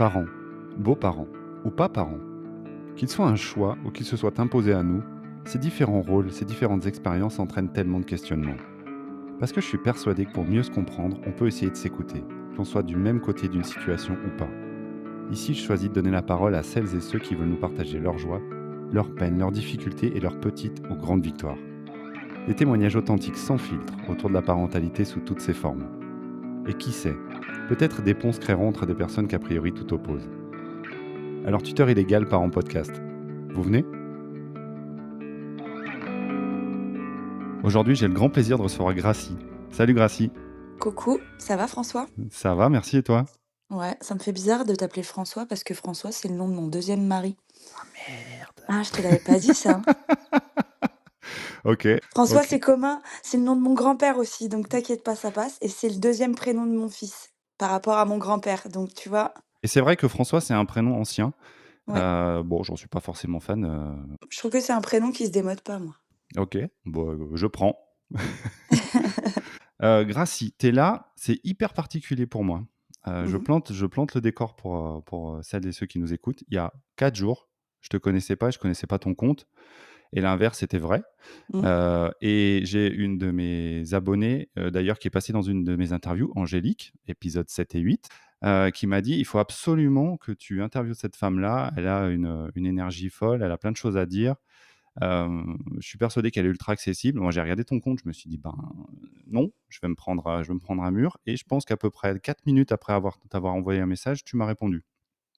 Parents, beaux-parents ou pas parents, qu'ils soient un choix ou qu'ils se soient imposés à nous, ces différents rôles, ces différentes expériences entraînent tellement de questionnements. Parce que je suis persuadé que pour mieux se comprendre, on peut essayer de s'écouter, qu'on soit du même côté d'une situation ou pas. Ici, je choisis de donner la parole à celles et ceux qui veulent nous partager leurs joies, leurs peines, leurs difficultés et leurs petites ou grandes victoires. Des témoignages authentiques sans filtre autour de la parentalité sous toutes ses formes. Et qui sait, peut-être des ponts se créeront entre des personnes qu'a priori tout opposent. Alors, tuteur illégal part en podcast. Vous venez? Aujourd'hui, j'ai le grand plaisir de recevoir Gracie. Salut Gracie. Coucou, ça va François? Ça va, merci et toi? Ouais, ça me fait bizarre de t'appeler François parce que François, c'est le nom de mon deuxième mari. Ah merde. Ah, je te l'avais pas dit ça. Ok, François, ok. c'est commun, c'est le nom de mon grand-père aussi, donc t'inquiète pas, ça passe. Et c'est le deuxième prénom de mon fils par rapport à mon grand-père. Donc tu vois, Et c'est vrai que François, c'est un prénom ancien. ouais, Bon, j'en suis pas forcément fan. je trouve que c'est un prénom qui se démode pas, moi. Ok, bon, je prends. Gracie, t'es là, c'est hyper particulier pour moi. Je Mhm, plante le décor pour celles et ceux qui nous écoutent. Il y a 4 jours, je te connaissais pas, je connaissais pas ton compte. Et l'inverse était vrai. mhm. Et j'ai une de mes abonnées, d'ailleurs, qui est passée dans une de mes interviews, Angélique, épisode 7 et 8, qui m'a dit: «Il faut absolument que tu interviewes cette femme-là. Elle a une énergie folle, elle a plein de choses à dire. Je suis persuadé qu'elle est ultra accessible». Moi, j'ai regardé ton compte, je me suis dit: «Ben, non, je vais me prendre un mur» et je pense qu'à peu près 4 minutes après t'avoir envoyé un message, tu m'as répondu.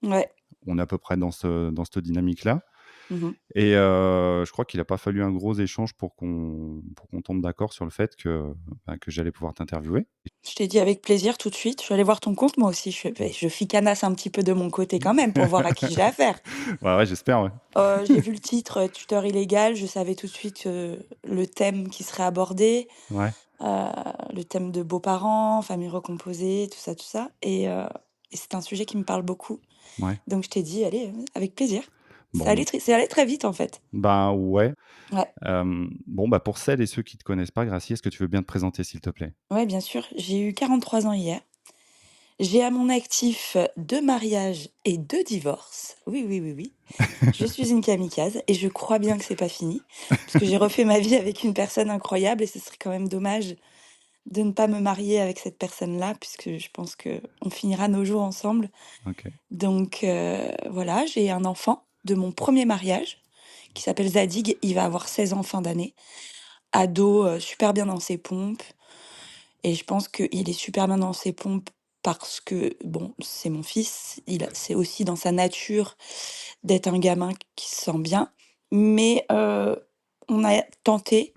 Ouais. On est à peu près dans cette dynamique-là. Mhm. Et je crois qu'il a pas fallu un gros échange pour qu'on tombe d'accord sur le fait que j'allais pouvoir t'interviewer. Je t'ai dit avec plaisir tout de suite. Je suis allée voir ton compte, moi aussi. Je ficanasse un petit peu de mon côté quand même pour voir à qui j'ai affaire. Ouais, ouais, j'espère, ouais. J'ai vu le titre, tuteur illégal, je savais tout de suite, le thème qui serait abordé, Ouais, heu, le thème de beaux-parents, famille recomposée, tout ça et c'est un sujet qui me parle beaucoup. ouais. Donc je t'ai dit: «Allez, avec plaisir». Bon, C'est allé très vite, en fait. bah, ouais. Ouais, Bon, bah, pour celles et ceux qui te connaissent pas, Gracie, est-ce que tu veux bien te présenter, s'il te plaît? ouais, bien sûr. J'ai eu 43 ans hier. J'ai à mon actif, 2 mariages et 2 divorces. Oui, oui, oui, oui. Je suis une kamikaze et je crois bien que c'est pas fini, parce que j'ai refait ma vie avec une personne incroyable et ce serait quand même dommage de ne pas me marier avec cette personne-là, puisque je pense qu'on finira nos jours ensemble. OK. Donc voilà, j'ai un enfant de mon premier mariage qui s'appelle Zadig, il va avoir 16 ans fin d'année. Ado, super bien dans ses pompes et je pense qu'il est super bien dans ses pompes parce que, bon, c'est mon fils, c'est aussi dans sa nature d'être un gamin qui se sent bien. Mais on a tenté,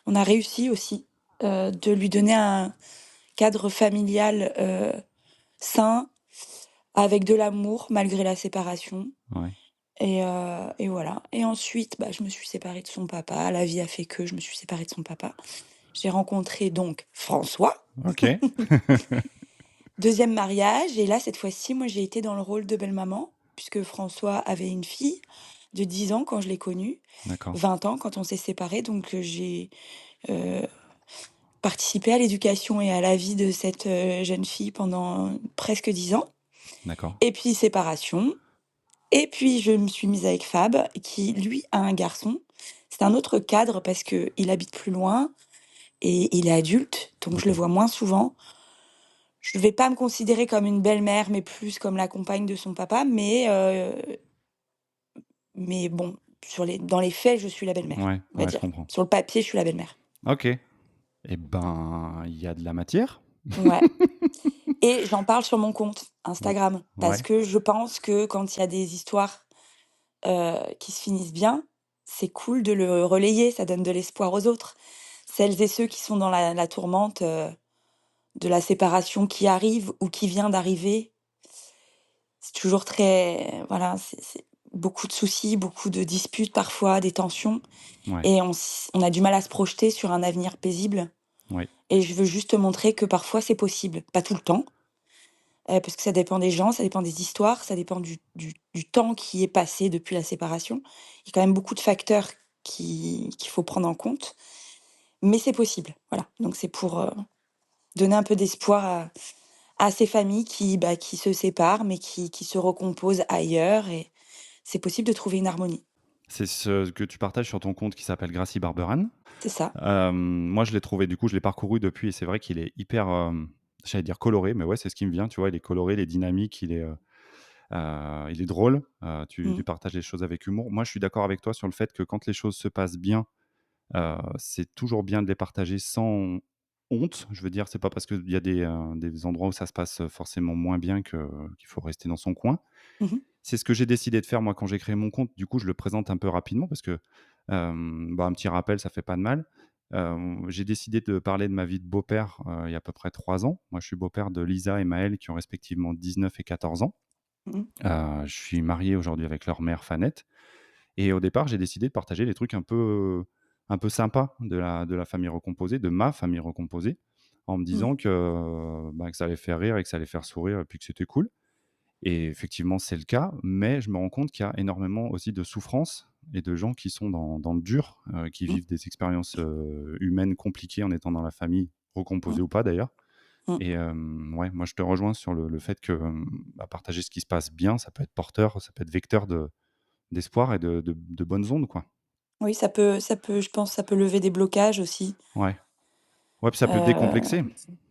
on a réussi aussi, de lui donner un cadre familial, sain, avec de l'amour malgré la séparation Ouais. et voilà et ensuite, bah, je me suis séparée de son papa. La vie a fait que je me suis séparée de son papa. J'ai rencontré donc François, OK. deuxième mariage et là, cette fois-ci, moi, j'ai été dans le rôle de belle-maman puisque François avait une fille de 10 ans quand je l'ai connu, D'accord, 20 ans quand on s'est séparés donc j'ai, heu, participé à l'éducation et à la vie de cette, jeune fille pendant presque 10 ans d'accord. et puis séparation. Et puis je me suis mise avec Fab qui, lui, a un garçon. C'est un autre cadre parce qu'il habite plus loin et il est adulte, donc je le OK. vois moins souvent. Je vais pas me considérer comme une belle-mère, mais plus comme la compagne de son papa, mais bon, dans les faits, je suis la belle-mère, Ouais, on va ouais, je dire. comprends. Sur le papier, je suis la belle-mère. OK. Et ben, il y a de la matière. Ouais et j'en parle sur mon compte Ou Instagram parce ouais. que je pense que quand il y a des histoires, qui se finissent bien, c'est cool de le relayer, ça donne de l'espoir aux autres. Celles et ceux qui sont dans la tourmente, de la séparation qui arrive ou qui vient d'arriver, c'est toujours très voilà, c'est beaucoup de soucis, beaucoup de disputes parfois, des tensions Ouais, et on a du mal à se projeter sur un avenir paisible ouais. et je veux juste te montrer que parfois c'est possible. Pas tout le temps, parce que ça dépend des gens, ça dépend des histoires, ça dépend du temps qui est passé depuis la séparation. Il y a quand même beaucoup de facteurs qu'il faut prendre en compte, mais c'est possible, voilà. Donc c'est pour, donner un peu d'espoir à ces familles qui se séparent, mais qui se recomposent ailleurs et c'est possible de trouver une harmonie. C'est ce que tu partages sur ton compte qui s'appelle Gracie Barberan. C'est ça. Moi, je l'ai trouvé, du coup, je l'ai parcouru depuis et c'est vrai qu'il est hyper, j'allais dire coloré, mais ouais, c'est ce qui me vient, tu vois? Il est coloré, il est dynamique, il est drôle, tu Mmh. partages les choses avec humour. Moi, je suis d'accord avec toi sur le fait que quand les choses se passent bien, c'est toujours bien de les partager sans honte. Je veux dire, c'est pas parce qu'il y a des endroits où ça se passe forcément moins bien qu'il faut rester dans son coin. Mmh mh. C'est ce que j'ai décidé de faire moi quand j'ai créé mon compte. Du coup, je le présente un peu rapidement parce que, bah, un petit rappel, ça fait pas de mal. J'ai décidé de parler de ma vie de beau-père, il y a à peu près 3 ans. Moi, je suis beau-père de Lisa et Maël qui ont respectivement 19 et 14 ans. Mmh. Je suis marié aujourd'hui avec leur mère Fanette et au départ, j'ai décidé de partager des trucs un peu sympas de la famille recomposée, de ma famille recomposée, en me Mmh. disant que, bah, que ça allait faire rire et que ça allait faire sourire et puis que c'était cool. Et effectivement, c'est le cas, mais je me rends compte qu'il y a énormément aussi de souffrance et de gens qui sont dans le dur, qui Mmh. vivent des expériences, humaines compliquées en étant dans la famille, Mmh. recomposée ou pas d'ailleurs. Mmh. Et ouais, moi je te rejoins sur le fait que, bah, partager ce qui se passe bien, ça peut être porteur, ça peut être vecteur d'espoir et de bonnes ondes, quoi. Oui, ça peut je pense, ça peut lever des blocages aussi. Ouais. Ouais, puis ça peut Heu, décomplexer.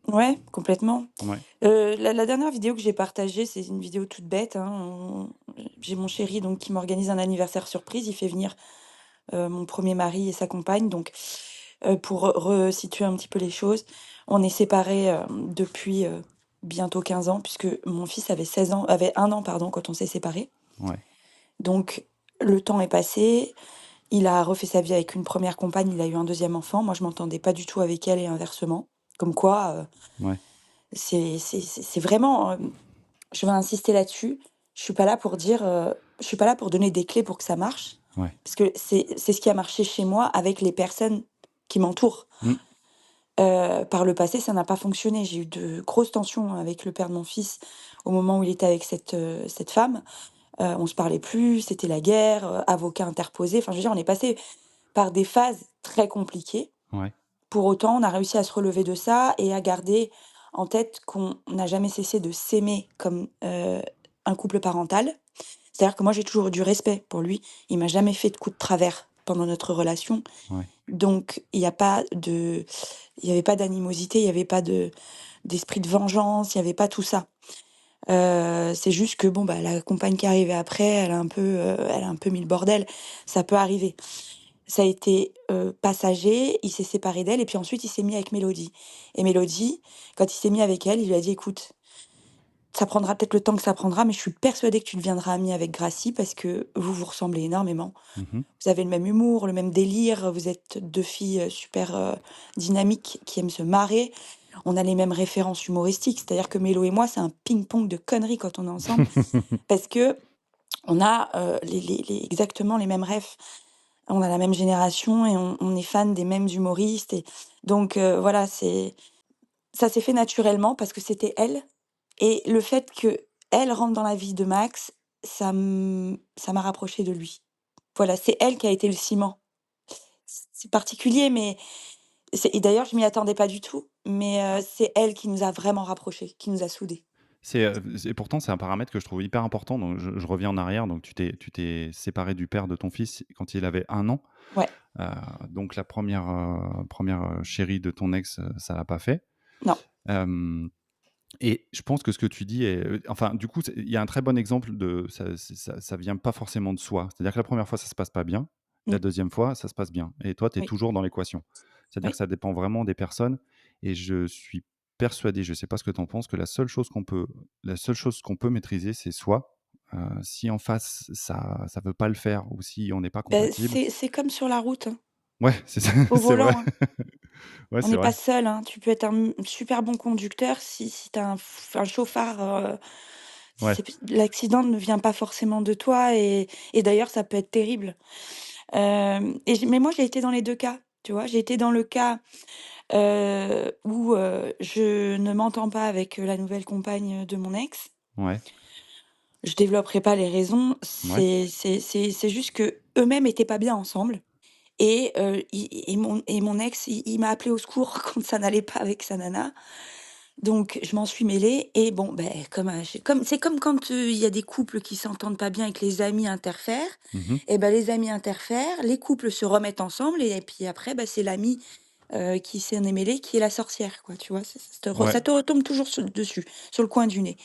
ouais, complètement. Ouais, La dernière vidéo que j'ai partagée, c'est une vidéo toute bête, hein. J'ai mon chéri donc qui m'organise un anniversaire surprise. Il fait venir, mon premier mari et sa compagne donc, pour resituer un petit peu les choses, on est séparés, depuis, bientôt 15 ans puisque mon fils avait 1 an pardon quand on s'est séparés. ouais, Donc le temps est passé, il a refait sa vie avec une première compagne, il a eu un deuxième enfant. Moi, je m'entendais pas du tout avec elle et inversement. Comme quoi, ouais, c'est vraiment, je vais insister là-dessus. Je suis pas là pour donner des clés pour que ça marche, ouais. parce que c'est ce qui a marché chez moi avec les personnes qui m'entourent. Mmh. Par le passé, ça n'a pas fonctionné. J'ai eu de grosses tensions avec le père de mon fils au moment où il était avec cette femme. On se parlait plus, c'était la guerre, avocat interposé. Enfin, je veux dire, on est passé par des phases très compliquées. Ouais, Pour autant, on a réussi à se relever de ça et à garder en tête qu'on n'a jamais cessé de s'aimer comme, un couple parental. C'est-à-dire que moi, j'ai toujours eu du respect pour lui. Il m'a jamais fait de coup de travers pendant notre relation. ouais, Donc il y avait pas d'animosité, il y avait pas d'esprit de vengeance, il y avait pas tout ça. C'est juste que bon, bah, la compagne qui est arrivée après, elle a un peu mis le bordel. Ça peut arriver. Ça a été, passager, il s'est séparé d'elle et puis ensuite il s'est mis avec Mélodie et Mélodie, quand il s'est mis avec elle, il lui a dit: «Écoute, ça prendra peut-être le temps que ça prendra, mais je suis persuadé que tu deviendras ami avec Gracie parce que vous vous ressemblez énormément. mmh, Vous avez le même humour, le même délire, vous êtes 2 filles, super, dynamiques qui aiment se marrer. On a les mêmes références humoristiques». C'est-à-dire que Mélo et moi, c'est un ping-pong de conneries quand on est ensemble parce qu'on a, les exactement les mêmes refs. On a la même génération et on est fan des mêmes humoristes et donc voilà, ça s'est fait naturellement parce que c'était elle et le fait qu'elle rentre dans la vie de Max, ça m'a rapprochée de lui. Voilà, c'est elle qui a été le ciment. C'est particulier, mais et d'ailleurs, je m'y attendais pas du tout, mais c'est elle qui nous a vraiment rapprochés, qui nous a soudés. Et pourtant, c'est un paramètre que je trouve hyper important. Donc je reviens en arrière, donc tu t'es séparé du père de ton fils quand il avait 1 an. Ouais, Heu, donc la première chérie de ton ex, ça l'a pas fait. non, Hem Et je pense que ce que tu dis est, enfin, du coup, il y a un très bon exemple de ça vient pas forcément de soi. C'est-à-dire que la première fois, ça se passe pas bien, la mmh, deuxième fois, ça se passe bien et toi, tu es oui, toujours dans l'équation. C'est-à-dire que oui. ça dépend vraiment des personnes et je suis persuadé, je sais pas ce que tu en penses, que la seule chose qu'on peut maîtriser, c'est soi. Si en face, ça veut pas le faire ou si on n'est pas Beh, compatible, c'est comme sur la route, hein, ouais, c'est ça, au c'est vrai. volant, hein. Ouais, On c'est n'est pas vrai. seul, hein. Tu peux être un super bon conducteur si tu as un chauffard, Ouais, l'accident ne vient pas forcément de toi et d'ailleurs ça peut être terrible. Mais moi j'ai été dans les 2 cas, tu vois? J'ai été dans le cas, où, je ne m'entends pas avec, la nouvelle compagne de mon ex. ouais, Je développerai pas les raisons, ouais, c'est juste qu'eux-mêmes étaient pas bien ensemble et mon ex, il m'a appelé au secours quand ça n'allait pas avec sa nana. Donc je m'en suis mêlée et bon, beh, comme c'est comme quand, il y a des couples qui s'entendent pas bien et que les amis interfèrent Mmh. et ben les amis interfèrent, les couples se remettent ensemble et puis après, bah, c'est l'ami, qui s'en est mêlé qui est la sorcière, quoi, tu vois? Ouais, Ça te retombe toujours dessus, sur le coin du nez.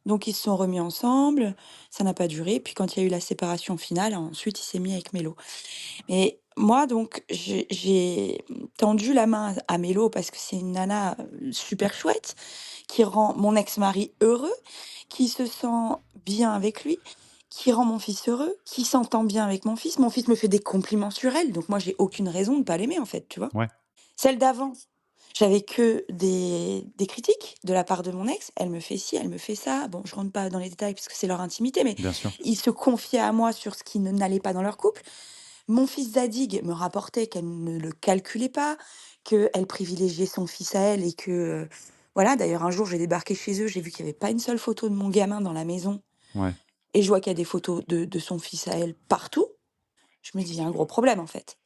Donc ils se sont remis ensemble, ça n'a pas duré, puis quand il y a eu la séparation finale, ensuite il s'est mis avec Mélo. Mais moi donc j'ai tendu la main à Mélo parce que c'est une nana, super chouette, qui rend mon ex-mari heureux, qui se sent bien avec lui, qui rend mon fils heureux, qui s'entend bien avec mon fils. Mon fils me fait des compliments sur elle, donc moi j'ai aucune raison de pas l'aimer en fait, tu vois? ouais, Celle d'avant, j'avais que des critiques de la part de mon ex. Elle me fait ci, elle me fait ça. Bon, je rentre pas dans les détails parce que c'est leur intimité, mais bien sûr. ils se confiaient à moi sur ce qui ne n'allait pas dans leur couple. Mon fils Zadig me rapportait qu'elle ne le calculait pas, qu'elle privilégiait son fils à elle et que, voilà. D'ailleurs, un jour, j'ai débarqué chez eux, j'ai vu qu'il y avait pas une seule photo de mon gamin dans la maison Ouais. et je vois qu'il y a des photos de son fils à elle partout. Je me dis: «Il y a un gros problème, en fait».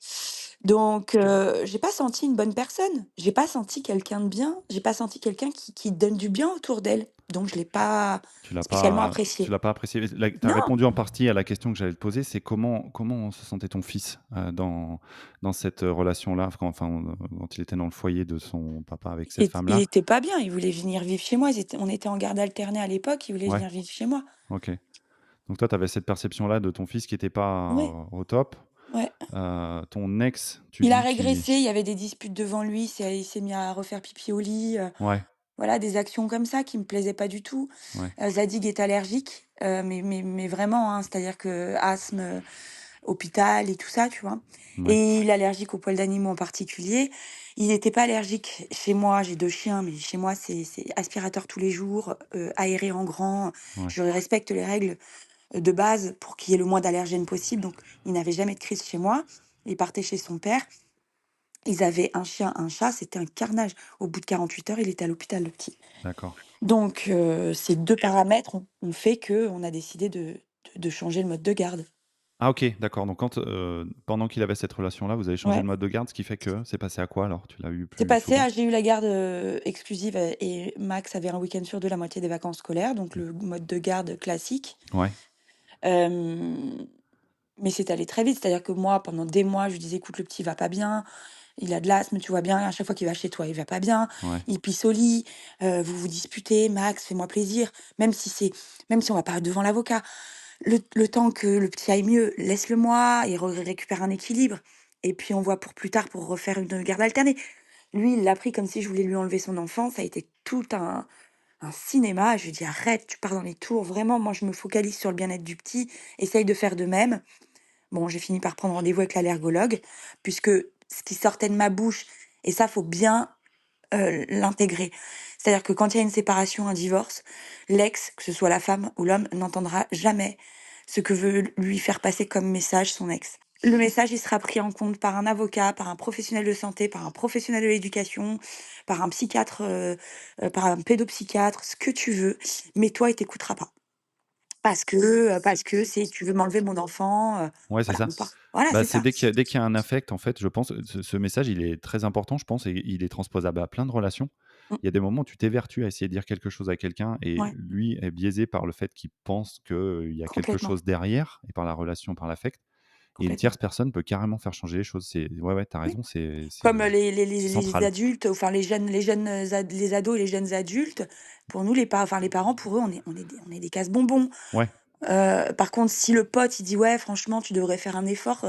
Donc j'ai pas senti une bonne personne. J'ai pas senti quelqu'un de bien. J'ai pas senti quelqu'un qui donne du bien autour d'elle. Donc je l'ai pas spécialement Tu apprécié. l'as pas apprécié. Tu as Non! répondu en partie à la question que j'allais te poser, c'est comment se sentait ton fils, dans cette, relation-là? Quand il était dans le foyer de son papa avec cette Il femme-là? était pas bien, il voulait venir vivre chez moi. On était en garde alternée à l'époque, il voulait Ouais, venir vivre chez moi. OK. Donc toi, tu avais cette perception-là de ton fils qui était pas, Ouais, au top. ouais. Ton ex, tu Il a dis qui régressé, il y avait des disputes devant lui, il s'est mis à refaire pipi au lit, ouais, voilà, des actions comme ça qui me plaisaient pas du tout. ouais, Zadig est allergique, mais vraiment, hein, c'est-à-dire que asthme, hôpital et tout ça, tu vois? ouais, Et il est allergique aux poils d'animaux en particulier. Il n'était pas allergique chez moi, j'ai 2 chiens, mais chez moi, c'est aspirateur tous les jours, aéré en grand. ouais, Je respecte les règles, de base pour qu'il y ait le moins d'allergènes possible, donc il n'avait jamais de crise chez moi. Il partait chez son père. Ils avaient un chien, un chat, c'était un carnage. Au bout de 48 heures, il était à l'hôpital, le petit. d'accord. Donc ces 2 paramètres ont fait qu'on a décidé de changer le mode de garde. Ah OK, d'accord, donc pendant qu'il avait cette relation-là, vous avez changé Ouais. le mode de garde, ce qui fait que c'est passé à quoi alors? Tu l'as eu C'est plus passé souvent? à j'ai eu la garde, exclusive, et Max avait un week-end sur 2 la moitié des vacances scolaires, donc le mode de garde classique. Ouais, Hem, mais c'est allé très vite, c'est-à-dire que moi, pendant des mois, je lui disais: «Écoute, le petit va pas bien, il a de l'asthme, tu vois bien, à chaque fois qu'il va chez toi, il va pas bien, ouais, il pisse au lit, vous vous disputez, Max, fais-moi plaisir, même si on va pas devant l'avocat. Le temps que le petit aille mieux, laisse-le moi, il récupère un équilibre et puis on voit pour plus tard pour refaire une garde alternée». Lui, il l'a pris comme si je voulais lui enlever son enfant, ça a été tout un cinéma. Je lui ai dit: «Arrête, tu pars dans les tours, vraiment, moi je me focalise sur le bien-être du petit, essaye de faire de même». Bon, j'ai fini par prendre rendez-vous avec l'allergologue puisque ce qui sortait de ma bouche, et ça, faut bien, l'intégrer. C'est-à-dire que quand il y a une séparation, un divorce, l'ex, que ce soit la femme ou l'homme, n'entendra jamais ce que veut lui faire passer comme message son ex. Le message, il sera pris en compte par un avocat, par un professionnel de santé, par un professionnel de l'éducation, par un psychiatre, par un pédopsychiatre, ce que tu veux, mais toi, il t'écoutera pas. Parce que c'est: «Tu veux m'enlever mon enfant», ouais, c'est voilà, ça. voilà, Bah, c'est c'est ça. dès qu'il y a un affect, en fait, je pense, ce message, il est très important, je pense, et il est transposable à plein de relations. Mmh, Il y a des moments où tu t'évertues à essayer de dire quelque chose à quelqu'un et ouais, lui est biaisé par le fait qu'il pense qu'il y a quelque complètement, chose derrière et par la relation, par l'affect, et une complètement. tierce personne peut carrément faire changer les choses. Ouais, ouais, tu as Oui. raison, Comme, c'est les central. adultes, enfin les jeunes, les ados et les jeunes adultes, pour nous les parents, pour eux, on est des casse-bonbons. Ouais, Par contre, si le pote, il dit: «Ouais, franchement, tu devrais faire un effort,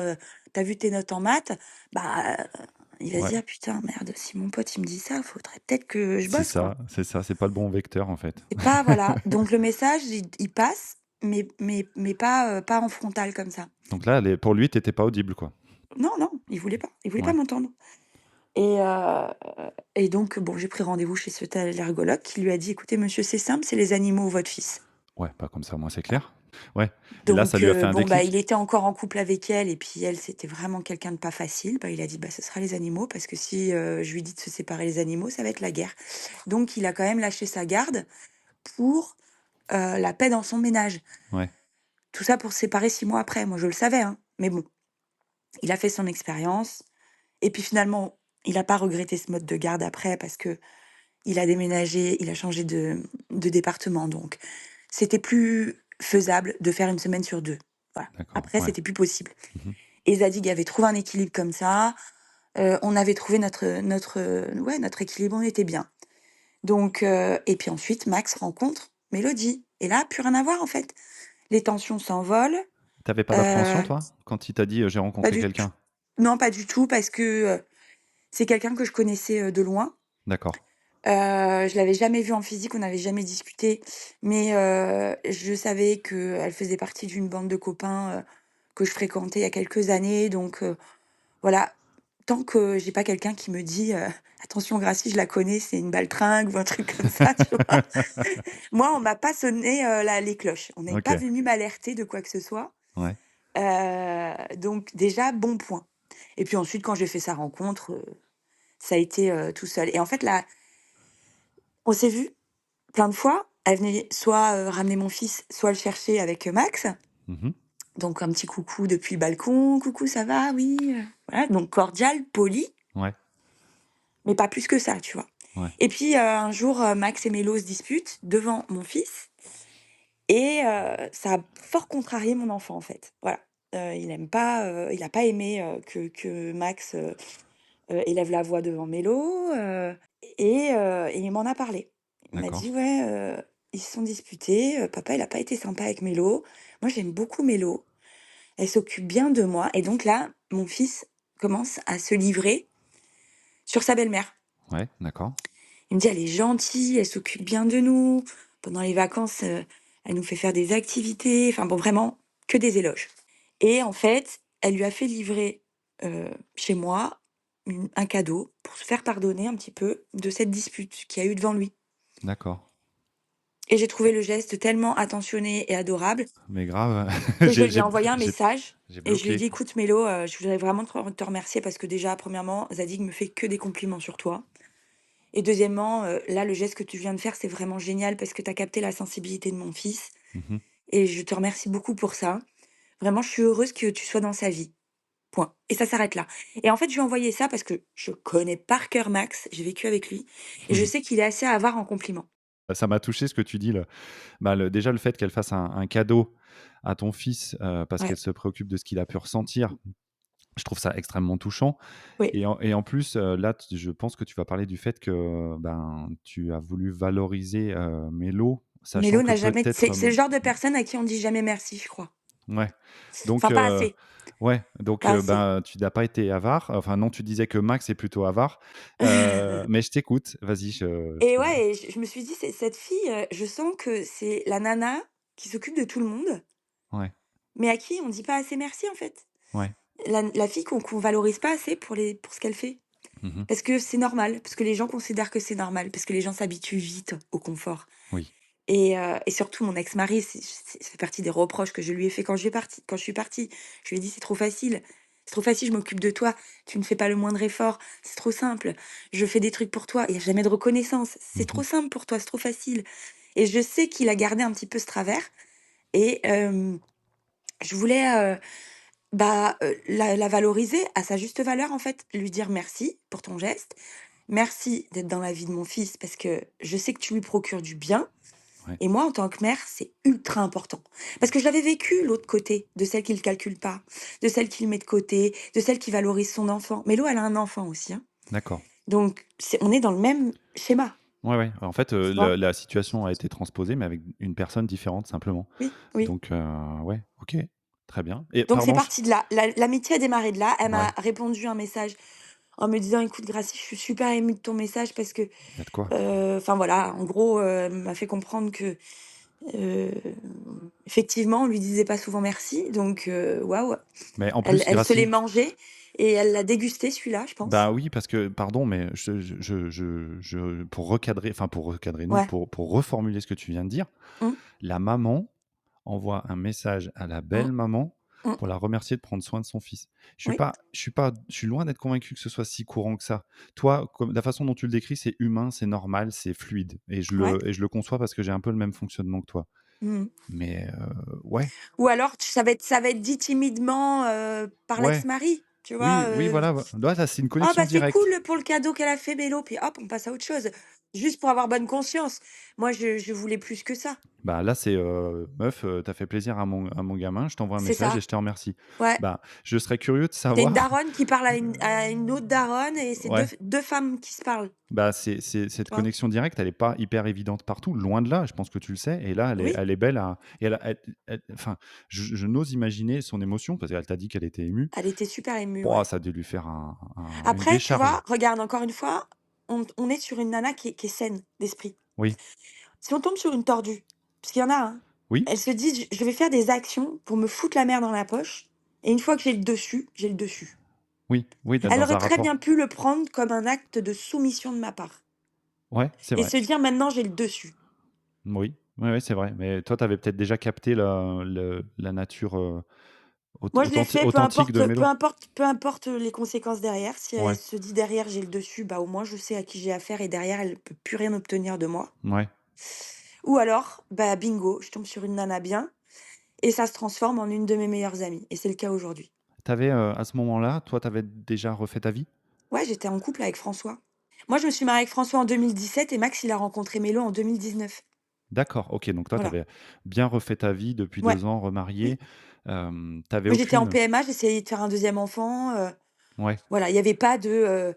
tu vu tes notes en maths», bah, il va se ouais, dire: «Putain, merde, si mon pote, il me dit ça, faudrait peut-être que je c'est bosse, quoi». ça, c'est ça, c'est pas le bon vecteur, en fait. C'est pas, voilà, donc le message, il passe, mais pas, pas en frontal comme ça. Donc là, pour lui, tu étais pas audible, quoi. Non, non, il voulait pas Ouais, m'entendre. Et donc bon, j'ai pris rendez-vous chez cet allergologue qui lui a dit: «Écoutez monsieur, c'est simple, c'est les animaux ou votre fils». ouais, pas comme ça, moi, c'est clair. Ouais, et là, ça Donc lui a fait un bon, bah, déclic? il était encore en couple avec elle et puis elle, c'était vraiment quelqu'un de pas facile. Bah, il a dit: «Bah, ce sera les animaux parce que si, je lui dis de se séparer les animaux, ça va être la guerre». Donc il a quand même lâché sa garde pour, la paix dans son ménage. Ouais, Tout ça pour se séparer 6 mois après. Moi, je le savais, hein, mais bon, il a fait son expérience et puis finalement, il a pas regretté ce mode de garde après parce que il a déménagé, il a changé de département, donc c'était plus faisable de faire une semaine sur 2. Voilà. D'accord, Après, ouais. c'était plus possible. Mmh. Et Zadig avait trouvé un équilibre comme ça. On avait trouvé ouais, notre équilibre, on était bien. Donc, et puis ensuite, Max rencontre Mélodie. Et là, plus rien à voir en fait. Les tensions s'envolent. Tu pas d'appréhension, Euh, toi, quand il t'a dit: «J'ai Pas rencontré du tout. quelqu'un»? Non, pas du tout, parce que c'est quelqu'un que je connaissais de loin. D'accord, Je l'avais jamais vue en physique, on n'avait jamais discuté, mais je savais qu'elle faisait partie d'une bande de copains que je fréquentais il y a quelques années. Donc voilà, tant que j'ai pas quelqu'un qui me dit attention, Gracie, je la connais, c'est une baltringue ou un truc comme ça, tu vois. Moi, on m'a pas sonné les cloches. On n'est pas OK, venu m'alerter de quoi que ce soit. ouais, Donc déjà, bon point. Et puis ensuite, quand j'ai fait sa rencontre, ça a été tout seul. Et en fait, là, on s'est vu plein de fois. Elle venait soit ramener mon fils, soit le chercher avec Max. mmh, Donc un petit coucou depuis le balcon. Coucou, ça va? Oui. Voilà, donc cordial, poli, ouais, mais pas plus que ça, tu vois. ouais, Et puis un jour, Max et Mélo se disputent devant mon fils. Et ça a fort contrarié mon enfant, en fait. Voilà. Il a pas aimé que Max élève la voix devant Mélo. Et il m'en a parlé. Il m'a d'accord, dit: «Ouais, ils se sont disputés, papa il a pas été sympa avec Mélo. Moi j'aime beaucoup Mélo, elle s'occupe bien de moi». Et donc là, mon fils commence à se livrer sur sa belle-mère. ouais, d'accord, Il me dit: «Elle est gentille, elle s'occupe bien de nous. Pendant les vacances, elle nous fait faire des activités». Enfin bon, vraiment que des éloges. Et en fait, elle lui a fait livrer, chez moi, un cadeau pour se faire pardonner un petit peu de cette dispute qu'il y a eu devant lui. d'accord. Et j'ai trouvé le geste tellement attentionné et adorable Mais grave, que je lui ai envoyé un j'ai message et je lui ai bloqué. dit: «Écoute Mélo, je voudrais vraiment te remercier parce que déjà, premièrement, Zadig me fait que des compliments sur toi, et deuxièmement, là, le geste que tu viens de faire, c'est vraiment génial parce que tu as capté la sensibilité de mon fils Mmh. et je te remercie beaucoup pour ça. Vraiment, je suis heureuse que tu sois dans sa vie. Point». Et ça s'arrête là. Et en fait, je lui ai envoyé ça parce que je connais par cœur Max, j'ai vécu avec lui et je sais qu'il est assez avare en compliments. Ça m'a touché ce que tu dis là. Bah, déjà le fait qu'elle fasse un cadeau à ton fils, parce qu'elle Ouais, se préoccupe de ce qu'il a pu ressentir, je trouve ça extrêmement touchant. oui. Et en plus, là, je pense que tu vas parler du fait que, ben, tu as voulu valoriser, Mélo, sachant Mélo que n'a jamais peut-être, c'est le genre de personne à qui on dit jamais merci, je crois. ouais, donc Enfin, pas assez, ouais, donc pas assez. ben, tu n'as pas été avare. Enfin non, tu disais que Max est plutôt avare, mais je t'écoute. Vas-y, je Et te ouais, et je me suis dit: «C'est cette fille, je sens que c'est la nana qui s'occupe de tout le monde, ouais, mais à qui on dit pas assez merci, en fait». ouais. La fille qu'on valorise pas assez pour ce qu'elle fait. Mmh. Parce que c'est normal, parce que les gens considèrent que c'est normal, parce que les gens s'habituent vite au confort. Oui. Et surtout mon ex-mari, ça fait partie des reproches que je lui ai fait quand je suis partie. Je lui ai dit: «C'est trop facile. C'est trop facile, je m'occupe de toi. Tu ne fais pas le moindre effort. C'est trop simple. Je fais des trucs pour toi. Il y a jamais de reconnaissance. C'est Mmh. trop simple pour toi, c'est trop facile». Et je sais qu'il a gardé un petit peu ce travers et je voulais, la valoriser à sa juste valeur, en fait. Lui dire: «Merci pour ton geste. Merci d'être dans la vie de mon fils parce que je sais que tu lui procures du bien». Ouais, Et moi, en tant que mère, c'est ultra important. Parce que je l'avais vécu, l'autre côté, de celle qui ne calcule pas, de celle qui le met de côté, de celle qui valorise son enfant. Mélo, elle a un enfant aussi, hein. d'accord. Donc, on est dans le même schéma, Ouais, ouais. En fait, tu vois? la situation a été transposée, mais avec une personne différente simplement. Oui, oui. Donc ouais, OK, très bien. Et Donc c'est pardon, je parti de là. L'amitié a démarré de là. Elle m'a ouais, répondu un message en me disant: «Écoute Gracie, je suis super émue de ton message parce que» il y a de quoi. enfin voilà, en gros, elle m'a fait comprendre que, heu, effectivement, on lui disait pas souvent merci. Donc waouh, Mais en elle plus, elle se l'est Gracie, mangé et elle l'a dégusté celui-là, je pense. bah, oui, parce que pardon, mais je pour recadrer, non, Ouais. pour reformuler ce que tu viens de dire, Mmh, la maman envoie un message à la mmh, belle-maman mmh. pour la remercier de prendre soin de son fils. Oui, Je suis loin d'être convaincu que ce soit si courant que ça. Toi, comme la façon dont tu le décris, c'est humain, c'est normal, c'est fluide ouais. et je le conçois parce que j'ai un peu le même fonctionnement que toi. Mmh. Mais ouais, Ou alors ça va être dit timidement, par ouais, l'ex-mari, tu vois? oui, oui, voilà, là, ça, c'est une «Oh connexion bah, c'est directe. cool pour le cadeau qu'elle a fait Mélo», puis hop, on passe à autre chose. juste pour avoir bonne conscience. Moi, je voulais plus que ça. Bah, là, c'est, «Meuf, tu fait plaisir à mon gamin, je t'envoie un C'est message et ça. je te remercie». Ouais. Bah, je serais curieux de C'est une savoir. daronne qui parle à une autre daronne et c'est Ouais. 2 femmes qui se parlent, Bah, cette tu vois? connexion directe, elle est pas hyper évidente partout, loin de là, je pense que tu le sais et là, Oui, elle est belle à et elle enfin, je n'ose imaginer son émotion parce qu'elle t'a dit qu'elle était émue. elle était super émue, Pouah, ouais. ça a dû lui faire une Après, tu décharge. vois, regarde, encore une fois, on est sur une nana qui est saine d'esprit. Oui, Si on tombe sur une tordue, parce qu'il y en a, hein, oui, elle se dit: «Je vais faire des actions pour me foutre la mer dans la poche et une fois que j'ai le dessus, j'ai le dessus». oui, oui, Elle dans aurait un très rapport. bien pu le prendre comme un acte de soumission de ma part Ouais, c'est et vrai. se dire: «Maintenant, j'ai le dessus». Oui, ouais, ouais, c'est vrai, mais toi, tu avais peut-être déjà capté la nature, Moi, je l'ai fait, authentique de Mélo? peu importe les conséquences derrière. Si elle Ouais, se dit derrière: «J'ai le dessus», bah, au moins je sais à qui j'ai affaire et derrière elle peut plus rien obtenir de moi. ouais. Ou alors, bah, bingo, je tombe sur une nana bien et ça se transforme en une de mes meilleures amies et c'est le cas aujourd'hui. Tu avais, à ce moment-là, toi, tu avais déjà refait ta vie? Ouais, j'étais en couple avec François. Moi, je me suis mariée avec François en 2017 et Max, il a rencontré Mélo en 2019. D'accord, OK, donc toi, tu Voilà. avais bien refait ta vie depuis Ouais, 2 ans, remarié. oui. Tu avais Moi, j'étais en aucune PMA, j'essayais de faire un deuxième enfant, ouais, voilà, il y avait pas de,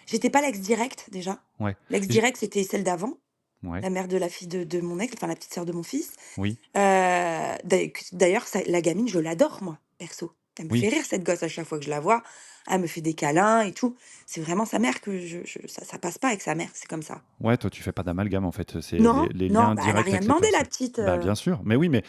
j'étais pas l'ex directe déjà. ouais. L'ex J'ai directe, c'était celle d'avant, ouais, la mère de la fille de mon ex, enfin la petite sœur de mon fils. oui, D'ailleurs, ça la gamine, je l'adore moi, perso. Elle me fait oui. rire cette gosse à chaque fois que je la vois. Elle me fait des câlins et tout. C'est vraiment sa mère que ça passe pas avec sa mère, c'est comme ça. Ouais, toi, tu fais pas d'amalgame, en fait, c'est Non, les non, liens bah, elle a directs rien avec les demandé la personnes. petite, Bah, bien sûr, mais oui, mais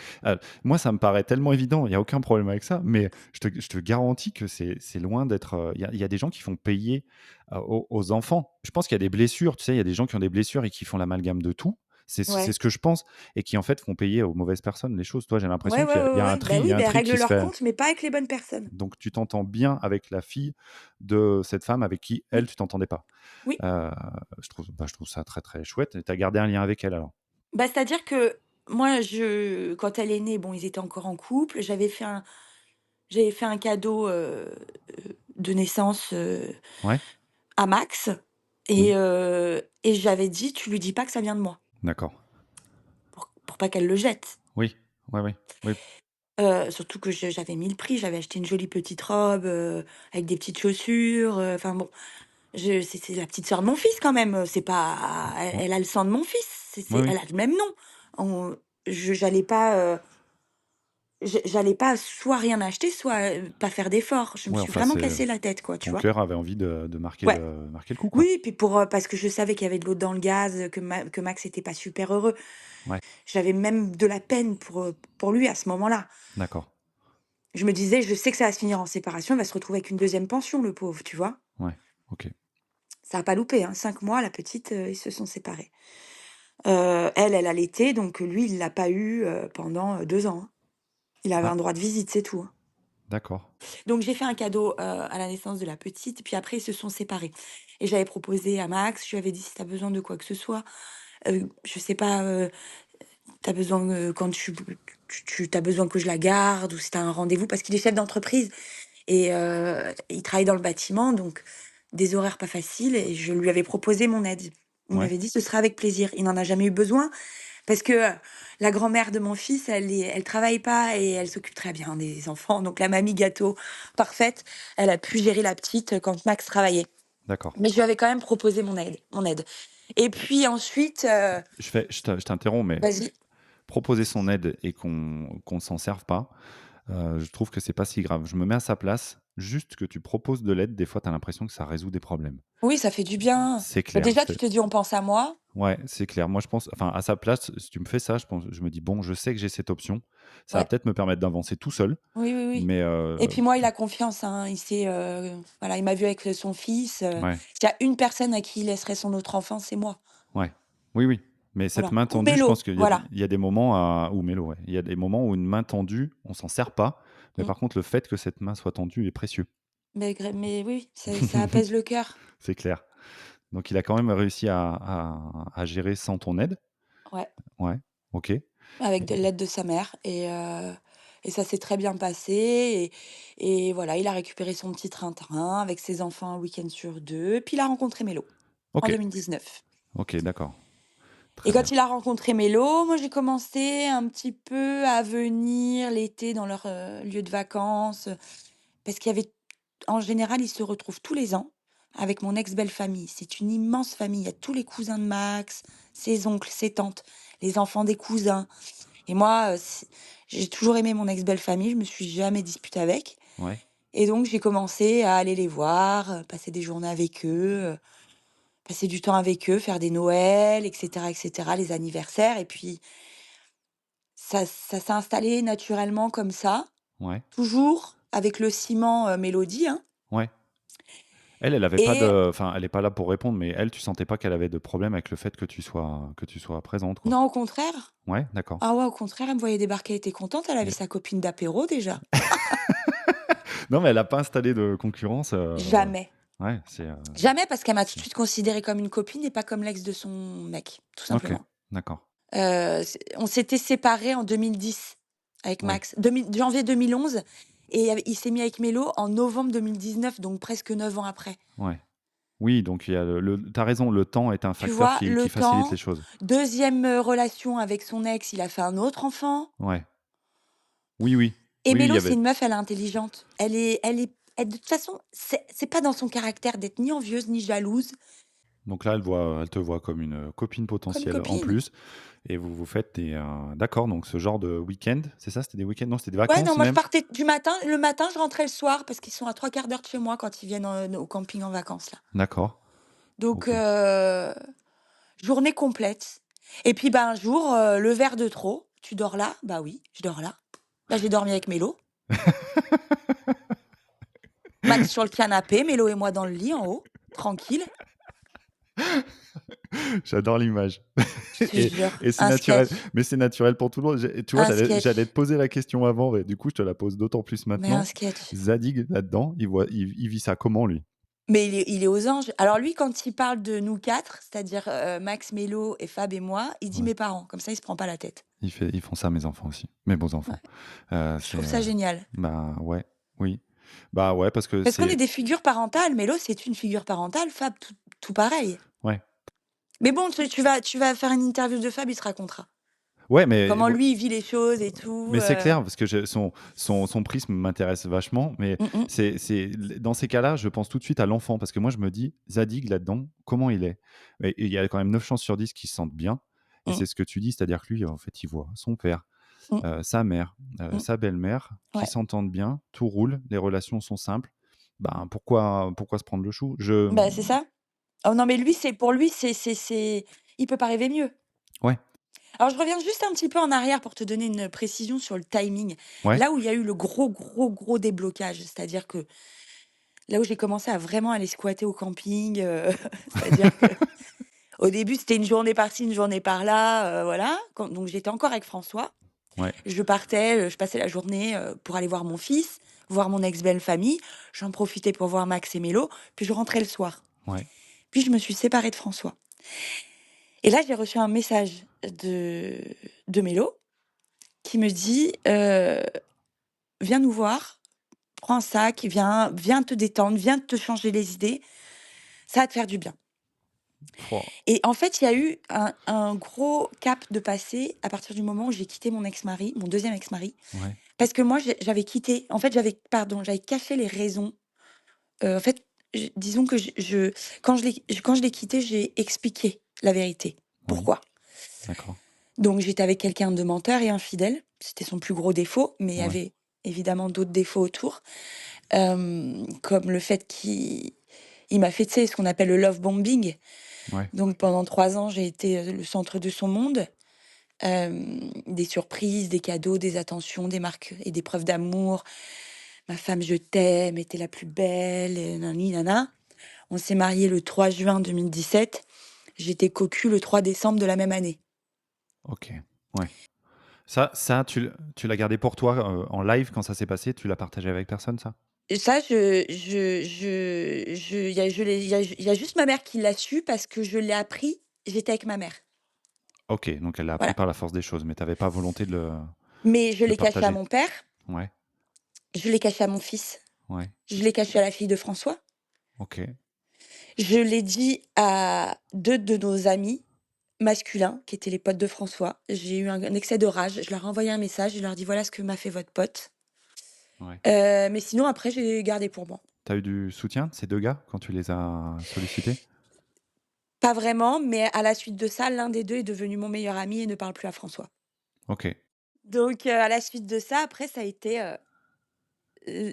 moi, ça me paraît tellement évident, il y a aucun problème avec ça, mais je te garantis que c'est loin d'être, il y a des gens qui font payer, aux enfants. Je pense qu'il y a des blessures, tu sais, il y a des gens qui ont des blessures et qui font l'amalgame de tout. C'est ouais. ce que je pense et qui, en fait, font payer aux mauvaises personnes les choses. Toi, j'ai Ouais, l'impression ouais, qu'il ouais, y a un ouais. tri Bah, il y oui, a un bah, elles tri règlent qui se leur fait. compte, mais pas avec les bonnes personnes. Donc tu t'entends bien avec la fille de cette femme avec qui, Mmh. elle, tu t'entendais pas. Oui. Heu, je trouve ça très, très chouette et tu as gardé un lien avec elle, alors? Bah, c'est-à-dire que moi, quand elle est née, bon, ils étaient encore en couple. J'avais fait un cadeau, de naissance, Ouais? à Max Oui, et j'avais dit: «Tu lui dis pas que ça vient de moi», d'accord. pour pas qu'elle le jette. Oui, ouais, ouais, oui, Surtout que j'avais mis le prix, j'avais acheté une jolie petite robe, avec des petites chaussures, enfin bon, c'est la petite sœur de mon fils quand même, c'est pas o elle a le sang de mon fils, oui, elle oui, a le même nom. On j'allais pas, j'allais pas soit rien acheter, soit, pas faire d'efforts. Je me ouais, suis enfin, vraiment c'est cassé la tête quoi, tu ton vois? cœur avait envie de Ouais. marquer le coup, quoi. Oui, puis pour, parce que je savais qu'il y avait de l'eau dans le gaz, que Max était pas super heureux. Ouais, J'avais même de la peine pour lui à ce moment-là. d'accord, Je me disais: «Je sais que ça va se finir en séparation, il va se retrouver avec une deuxième pension le pauvre», tu vois? ouais, OK, Ça a pas loupé, hein, 5 mois la petite, ils se sont séparés. Elle allaitait donc lui il l'a pas eu, pendant, 2 ans, hein. Il avait ah, un droit de visite, c'est tout, hein. d'accord, Donc j'ai fait un cadeau, à la naissance de la petite, puis après ils se sont séparés et j'avais proposé à Max, je lui avais dit: «Si tu as besoin de quoi que ce soit, je sais pas, tu as besoin, quand tu as besoin que je la garde ou si tu as un rendez-vous», parce qu'il est chef d'entreprise et il travaille dans le bâtiment, donc des horaires pas faciles et je lui avais proposé mon aide. Il ouais, m'avait dit: «Ce sera avec plaisir». Il n'en a jamais eu besoin parce que, la grand-mère de mon fils, elle travaille pas et elle s'occupe très bien des enfants, donc la mamie gâteau parfaite, elle a pu gérer la petite, quand Max travaillait. d'accord. Mais je lui avais quand même proposé mon aide et puis ensuite, Je t'interromps, mais vas-y. proposer son aide et qu'on ne s'en serve pas, je trouve que c'est pas si grave. Je me mets à sa place, juste que tu proposes de l'aide, des fois, tu as l'impression que ça résout des problèmes. Oui, ça fait du bien. C'est Bah, clair, déjà, tu te dis: «On pense à moi». ouais, c'est clair. Moi, je pense enfin, à sa place, si tu me fais ça, je me dis: «Bon, je sais que j'ai cette option. Ça va Ouais. peut-être me permettre d'avancer tout seul, Oui, oui, oui mais et puis moi, il a confiance, hein. Voilà, il m'a vu avec, son fils, ouais, s'il y a une personne à qui il laisserait son autre enfant, c'est moi. ouais. Oui, oui, mais cette Voilà. main Ou tendue, je pense Mélo, qu'il y a voilà. il y a des moments à ou mélo, ouais. Il y a des moments où une main tendue, on s'en sert pas, mais Mmh. par contre, le fait que cette main soit tendue est précieux. Mais oui, ça apaise le cœur. C'est clair. Donc il a quand même réussi à gérer sans ton aide. Ouais, Ouais, OK. Et avec de l'aide de sa mère et ça s'est très bien passé et voilà, il a récupéré son petit train-train avec ses enfants un week-end sur 2, puis il a rencontré Mélo en OK, 2019. Ok, d'accord. Et Très quand bien. il a rencontré Mélo, moi j'ai commencé un petit peu à venir l'été dans leur lieu de vacances, parce qu'il y avait, en général, ils se retrouvent tous les ans avec mon ex-belle-famille. C'est une immense famille. Il y a tous les cousins de Max, ses oncles, ses tantes, les enfants des cousins. Et moi, j'ai toujours aimé mon ex-belle-famille. Je me suis jamais disputée avec. Ouais, Et donc j'ai commencé à aller les voir, passer des journées avec eux, passer du temps avec eux, faire des Noëls, et cetera, les anniversaires. Et puis ça s'est installé naturellement comme ça, ouais, toujours avec le ciment, Mélodie, hein. ouais. Elle avait pas Et de, enfin, elle est pas là pour répondre, mais elle, tu sentais pas qu'elle avait de problème avec le fait que tu sois présente, quoi. non, au contraire. Ouais, d'accord. Ah ouais, au contraire, elle me voyait débarquer, elle était contente, elle avait Et- sa copine d'apéro déjà. Non, mais elle a pas installé de concurrence. Jamais. Ouais, Jamais parce qu'elle m'a tout de c'est- suite considérée comme une copine et pas comme l'ex de son mec, tout Ok, simplement. d'accord. On s'était séparés en 2010 avec Oui, Max, janvier 2011, et il s'est mis avec Mélo en novembre 2019, donc presque 9 ans après. ouais. Oui, donc il y a t'as raison, le temps est un Tu facteur vois, le qui facilite les temps, choses. deuxième relation avec son ex, il a fait un autre enfant. Ouais. Oui, oui. Et Oui, oui, il y Mélo, c'est avait. une meuf, elle est intelligente. De toute façon, c'est pas dans son caractère d'être ni envieuse ni jalouse, Donc là, elle te voit comme une copine comme potentielle en copine. plus, et vous vous faites des. D'accord, donc ce genre de week-end, c'est ça? C'était des week-ends? Non, c'était des Ouais, non, vacances moi je même? partais du matin. Le matin, je rentrais le soir parce qu'ils sont à 3/4 d'heure de chez moi quand ils viennent au camping en vacances là. D'accord. Donc Ok. journée complète. Et puis bah, un jour, le verre de trop. Tu dors là? Bah oui, je dors là. Bah j'ai dormi avec Mélo. Max sur le canapé, Mélo et moi dans le lit en haut, tranquille. J'adore l'image. Je te Et, jure, et c'est un naturel. sketch, Mais c'est naturel pour tout le monde. Tu vois, un j'allais sketch, te poser la question avant, mais du coup, je te la pose d'autant plus mais un maintenant. sketch. Zadig, là-dedans, il vit ça comment, lui? Mais il est aux anges. Alors lui, quand il parle de nous 4, c'est-à-dire, Max, Mélo et Fab et moi, il dit Ouais. mes parents, comme ça il se prend pas la tête. Ils font ça, mes enfants aussi. Mes beaux Ouais, enfants. je trouve ça génial. Bah ouais, oui. Bah ouais, parce que Parce qu'on est c'est. des figures parentales, Mélo, c'est une figure parentale, Fab tout pareil. Ouais. Mais bon, tu vas faire une interview de Fab, il te racontera. Ouais, mais Comment lui, il vit les choses et tout, Mais c'est clair, parce que son prisme m'intéresse vachement, mais Mmh mh. dans ces cas-là, je pense tout de suite à l'enfant, parce que moi, je me dis, Zadig, là-dedans, comment il est? Et il y a quand même 9 chances sur 10 qu'il se sente bien, et Mmh. c'est ce que tu dis, c'est-à-dire que lui, en fait, il voit son père, Mmh. sa mère, Mmh. sa belle-mère, qui Ouais. s'entendent bien, tout roule, les relations sont simples. Ben, pourquoi se prendre le chou? Bah, c'est ça. Oh non, mais lui, pour lui, c'est il peut pas rêver mieux. Ouais, Alors je reviens juste un petit peu en arrière pour te donner une précision sur le timing. ouais, Là où il y a eu le gros, gros, gros déblocage, c'est-à-dire que là où j'ai commencé à vraiment aller squatter au camping, c'est-à-dire que au début, c'était une journée par-ci, une journée par-là, voilà. Donc j'étais encore avec François. ouais, Je passais la journée, pour aller voir mon fils, voir mon ex-belle-famille. J'en profitais pour voir Max et Mélo, puis je rentrais le soir. ouais. Puis je me suis séparée de François. Et là, j'ai reçu un message de Mélo qui me dit, «Viens nous voir, prends un sac, viens te détendre, viens te changer les idées, ça va te faire du bien». Pouah, Et en fait, il y a eu un gros cap de passer à partir du moment où j'ai quitté mon ex-mari, mon deuxième ex-mari. ouais, Parce que moi, j'avais quitté en fait, j'avais caché les raisons. En fait, disons que quand je l'ai quitté, j'ai expliqué la vérité. oui, Pourquoi? d'accord, Donc j'étais avec quelqu'un de menteur et infidèle. C'était son plus gros défaut, mais il y ouais, avait évidemment d'autres défauts autour. Comme le fait qu'il m'a fait, tu sais, ce qu'on appelle le love bombing. ouais, Donc pendant 3 ans, j'ai été, le centre de son monde. Des surprises, des cadeaux, des attentions, des marques et des preuves d'amour. «Ma femme, je t'aime, et tu la plus belle, et nani nana». On s'est mariés le 3 juin 2017. J'étais cocu le 3 décembre de la même année. ok, ouais. Ça, tu l'as gardé pour toi, en live quand ça s'est passé? Tu l'as partagé avec personne, ça? Et ça, il y a je l'ai il y a juste ma mère qui l'a su parce que je l'ai appris, j'étais avec ma mère. OK, donc elle l'a appris Voilà. par la force des choses, mais tu avais pas volonté Mais je de le l'ai caché à partager? mon père, Ouais, je l'ai caché à mon fils, ouais, je l'ai caché à la fille de François. OK, Je l'ai dit à 2 de nos amis masculins, qui étaient les potes de François. J'ai eu un excès de rage, je leur ai envoyé un message, je leur ai dit: «Voilà ce que m'a fait votre pote». Ouais. Mais sinon après j'ai gardé pour moi. Tu as eu du soutien de ces 2 gars quand tu les as sollicités? Pas vraiment, mais à la suite de ça, l'un des 2 est devenu mon meilleur ami et ne parle plus à François. OK. Donc à la suite de ça, après ça a été,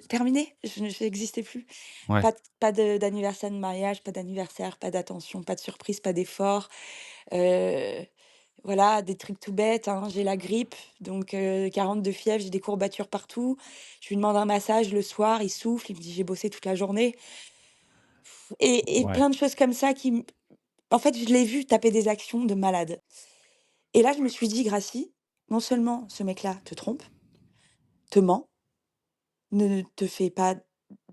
terminé, je n'existais plus. Ouais. Pas d'anniversaire de mariage, pas d'anniversaire, pas d'attention, pas de surprise, pas d'effort, heu, voilà, des trucs tout bêtes, hein. J'ai la grippe, donc 40 de fièvre, j'ai des courbatures partout. Je lui demande un massage le soir, il souffle, il me dit: «J'ai bossé toute la journée» et Ouais. plein de choses comme ça qui m en fait, je l'ai vu taper des actions de malade et là, je me suis dit: «Gracie, non seulement ce mec-là te trompe, te ment, ne te fait pas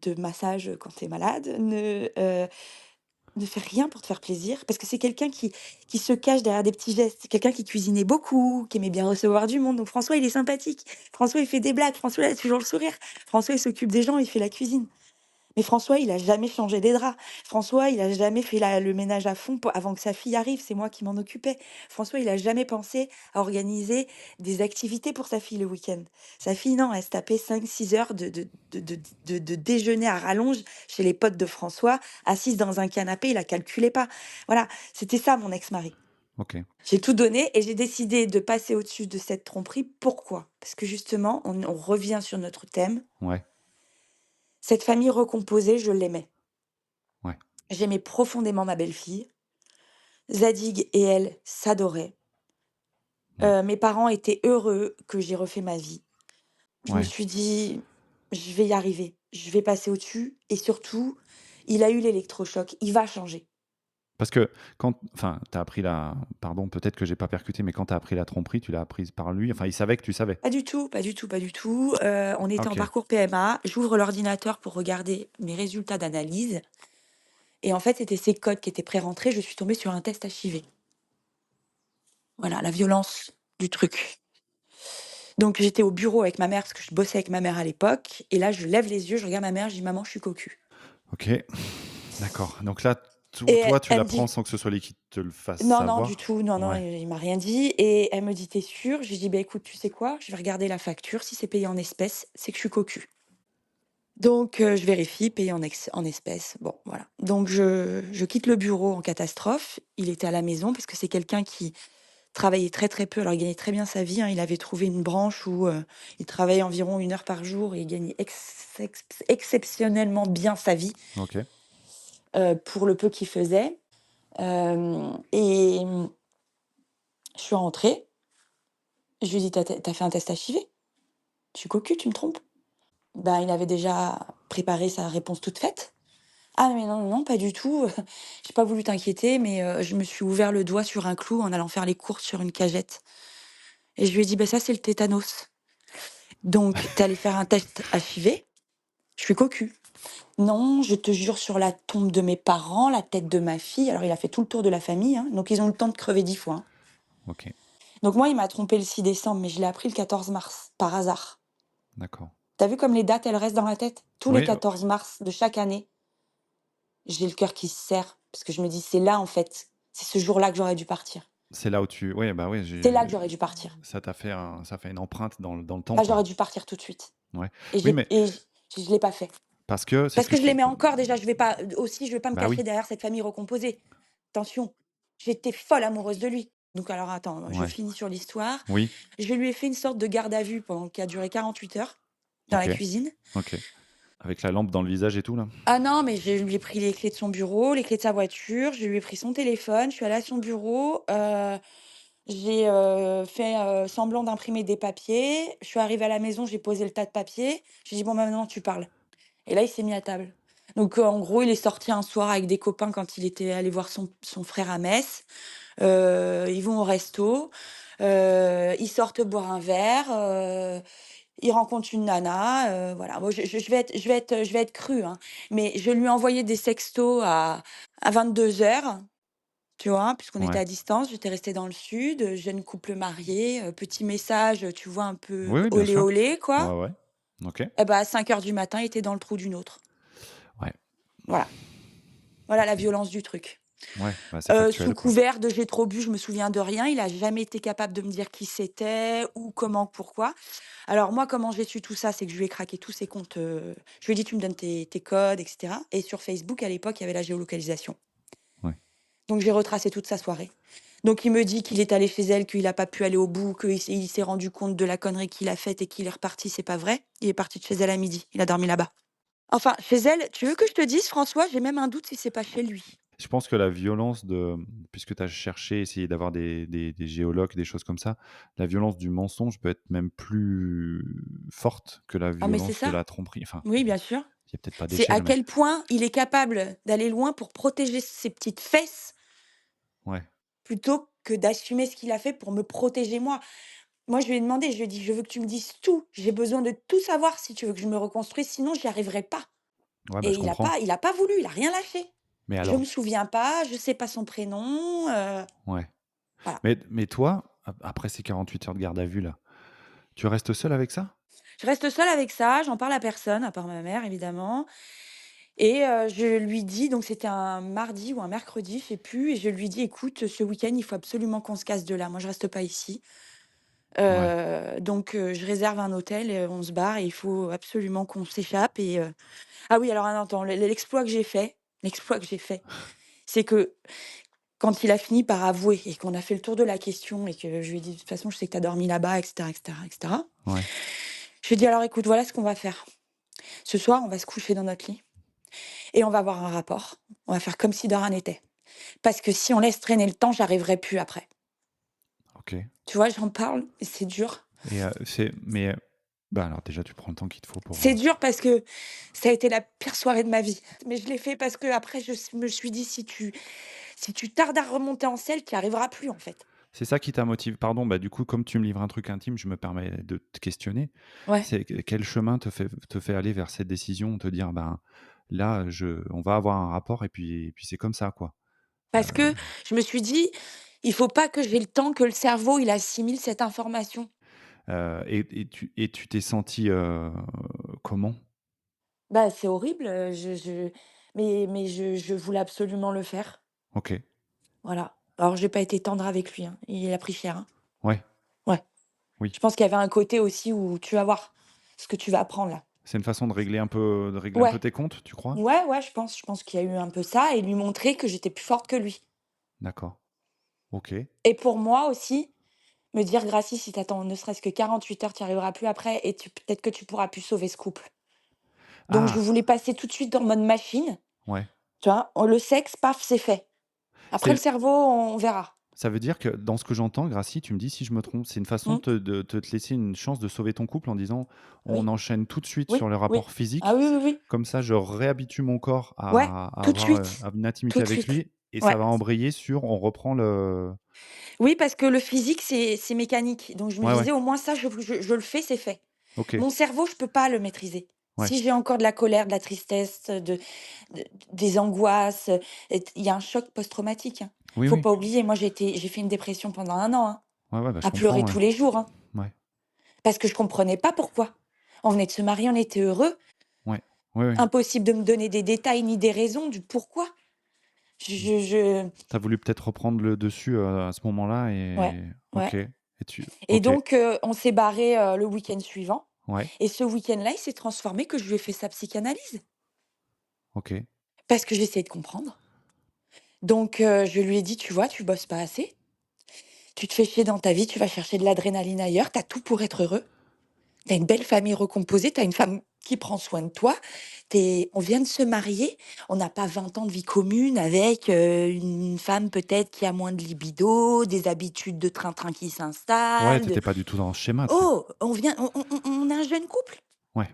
de massage quand tu es malade, ne fait rien pour te faire plaisir, parce que c'est quelqu'un qui se cache derrière des petits gestes. C'est quelqu'un qui cuisinait beaucoup, qui aimait bien recevoir du monde. Donc François, il est sympathique. François, il fait des blagues. François, il a toujours le sourire. François, il s'occupe des gens, il fait la cuisine. Mais François, il a jamais changé des draps. François, il a jamais fait le ménage à fond avant que sa fille arrive. C'est moi qui m'en occupais. François, il a jamais pensé à organiser des activités pour sa fille le week-end. Sa fille, non, elle se tapait 5, 6 heures de déjeuner à rallonge chez les potes de François, assise dans un canapé, il la calculait pas. Voilà, c'était ça mon ex-mari. OK. J'ai tout donné et j'ai décidé de passer au-dessus de cette tromperie. Pourquoi? Parce que justement, on revient sur notre thème. Ouais. Cette famille recomposée, je l'aimais. Ouais. J'aimais profondément ma belle-fille. Zadig et elle s'adoraient. Ouais. Mes parents étaient heureux que j'ai refait ma vie. Je me Ouais. suis dit: «Je vais y arriver, je vais passer au-dessus» et surtout, il a eu l'électrochoc, il va changer. Parce que quand enfin, tu as appris la pardon, peut-être que j'ai pas percuté, mais quand tu as appris la tromperie, tu l'as apprise par lui? Enfin, il savait que tu savais? Pas du tout, pas du tout, pas du tout. On Ah était en OK. parcours PMA, j'ouvre l'ordinateur pour regarder mes résultats d'analyse et en fait, c'était ces codes qui étaient pré-rentrés, je suis tombée sur un test HIV. Voilà, la violence du truc. Donc j'étais au bureau avec ma mère parce que je bossais avec ma mère à l'époque et là je lève les yeux, je regarde ma mère, je dis: «Maman, je suis cocu» OK. D'accord. Donc là, et toi, tu elle me l'apprends dit: sans que ce soit lui qui te le fasse «Non, non, du savoir? tout, non, non, Ouais. il m'a rien dit» et elle me dit: «Tu es sûre?» Je lui dis: «Bah, écoute, tu sais quoi? Je vais regarder la facture, si c'est payé en espèces, c'est que je suis cocu». Donc je vérifie, payé en espèces, bon voilà. Donc je quitte le bureau en catastrophe. Il était à la maison parce que c'est quelqu'un qui travaillait très, très peu. Alors il gagnait très bien sa vie, hein. Il avait trouvé une branche où, il travaillait environ 1 heure par jour et il gagnait exceptionnellement bien sa vie, OK. pour le peu qu'il faisait. Et je suis rentrée, je lui ai dit: «Tu fait un test HIV?» «Je suis cocu, tu me trompes?» Ben, il avait déjà préparé sa réponse toute faite. «Ah mais non, non, non, pas du tout, j'ai pas voulu t'inquiéter, mais je me suis ouvert le doigt sur un clou en allant faire les courses sur une cagette» et je lui ai dit: «Bah, ça, c'est le tétanos. Donc tu es allé faire un test HIV?» «Je suis cocu». «Non, je te jure sur la tombe de mes parents, la tête de ma fille». Alors il a fait tout le tour de la famille, hein, donc ils ont eu le temps de crever 10 fois, hein. OK. Donc moi, il m'a trompé le 6 décembre, mais je l'ai appris le 14 mars, par hasard. D'accord. Tu as vu comme les dates, elles restent dans la tête? Tous les Oui, 14 mars de chaque année, j'ai le cœur qui se serre parce que je me dis: «C'est là, en fait, c'est ce jour-là que j'aurais dû partir. c'est là où tu ouais, bah, oui, C'est là que j'aurais dû partir. ça fait une empreinte dans le temps, Bah, quoi. j'aurais dû partir tout de suite» Ouais. et Oui, mais je l'ai pas fait. parce que c'est ce Parce que que je tu l'aimais encore déjà, je vais pas me bah, cacher oui. derrière cette famille recomposée. Attention, j'étais folle amoureuse de lui. Donc alors attends, je Ouais. finis sur l'histoire. Oui. Je lui ai fait une sorte de garde à vue pendant qui a duré 48 heures dans la OK. cuisine. OK. Avec la lampe dans le visage et tout, là? Ah non, mais je lui ai pris les clés de son bureau, les clés de sa voiture, je lui ai pris son téléphone, je suis allée à son bureau, j'ai, fait, semblant d'imprimer des papiers. Je suis arrivée à la maison, j'ai posé le tas de papiers. J'ai dit: «Bon, bah, maintenant tu parles» et là, il s'est mis à table. Donc, en gros, il est sorti un soir avec des copains quand il était allé voir son frère à Metz. Ils vont au resto, ils sortent boire un verre, il rencontre une nana, voilà. Moi, je vais être crue, hein, mais je lui ai envoyé des sextos à 22 heures, tu vois? Puisqu'on était Ouais. à distance, j'étais restée dans le sud, jeune couple marié, petit message, tu vois? Un peu Oui, oui, bien olé, sûr. olé, quoi. Ouais, ouais. OK. Et bah, à 5 heures du matin, il était dans le trou d'une autre. Ouais. Voilà, Voilà la OK. violence du truc. Ouais, bah, c'est factuel, Sous quoi. couvert de «j'ai trop bu, je me souviens de rien», il a jamais été capable de me dire qui c'était ou comment, pourquoi. Alors moi, comment j'ai su tout ça? C'est que je lui ai craqué tous ses comptes, je lui ai dit: «Tu me donnes tes codes et cetera» et sur Facebook, à l'époque, il y avait la géolocalisation. Ouais. Donc j'ai retracé toute sa soirée. Donc il me dit qu'il est allé chez elle, qu'il a pas pu aller au bout, qu'il s'est rendu compte de la connerie qu'il a faite et qu'il est reparti, c'est pas vrai. Il est parti de chez elle à midi. Il a dormi là-bas. Enfin, chez elle, tu veux que je te dise, François, j'ai même un doute si c'est pas chez lui. Je pense que la violence de puisque tu as cherché, essayé d'avoir des géologues, des choses comme ça, la violence du mensonge peut être même plus forte que la Ah mais c'est violence de ça. la tromperie. Enfin, Oui, bien sûr. il y a peut-être pas C'est à d'échelle, mais quel point il est capable d'aller loin pour protéger ses petites fesses, ouais. plutôt que d'assumer ce qu'il a fait pour me protéger moi. Moi, je lui ai demandé, je lui ai dit: «Je veux que tu me dises tout. J'ai besoin de tout savoir si tu veux que je me reconstruise, sinon j'y arriverai pas». Ouais, bah, Et je comprends. il a pas voulu, il a rien lâché. Mais Je alors me souviens pas, je sais pas son prénom, ouais. voilà. Mais toi, après ces 48 heures de garde à vue là, tu restes seul avec ça? Je reste seule avec ça, j'en parle à personne, à part ma mère évidemment et je lui dis donc c'était un mardi ou un mercredi, je sais plus et je lui dis: «Écoute, ce week-end, il faut absolument qu'on se casse de là. Moi, je reste pas ici. Ouais. Donc je réserve un hôtel et on se barre et il faut absolument qu'on s'échappe» et ah oui, alors attends, l'exploit que j'ai fait, c'est que quand il a fini par avouer et qu'on a fait le tour de la question et que je lui ai dit: «De toute façon, je sais que tu as dormi là-bas» et cetera et cetera et cetera. Ouais. Je lui ai dit: «Alors écoute, voilà ce qu'on va faire. Ce soir, on va se coucher dans notre lit et on va avoir un rapport. On va faire comme si de rien n'était. Parce que si on laisse traîner le temps, j'arriverai plus après». OK. Tu vois, j'en parle et c'est dur. Et c'est mais bah, alors déjà, tu prends le temps qu'il te faut pour, C'est dur parce que ça a été la pire soirée de ma vie. Mais je l'ai fait parce qu'après me suis dit: «Si tu tardes à remonter en selle, tu y arriveras plus, en fait». c'est ça qui t'a motivé, pardon, bah, du coup, comme tu me livres un truc intime, je me permets de te questionner. Ouais. C'est quel chemin te fait aller vers cette décision? Te dire: «Ben, là, on va avoir un rapport et puis c'est comme ça, quoi». Heu Parce que je me suis dit: «Il faut pas que j'ai le temps que le cerveau, il assimile cette information». et tu t'es senti comment? Bah, c'est horrible, mais je voulais absolument le faire. OK. Voilà. Alors j'ai pas été tendre avec lui, hein. Il a pris cher, hein. Ouais, Ouais. oui. Je pense qu'il y avait un côté aussi où tu vas voir ce que tu vas apprendre là. C'est une façon de régler un peu Ouais. tes comptes, tu crois? Ouais, ouais, je pense qu'il y a eu un peu ça et lui montrer que j'étais plus forte que lui. D'accord. OK. Et pour moi aussi, me dire: «Gracie, si tu attends ne serait-ce que 48 heures, tu y arriveras plus après et peut-être que tu pourras plus sauver ce couple». Donc je Ah! voulais passer tout de suite en mode machine, Ouais. tu vois? Le sexe, paf, c'est fait. Après le C'est cerveau, on verra. Ça veut dire que dans ce que j'entends, Gracie, tu me dis si je me trompe, c'est une façon Mmh. de te laisser une chance de sauver ton couple en disant: «On Oui, enchaîne tout de suite sur oui, le oui. rapport Ah physique, oui, oui, oui. comme ça je réhabitue mon corps Ouais, à tout de avoir, suite, une tout intimité de avec suite. lui et ça Ouais. va embrayer sur on reprend le». Oui, parce que le physique, c'est mécanique. Donc je me Ouais, ouais. disais: «Au moins ça, je le fais, c'est fait». OK. Mon cerveau, je peux pas le maîtriser. Ouais. Si j'ai encore de la colère, de la tristesse, des angoisses, il y a un choc post-traumatique, hein. Oui, Faut oui. pas oublier, moi j'ai fait une dépression pendant 1 an, hein, Ouais, ouais, bah, je à pleurer comprends, ouais. tous les jours, hein, Ouais. parce que je comprenais pas pourquoi. On venait de se marier, on était heureux, Ouais. Ouais, ouais. impossible de me donner des détails ni des raisons du pourquoi. Mmh. Je Tu voulu peut-être reprendre le dessus, à ce moment-là Ouais, et ouais OK et tu et OK. donc on s'est barrés, le week-end suivant Ouais. et ce week-end-là, il s'est transformé que je lui ai fait sa psychanalyse OK. parce que j'essayais de comprendre. Donc je lui ai dit: «Tu vois, tu bosses pas assez, tu te fais chier dans ta vie, tu vas chercher de l'adrénaline ailleurs, tu as tout pour être heureux. Tu as une belle famille recomposée, tu as une femme qui prend soin de toi. On vient de se marier, on n'a pas 20 ans de vie commune avec, une femme peut-être qui a moins de libido, des habitudes de train-train qui Ouais, s'installent, tu de étais pas du tout dans le schéma, tu sais. oh, on est un jeune couple». Ouais.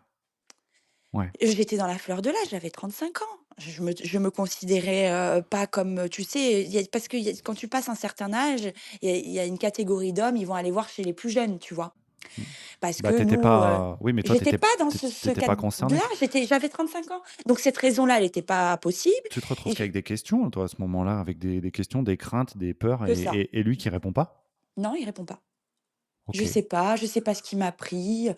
Ouais. J'étais dans la fleur de l'âge, j'avais 35 ans. Je me considérais, pas comme, tu sais, parce que quand tu passes un certain âge, il y a une catégorie d'hommes, ils vont aller voir chez les plus jeunes, tu vois? Mmh. Parce Bah, que tu étais nous, pas oui, mais toi, tu j'étais étais pas dans tu ce pas cadre-là, concerné? j'avais 35 ans. Donc cette raison-là, elle était pas possible Tu te retrouves et qu'avec des questions, toi, à ce moment-là, avec des questions, des craintes, des peurs que ça. et lui qui répond pas? Non, il répond pas. OK. Je sais pas ce qui m'a pris.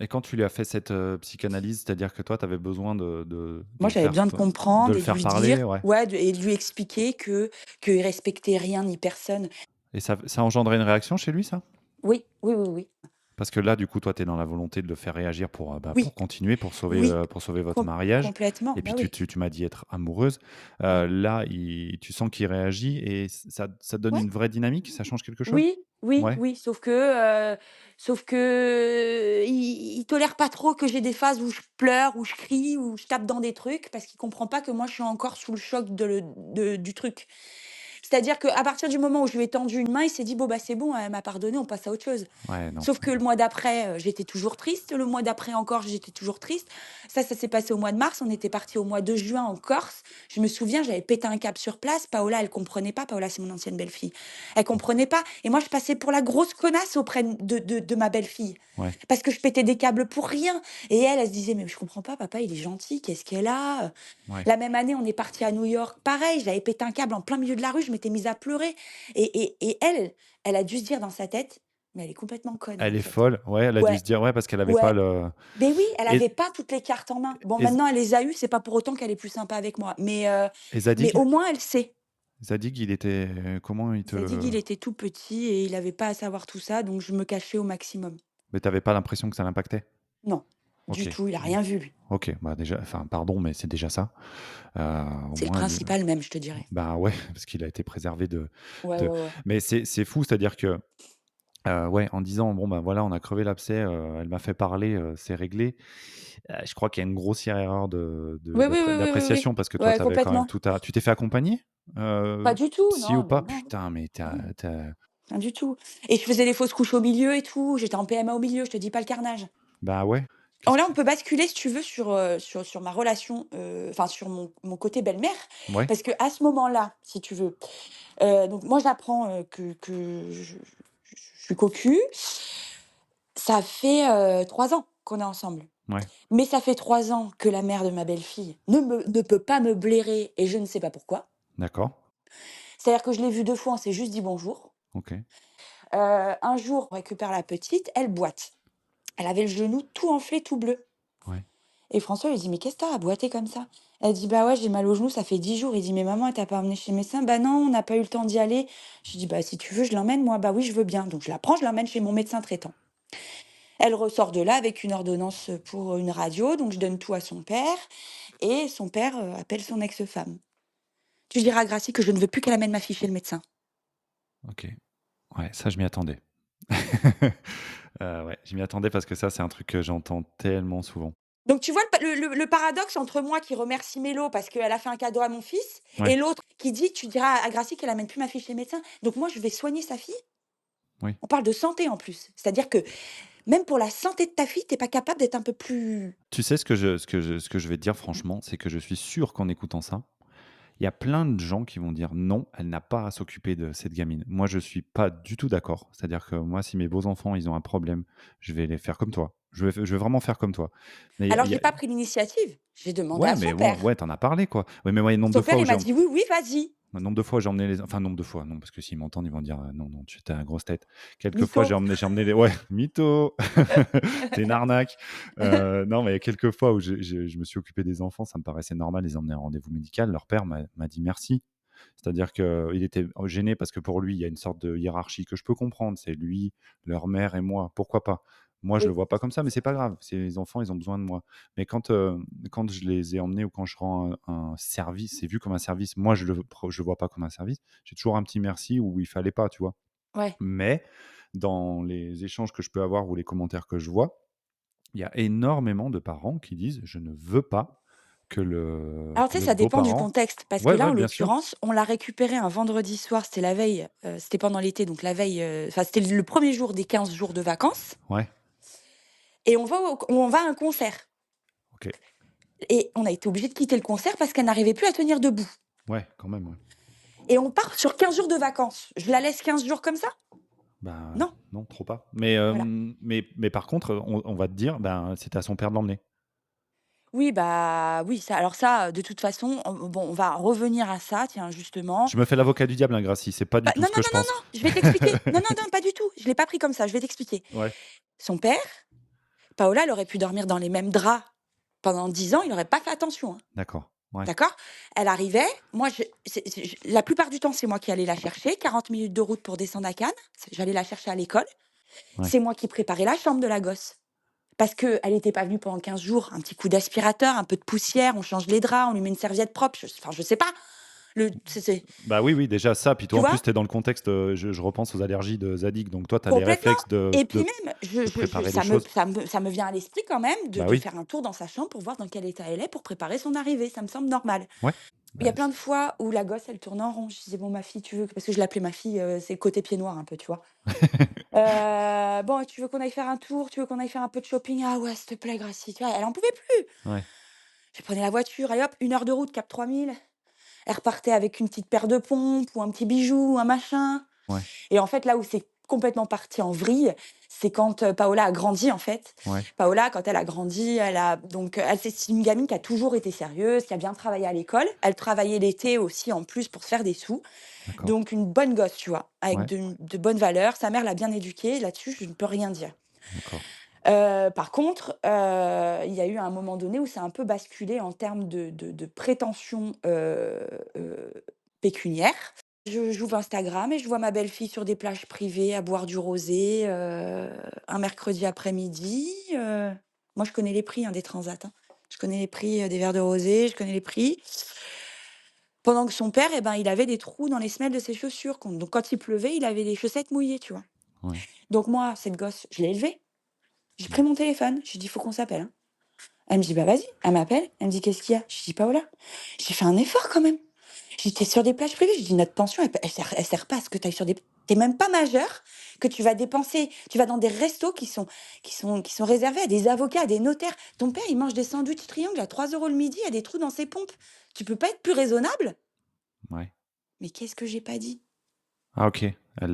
Et quand tu lui as fait cette, psychanalyse, c'est-à-dire que toi, tu avais besoin de Moi, le j'avais faire besoin de de comprendre le et de faire lui parler, dire ouais. ouais, et de lui expliquer qu'il respectait rien ni personne. Et ça a engendré une réaction chez lui, ça? Oui, oui, oui, oui. Parce que là, du coup, toi, tu es dans la volonté de le faire réagir pour Oui, continuer, oui, pour sauver votre mariage. complètement, Et puis bah oui. tu m'as dit être amoureuse. Ouais. Là, tu sens qu'il réagit et ça donne Ouais. une vraie dynamique? Ça change quelque chose? Oui, oui, Ouais, oui, sauf que il tolère pas trop que j'ai des phases où je pleure, où je crie, où je tape dans des trucs parce qu'il comprend pas que moi je suis encore sous le choc du truc. C'est-à-dire qu'à partir du moment où je lui ai tendu une main, il s'est dit: «Bon, bah, c'est bon, elle m'a pardonné, on passe à autre chose». ouais, non. Sauf que le mois d'après, j'étais toujours triste, le mois d'après encore, j'étais toujours triste. Ça s'est passé au mois de mars, on était partis au mois de juin en Corse. Je me souviens, j'avais pété un câble sur place. Paola, elle comprenait pas. Paola, c'est mon ancienne belle-fille. Elle comprenait pas et moi, je passais pour la grosse connasse auprès de ma belle-fille Ouais, parce que je pétais des câbles pour rien et elle se disait: «Mais je comprends pas, papa, il est gentil, qu'est-ce qu'elle a?» ouais. La même année, on est partis à New York, pareil, j'avais pété un câble en plein milieu de la rue, je m'étais mise à pleurer et elle a dû se dire dans sa tête: «Mais elle est complètement conne, Elle en est fait». folle, ouais, elle a dû Ouais, se dire ouais, parce qu'elle avait pas ouais. le Beh oui, elle et avait pas toutes les cartes en main. Bon, et maintenant elle les a eues, c'est pas pour autant qu'elle est plus sympa avec moi, et mais Zadig? au moins elle sait. Zadig, il était comment il Zadig, te il était tout petit et il avait pas à savoir tout ça, donc je me cachais au maximum. mais tu avais pas l'impression que ça l'impactait? Non, du OK. tout, il a Bon. rien vu lui. OK, bah, déjà enfin, pardon, mais c'est déjà ça. Au C'est le moins principal même, je te dirais. bah, ouais, parce qu'il a été préservé Ouais, de ouais, ouais. mais c'est fou, c'est-à-dire que, ouais, en disant: «Bon, bah, voilà, on a crevé l'abcès, elle m'a fait parler, c'est réglé». Je crois qu'il y a une grossière erreur Oui, oui, oui, oui, oui, oui. d'appréciation parce que toi, Ouais, tu avais quand même complètement. tout à tu t'es fait accompagner? Pas du tout, Psy ou non, pas? non, non, Putain, mais tu non, as rien du tout et je faisais les fausses couches au milieu et tout, j'étais en PMA au milieu, je te dis pas le carnage. bah, ouais. Alors Qu'est-ce là, que on peut basculer si tu veux sur ma relation, enfin sur mon côté belle-mère, ouais, parce qu'à ce moment-là, si tu veux, donc moi j'apprends, que je suis cocu. Ça fait, 3 ans qu'on est ensemble, ouais, mais ça fait 3 ans que la mère de ma belle-fille ne peut pas me blairer et je ne sais pas pourquoi. d'accord, C'est-à-dire que je l'ai vue 2 fois, on s'est juste dit bonjour. OK, Un jour, on récupère la petite, elle boite. Elle avait le genou tout enflé, tout bleu. ouais. Et François lui dit: «Mais qu'est-ce que tu à boiter comme ça?» Elle dit: «Bah ouais, j'ai mal au genou, ça fait 10 jours». Il dit: «Mais maman, elle t'a pas emmenée chez le médecin?» «Bah non, on n'a pas eu le temps d'y aller». Je lui dis: «Bah si tu veux, je l'emmène moi». «Bah oui, je veux bien». Donc je la prends, je l'emmène chez mon médecin traitant. Elle ressort de là avec une ordonnance, pour une radio, donc je donne tout à son père et son père, appelle son ex-femme. «Tu diras à Gracie que je ne veux plus qu'elle amène ma fille chez le médecin». OK. Ouais, ça, je m'y attendais. Ouais, je m'y attendais parce que ça, c'est un truc que j'entends tellement souvent. Donc tu vois le paradoxe entre moi qui remercie Mélo parce qu'elle a fait un cadeau à mon fils Ouais, et l'autre qui dit: «Tu diras à Gracie qu'elle amène plus ma fille chez le médecin». Donc moi, je vais soigner sa fille? oui. On parle de santé en plus. C'est-à-dire que même pour la santé de ta fille, tu es pas capable d'être un peu plus Tu sais ce que je vais te dire franchement, c'est que je suis sûr qu'en écoutant ça, il y a plein de gens qui vont dire: «Non, elle n'a pas à s'occuper de cette gamine». Moi, je suis pas du tout d'accord. C'est-à-dire que moi, si mes beaux-enfants, ils ont un problème, je vais les faire comme toi. Je vais vraiment faire comme toi. Mais alors il y j'ai a pas pris l'initiative, j'ai demandé ouais, à mais son bon, père. ouais, tu en as parlé, quoi. Ouais, mais moi, le nombre de Son fois père, où il j'ai m'a dit: «Oui, oui, vas-y, le nombre de fois où j'ai emmené les enfin, nombre de fois, non, parce que s'ils m'entendent, ils vont dire: «Non, non, tu as une grosse tête». Quelques fois, mytho». j'ai emmené les ouais, mytho, tu une arnaque. Non, mais quelques fois où je me suis occupé des enfants, ça me paraissait normal de les emmener à un rendez-vous médical. Leur père m'a dit: «Merci». C'est-à-dire qu'il était gêné parce que pour lui, il y a une sorte de hiérarchie que je peux comprendre. C'est lui, leur mère et moi. Pourquoi pas? Moi, je le Oui, vois pas comme ça, mais c'est pas grave. C'est les enfants, ils ont besoin de moi. Mais quand je les ai emmenés ou quand je rends un service, c'est vu comme un service. Moi, je le vois pas comme un service. J'ai toujours un petit merci où il fallait pas, tu vois? ouais. Mais dans les échanges que je peux avoir ou les commentaires que je vois, il y a énormément de parents qui disent: «Je ne veux pas Alors que tu sais, le ça dépend du beau-parent». contexte parce que Ouais, là, ouais, en bien sûr. l'occurrence, on l'a récupéré un vendredi soir, c'était la veille, c'était pendant l'été, donc la veille, enfin, c'était le premier jour des 15 jours de vacances Ouais, et on va à un concert OK. et on a été obligé de quitter le concert parce qu'elle n'arrivait plus à tenir debout Ouais, quand même, ouais. et on part sur 15 jours de vacances. Je la laisse 15 jours comme ça? Bah, Non, non, trop pas. Mais, voilà. mais par contre, on va te dire, ben, c'était à son père de l'emmener. Oui, bah, oui, ça alors ça, de toute façon, on va revenir à ça, tiens, justement. Je me fais l'avocat du diable, hein, Gracie, c'est pas Bah, du tout non, ce non, que je non, non, pense. non, je vais t'expliquer. Non, non, non, pas du tout, je l'ai pas pris comme ça, je vais t'expliquer. Ouais, Son père Paola, elle aurait pu dormir dans les mêmes draps pendant 10 ans, il n'aurait pas fait attention, hein. D'accord. Ouais. D'accord? Elle arrivait, moi, la plupart du temps, c'est moi qui allais la chercher. 40 minutes de route pour descendre à Cannes. J'allais la chercher à l'école. Ouais. C'est moi qui préparais la chambre de la gosse. Parce qu'elle n'était pas venue pendant 15 jours. Un petit coup d'aspirateur, un peu de poussière, on change les draps, on lui met une serviette propre. Enfin, je sais pas. Bah oui, oui, déjà ça. Puis Tu toi, en vois? plus, tu es dans le contexte. Je repense aux allergies de Zadig. Donc toi, tu as les Complètement. réflexes Et puis même, de préparer les ça me, choses. ça me vient à l'esprit quand même Bah de oui. faire un tour dans sa chambre pour voir dans quel état elle est pour préparer son arrivée. Ça me semble normal. Ouais. Il y a Bah, plein de fois où la gosse, elle tourne en rond. Je disais: «Bon, ma fille, tu veux» parce que je l'appelais ma fille, c'est le côté pied noir un peu, tu vois? «Bon, tu veux qu'on aille faire un tour? Tu veux qu'on aille faire un peu de shopping?» «Ah ouais, s'il te plaît, Gracie», tu vois? Elle en pouvait plus. ouais. Je prenais la voiture, allez hop, 1 heure de route, cap 3000. Elle repartait avec une petite paire de pompes ou un petit bijou, un machin. Ouais. Et en fait, là où c'est complètement parti en vrille, c'est quand, Paola a grandi, en fait. Ouais. Paola, quand elle a grandi, elle a donc c'est une gamine qui a toujours été sérieuse, qui a bien travaillé à l'école. Elle travaillait l'été aussi, en plus, pour se faire des sous. D'accord. Donc une bonne gosse, tu vois? Avec Ouais. de bonnes valeurs. Sa mère l'a bien éduquée, là-dessus, je ne peux rien dire. D'accord. Par contre, il y a eu un moment donné où ça a un peu basculé en termes de prétentions, pécuniaires. J'ouvre Instagram et je vois ma belle-fille sur des plages privées à boire du rosé, un mercredi après-midi. Moi, je connais les prix, hein, des transats, hein. Je connais les prix, des verres de rosé, je connais les prix. Pendant que son père, eh ben, il avait des trous dans les semelles de ses chaussures. Donc quand il pleuvait, il avait les chaussettes mouillées, tu vois? Ouais. Donc moi, cette gosse, je l'ai élevée. J'ai Mmh. pris mon téléphone, j'ai dit: «Faut qu'on s'appelle, hein». Elle me dit: «Bah, vas-y». Elle m'appelle, elle me dit: «Qu'est-ce qu'il y a?» Je dis: «Paola, j'ai fait un effort quand même». J'étais sur des plages privées, je dis: «Notre pension, elle sert pas à ce que tu ailles sur des tu même pas majeur, que tu vas dépenser tu vas dans des restos qui sont réservés à des avocats, à des notaires. Ton père, il mange des sandwichs triangles à 3 € le midi, il y a des trous dans ses pompes. Tu peux pas être plus raisonnable?» Ouais. Mais qu'est-ce que j'ai pas dit? Ah OK. Ça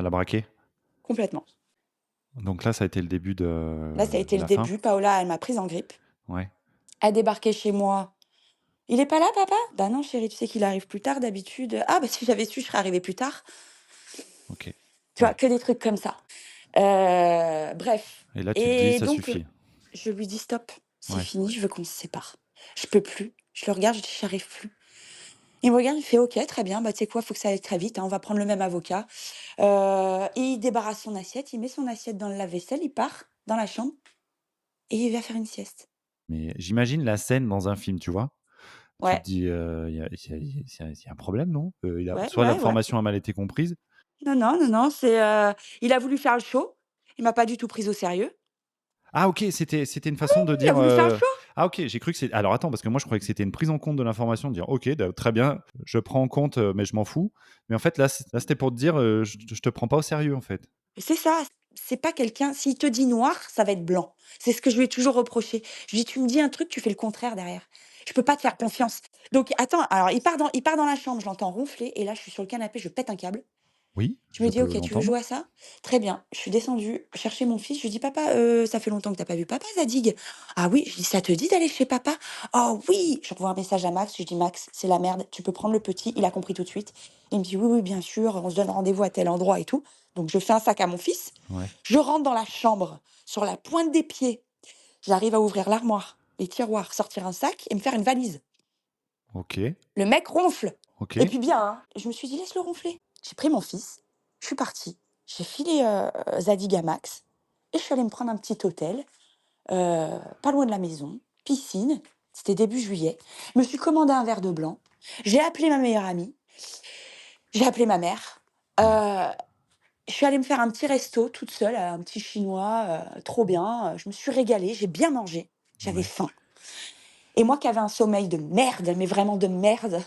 l'a braqué. Complètement. Donc là, ça a été le début Là, ça a de été le la fin. début. Paola, elle m'a prise en grippe. Ouais. Elle débarquait chez moi: «Il est pas là, papa?» «Bah non, chérie, tu sais qu'il arrive plus tard d'habitude». «Ah bah si j'avais su, je serais arrivée plus tard». OK. Tu vois? Ouais. Que des trucs comme ça. Bref Et là, tu te dis: et «Ça donc, suffit». je lui dis: «Stop, c'est Ouais. fini, je veux qu'on se sépare. Je peux plus». Je le regarde, je dis: «J'y arrive plus». Il me regarde, il fait: «OK, très bien, bah, tu sais quoi? Faut que ça aille très vite, hein, on va prendre le même avocat». Il débarrasse son assiette, il met son assiette dans le lave-vaisselle, il part dans la chambre et il va faire une sieste. Mais j'imagine la scène dans un film, tu vois? Tu te Ouais, dis, «Il y a un problème, non?» Il a ouais, soit ouais, ouais. l'information a mal été comprise. Non, non, non, non, il a voulu faire le show, il m'a pas du tout prise au sérieux. Ah OK, c'était une façon de Il a dire, voulu faire le show. ah OK, j'ai cru que c'est alors attends, parce que moi je croyais que c'était une prise en compte de l'information, de dire: «OK, très bien, je prends en compte, mais je m'en fous». Mais en fait là, c'était pour te dire, je te prends pas au sérieux, en fait». C'est ça, c'est pas quelqu'un s'il te dit noir, ça va être blanc. C'est ce que je lui ai toujours reproché. Je lui dis: «Tu me dis un truc, tu fais le contraire derrière. Je peux pas te faire confiance». Donc attends, alors il part dans la chambre, je l'entends ronfler et là je suis sur le canapé, je pète un câble. Oui, Je me je dis: peux «OK, tu veux l'entendre. jouer à ça? Très bien». Je suis descendue chercher mon fils, je lui dis: «Papa, ça fait longtemps que tu as pas vu papa, Zadig?» «Ah oui». Je dis: «Ça te dit d'aller chez papa?» «Oh oui». J'envoie un message à Max, je lui dis: «Max, c'est la merde, tu peux prendre le petit». Il a compris tout de suite. Il me dit: «Oui, oui, bien sûr, on se donne rendez-vous à tel endroit et tout». Donc je fais un sac à mon fils. Ouais. Je rentre dans la chambre, sur la pointe des pieds, j'arrive à ouvrir l'armoire, les tiroirs, sortir un sac et me faire une valise. OK, Le mec ronfle et OK. puis bien, hein. Je me suis dit: «Laisse-le ronfler». J'ai pris mon fils, je suis partie, j'ai filé, Zadig à Max et je suis allée me prendre un petit hôtel, pas loin de la maison, piscine, c'était début juillet. Je me suis commandé un verre de blanc, j'ai appelé ma meilleure amie, j'ai appelé ma mère, Ouais. je suis allée me faire un petit resto toute seule, un petit chinois, trop bien, je me suis régalée, j'ai bien mangé, j'avais Ouais. faim et moi qui avais un sommeil de merde, mais vraiment de merde,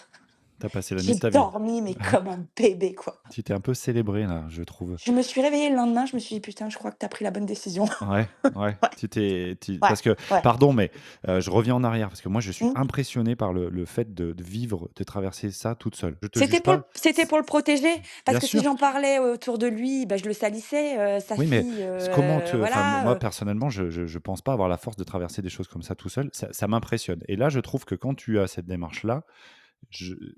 Tu as passé la nuit j'ai de ta vie. dormi mais comme un bébé, quoi. Tu t'es un peu célébré là, je trouve. Je me suis réveillée le lendemain, je me suis dit: «Putain, je crois que tu as pris la bonne décision». Ouais, ouais. Ouais, ouais, Parce que ouais. pardon, mais je reviens en arrière parce que moi je suis Mmh. impressionné par le fait de vivre, de traverser ça toute seule. Je te C'était juge pour le pas. c'était pour le protéger, parce Bien que si sûr. j'en parlais autour de lui, bah, je le salissais, sa Oui, mais fille, comment te enfin, voilà, moi, personnellement, je pense pas avoir la force de traverser des choses comme ça tout seul. Ça m'impressionne et là, je trouve que quand tu as cette démarche-là,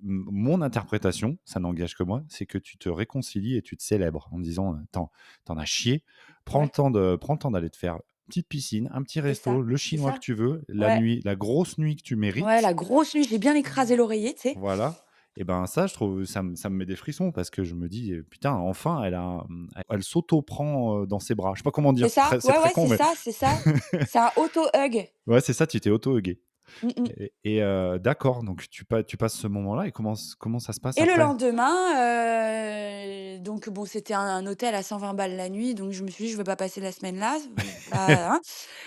mon interprétation, ça n'engage que moi, c'est que tu te réconcilies et tu te célèbres en disant: «Attends, tu as chié, ouais. prends le temps d'aller te faire petite piscine, un petit C'est resto, ça, le c'est chinois que ça. tu veux, la Ouais, nuit, la grosse nuit que tu ouais, mérites. la grosse nuit, j'ai bien écrasé l'oreiller, tu sais? Voilà. Et ben ça, je trouve, ça me met des frissons parce que je me dis, putain, enfin, elle s'auto-prend dans ses bras. Je sais pas comment C'est dire, ça, c'est ouais, très ouais, con, mais c'est ça. C'est un auto-hug. ouais, c'est ça, tu t'es auto-hugué. Mmh mh. D'accord, donc tu passes ce moment-là et comment ça se passe Et le après? lendemain, donc bon, c'était un hôtel à 120 balles la nuit, donc je me suis dit: «Je veux pas passer la semaine là, pas hein».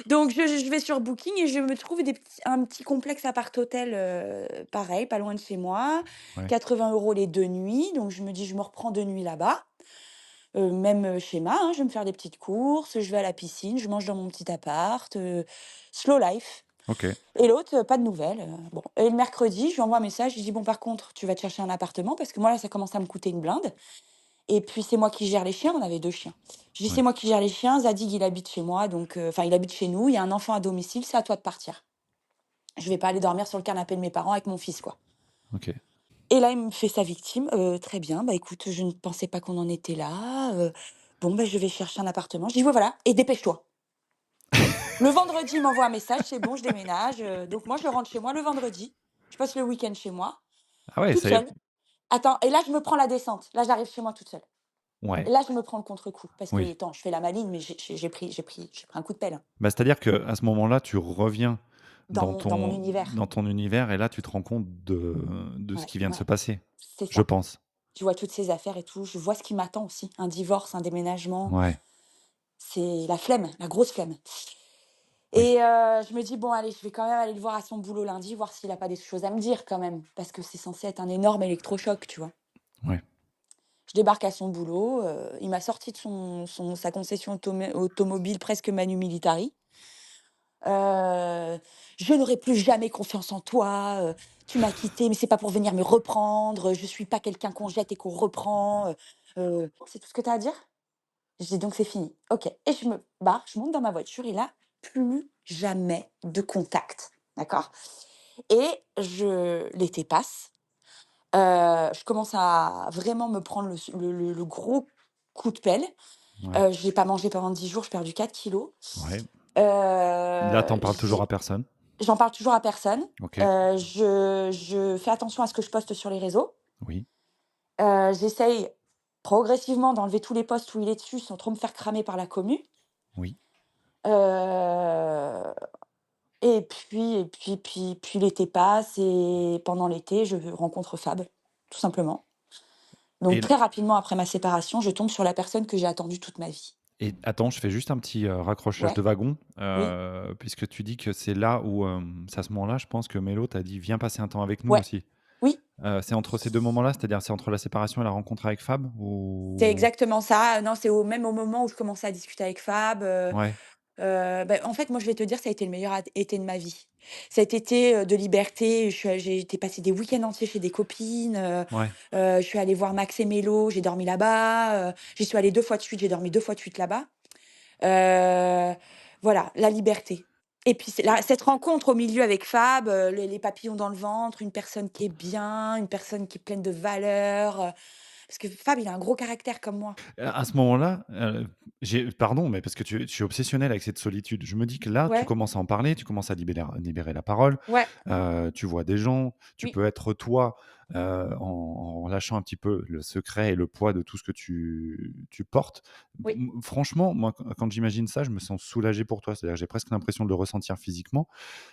Donc je vais sur Booking et je me trouve un petit complexe appart-hôtel, pareil, pas loin de chez moi, Ouais, 80 € les 2 nuits, donc je me dis: «Je me reprends 2 nuits là-bas». Même, schéma, hein, je vais me faire des petites courses, je vais à la piscine, je mange dans mon petit appart, slow life. OK, Et l'autre, pas de nouvelles, bon et le mercredi, je lui envoie un message, je lui dis: «Bon par contre, tu vas te chercher un appartement parce que moi là, ça commence à me coûter une blinde et puis c'est moi qui gère les chiens». On avait 2 chiens. Je dis: ouais, «C'est moi qui gère les chiens, Zadig il habite chez moi donc enfin il habite chez nous, il y a un enfant à domicile, c'est à toi de partir. Je vais pas aller dormir sur le canapé de mes parents avec mon fils quoi». OK. Et là, il me fait sa victime: «Très bien, bah écoute, je ne pensais pas qu'on en était là, bon bah je vais chercher un appartement». Je dis: «Ouais voilà et dépêche-toi». Le vendredi, il m'envoie un message: «C'est bon, je déménage», donc moi je rentre chez moi le vendredi. Je passe le week-end chez moi. Ah ouais, Toute ça y est, seule. Attends et là, je me prends la descente. Là, j'arrive chez moi toute seule et ouais, là, je me prends le contre-coup parce que, oui. attends, je fais la maline, mais j'ai pris un coup de pelle, hein, Bah, c'est-à-dire qu'à ce moment-là, tu reviens dans mon univers. dans ton univers et là, tu te rends compte de ce Ouais, qui vient de ouais, se passer, c'est je ça. pense. Je vois toutes ces affaires et tout. Je vois ce qui m'attend aussi. Un divorce, un déménagement. Ouais, C'est la flemme, la grosse flemme oui, et je me dis: «Bon, allez, je vais quand même aller le voir à son boulot lundi, voir s'il a pas des choses à me dire quand même», parce que c'est censé être un énorme électrochoc, tu vois? ouais. Je débarque à son boulot, il m'a sorti de sa concession automobile presque manu militari. «Je n'aurai plus jamais confiance en toi, tu m'as quitté, mais c'est pas pour venir me reprendre, je suis pas quelqu'un qu'on jette et qu'on reprend, c'est tout ce que tu as à dire?» Je dis: «Donc c'est fini». OK et je me barre, je monte dans ma voiture et là, plus jamais de contact, d'accord? Et l'été passe, je commence à vraiment me prendre le gros coup de pelle. Ouais, J'ai pas mangé pendant 10 jours, j'ai perdu 4 kilogrammes. ouais. Là, t'en parles toujours à J'ai personne? J'en parle toujours à personne. OK, Je fais attention à ce que je poste sur les réseaux. oui, J'essaye progressivement d'enlever tous les posts où il est dessus sans trop me faire cramer par la commu. oui. Heu et puis l'été passe et pendant l'été, je rencontre Fab, tout simplement. Donc Et très rapidement après ma séparation, je tombe sur la personne que j'ai attendue toute ma vie. Et attends, je fais juste un petit, raccrochage Ouais, de wagon, oui, puisque tu dis que c'est là où, c'est à ce moment-là, je pense que Mélo t'a dit: «Viens passer un temps avec nous ouais, aussi». oui. C'est entre ces 2 moments-là? C'est-à-dire, c'est entre la séparation et la rencontre avec Fab? C'est Ou exactement ça. Non, c'est au moment où je commençais à discuter avec Fab, ouais, en fait, moi, je vais te dire, ça a été le meilleur été de ma vie. Cet été, de liberté, j'ai été passer des week-ends entiers chez des copines, ouais. je suis allée voir Max et Mélo, j'ai dormi là-bas, j'y suis allée 2 fois de suite, j'ai dormi 2 fois de suite là-bas. Heu, voilà, la liberté et puis c'est la cette rencontre au milieu avec Fab, les papillons dans le ventre, une personne qui est bien, une personne qui est pleine de valeurs, parce que Fab, il a un gros caractère comme moi. À ce moment-là, j'ai pardon, mais parce que tu je suis obsessionnel avec cette solitude. Je me dis que là, tu Ouais, commences à en parler, tu commences à libérer la parole, ouais, tu vois des gens, tu oui, peux être toi, en lâchant un petit peu le secret et le poids de tout ce que tu portes. oui. Franchement, moi, quand j'imagine ça, je me sens soulagé pour toi. C'est-à-dire, j'ai presque l'impression de le ressentir physiquement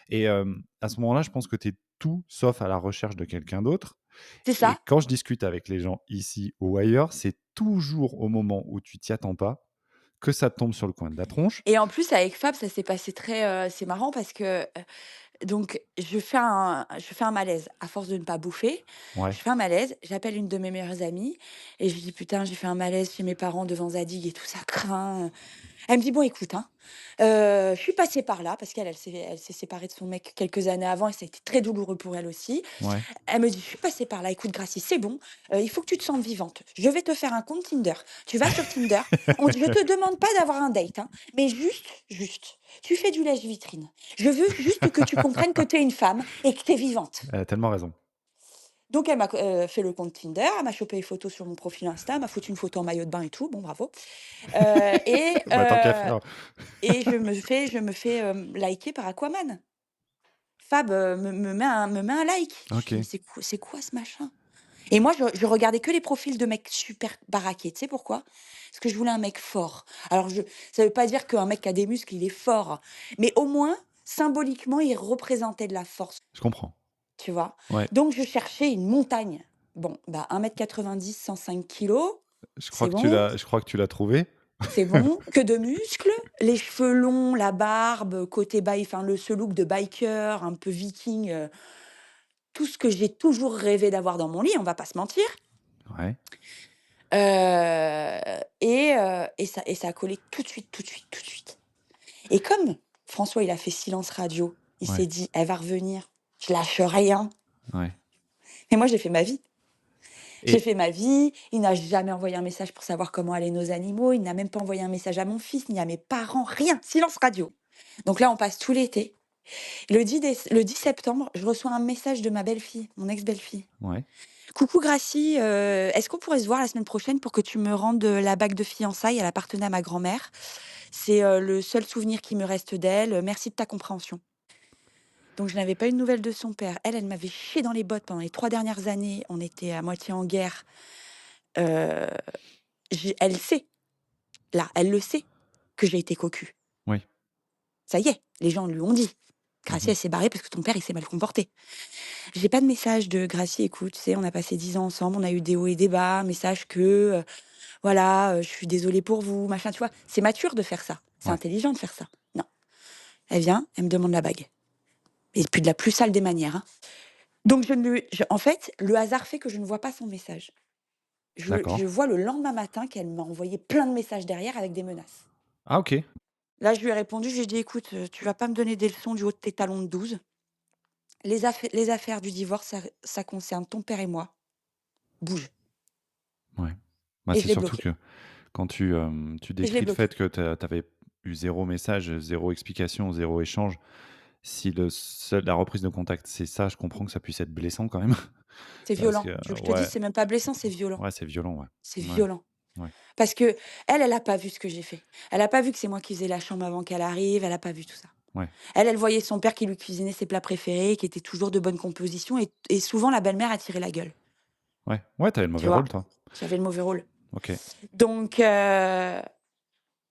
et à ce moment-là, je pense que tu es tout sauf à la recherche de quelqu'un d'autre C'est et ça quand je discute avec les gens ici ou ailleurs, c'est toujours au moment où tu t'y attends pas que ça te tombe sur le coin de la tronche. et en plus avec Fab, ça s'est passé c'est marrant parce que, donc je fais un malaise. À force de ne pas bouffer, je Ouais, fais un malaise, j'appelle une de mes meilleures amies et je lui dis: «Putain, j'ai fait un malaise chez mes parents devant Zadig et tout, ça craint». Elle me dit: «Bon écoute, hein, je suis passée par là», parce elle s'est séparée de son mec quelques années avant et ça a été très douloureux pour elle aussi. ouais. Elle me dit: «Je suis passée par là, écoute Gracie, c'est bon, il faut que tu te sentes vivante. Je vais te faire un compte Tinder. Tu vas sur Tinder, je te demande pas d'avoir un date, hein, mais juste, tu fais du lèche-vitrine. Je veux juste que tu comprennes que tu es une femme et que tu es vivante». Elle a tellement raison. Donc elle m'a fait le compte Tinder, elle m'a chopé les photos sur mon profil Insta, elle m'a foutu une photo en maillot de bain et tout, bon bravo. Heu et Bah, tant qu'à heu faire. et je me fais, liker par Aquaman. Fab, me met un like. Je fais: «Mais OK. c'est quoi ce machin?» Et moi je regardais que les profils de mecs super baraqués. Tu sais pourquoi? Parce que je voulais un mec fort. Alors ça veut pas dire qu'un mec qui a des muscles, il est fort, mais au moins, symboliquement, il représentait de la force, Je comprends. tu vois? Ouais. Donc je cherchais une montagne. Bon, bah, 1,90 m, 105 kilos, c'est bon. Je crois que tu l'as trouvé. C'est bon, que de muscles, les cheveux longs, la barbe, côté enfin ce look de biker, un peu viking, tout ce que j'ai toujours rêvé d'avoir dans mon lit, on va pas se mentir. Ouais, Et ça a collé tout de suite, tout de suite, tout de suite. Et comme François, il a fait silence radio, il s'est ouais, dit: «Elle va revenir, je lâche rien». ouais. Et moi, j'ai fait ma vie. J'ai Et fait ma vie, il n'a jamais envoyé un message pour savoir comment allaient nos animaux, il n'a même pas envoyé un message à mon fils, ni à mes parents, rien, silence radio. Donc là, on passe tout l'été. Le 10 septembre, je reçois un message de ma belle-fille, mon ex-belle-fille. ouais, «Coucou Gracie, est-ce qu'on pourrait se voir la semaine prochaine pour que tu me rendes, la bague de fiançailles? Elle appartenait à ma grand-mère. C'est, le seul souvenir qui me reste d'elle, merci de ta compréhension». Donc je n'avais pas eu de nouvelles de son père. Elle m'avait chié dans les bottes pendant les 3 dernières années. On était à moitié en guerre. Heu, elle sait, là, elle le sait que j'ai été cocu. oui. Ça y est, les gens lui ont dit: «Gracie, Mmh. elle s'est barrée parce que ton père, il s'est mal comporté». J'ai pas de message de: «Gracie, écoute, tu sais, on a passé 10 ans ensemble, on a eu des hauts et des bas, message que, voilà, je suis désolée pour vous», machin, tu vois? C'est mature de faire ça, c'est Ouais, intelligent de faire ça. Non, elle vient, elle me demande la bague et puis de la plus sale des manières, hein. Donc je ne lui je en fait, le hasard fait que je ne vois pas son message. Je d'accord. vois le lendemain matin qu'elle m'a envoyé plein de messages derrière avec des menaces. Ah OK, Là, je lui ai répondu, je lui ai dit: «Écoute, tu vas pas me donner des leçons du haut de tes talons de 12. Les affaires du divorce, ça concerne ton père et moi. Bouge». ouais. Bah, Et c'est je l'ai surtout bloqué. que quand tu Et je l'ai décris le bloqué. fait que tu avais eu zéro message, zéro explication, zéro échange, si la reprise de contact, c'est ça, je comprends que ça puisse être blessant quand même. C'est Parce violent. que Tu veux que je te dise, ouais, c'est même pas blessant, c'est violent. ouais, c'est violent, ouais. C'est Ouais, violent. ouais, Parce que elle a pas vu ce que j'ai fait. Elle a pas vu que c'est moi qui faisais la chambre avant qu'elle arrive, elle a pas vu tout ça. ouais, Elle voyait son père qui lui cuisinait ses plats préférés, qui étaient toujours de bonne composition et souvent la belle-mère a tiré la gueule, ouais. Ouais, tu avais le tu mauvais rôle, vois? toi. J'avais le mauvais rôle. OK, Donc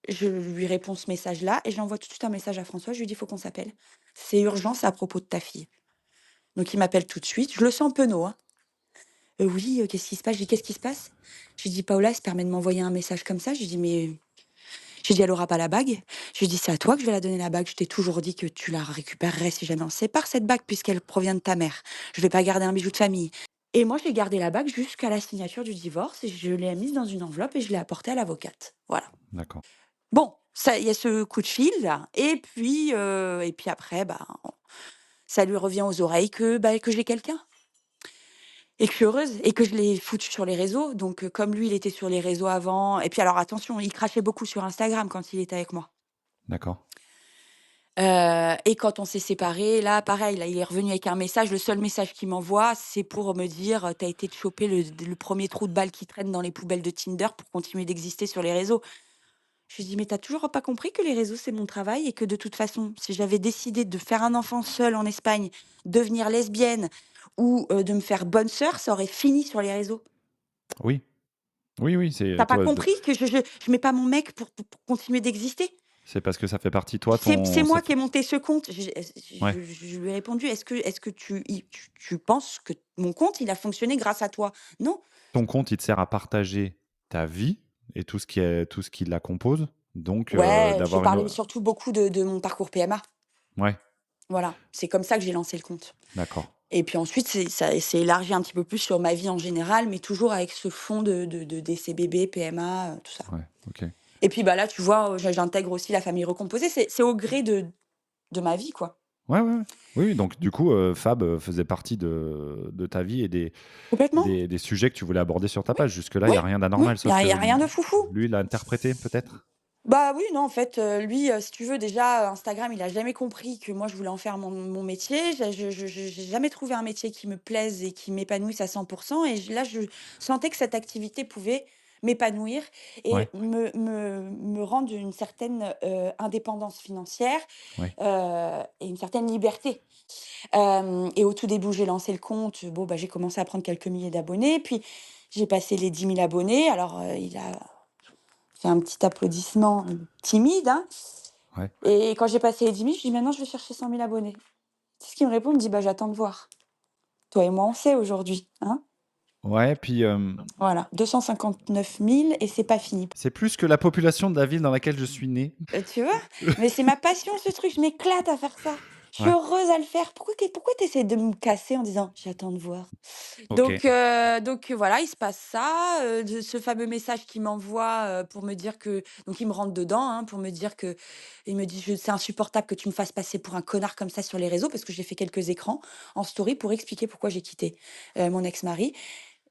je lui réponds ce message-là et j'envoie tout de suite un message à François, je lui dis: «Il faut qu'on s'appelle. C'est urgent, c'est à propos de ta fille». Donc il m'appelle tout de suite, je le sens penaud, hein. «Oui, qu'est-ce qui se passe?» Je dis: «Qu'est-ce qui se passe?» Je lui dis: «Paola, elle se permet de m'envoyer un message comme ça». Je lui dis: «Mais» j'ai dit: «Elle aura pas la bague». Je lui dis: «C'est à toi que je vais la donner la bague. Je t'ai toujours dit que tu la récupérerais si jamais on se sépare cette bague puisqu'elle provient de ta mère. Je vais pas garder un bijou de famille». Et moi, j'ai gardé la bague jusqu'à la signature du divorce et je l'ai mise dans une enveloppe et je l'ai apportée à l'avocate. Voilà. d'accord. Bon, ça il y a ce coup de fil là et puis après, bah, ça lui revient aux oreilles que j'ai quelqu'un et que je suis heureuse et que je l'ai foutu sur les réseaux. Donc comme lui, il était sur les réseaux avant et puis alors attention, il crachait beaucoup sur Instagram quand il était avec moi. D'accord. Et quand on s'est séparés, là, pareil, là, il est revenu avec un message. Le seul message qu'il m'envoie, c'est pour me dire: «Tu été te choper le 1 trou de balle qui traîne dans les poubelles de Tinder pour continuer d'exister sur les réseaux». Je lui dis: «Mais t'as toujours pas compris que les réseaux, c'est mon travail et que de toute façon, si j'avais décidé de faire un enfant seul en Espagne, devenir lesbienne ou de me faire bonne sœur, ça aurait fini sur les réseaux. Oui. Oui, oui, T'as pas toi, compris que je mets pas mon mec pour continuer d'exister?» c'est parce que ça fait partie de toi, C'est ton ça moi qui fait ai monté ce compte. ouais. Je lui ai répondu: «Est-ce que tu penses que mon compte, il a fonctionné grâce à toi? Non». Ton compte, il te sert à partager ta vie et tout ce qui la compose, donc Ouais, je d'avoir une parlais o surtout beaucoup de mon parcours PMA. ouais, Voilà, c'est comme ça que j'ai lancé le compte. d'accord. Et puis ensuite, ça s'est élargi un petit peu plus sur ma vie en général, mais toujours avec ce fond de décès bébé, PMA, tout ça. Ouais, OK. Et puis, bah, là, tu vois, j'intègre aussi la famille recomposée. C'est au gré de ma vie, quoi. Ouais, ouais, ouais. Oui, oui, donc du coup, Fab, faisait partie de ta vie et Complètement. des sujets que tu voulais aborder sur ta Oui, page. Jusque-là, il oui, y a rien oui, d'anormal, il y sauf a que y a rien de foufou. lui, il l'a interprété peut-être? Bah, oui, non, en fait, lui, si tu veux, déjà, Instagram, il a jamais compris que moi, je voulais en faire mon métier. J'ai jamais trouvé un métier qui me plaise et qui m'épanouisse à 100 et je sentais que cette activité pouvait m'épanouir et Ouais, me rendre une certaine, indépendance financière, ouais, et une certaine liberté. Et au tout début, j'ai lancé le compte, bon, bah, j'ai commencé à prendre quelques milliers d'abonnés, puis j'ai passé les 10 000 abonnés. Alors, il a fait un petit applaudissement, timide, hein. ouais. Et quand j'ai passé les 10 000, je dis: «Maintenant, je vais chercher 100 000 abonnés». C'est ce qu'il me répond, il me dit: «Bah, j'attends de voir. Toi et moi, on sait aujourd'hui, hein?» Ouais, puis, Voilà, 259 000 et c'est pas fini. c'est plus que la population de la ville dans laquelle je suis né. Tu vois? Mais c'est ma passion ce truc, je m'éclate à faire ça. Je suis Ouais, heureuse à le faire. Pourquoi tu essaies de me casser en disant: «J'attends de voir»? OK. Voilà, il se passe ça, de ce fameux message qu'il m'envoie, pour me dire que donc il me rentre dedans, hein, pour me dire que il me dit: C'est insupportable que tu me fasses passer pour un connard comme ça sur les réseaux», parce que j'ai fait quelques écrans en story pour expliquer pourquoi j'ai quitté, mon ex-mari.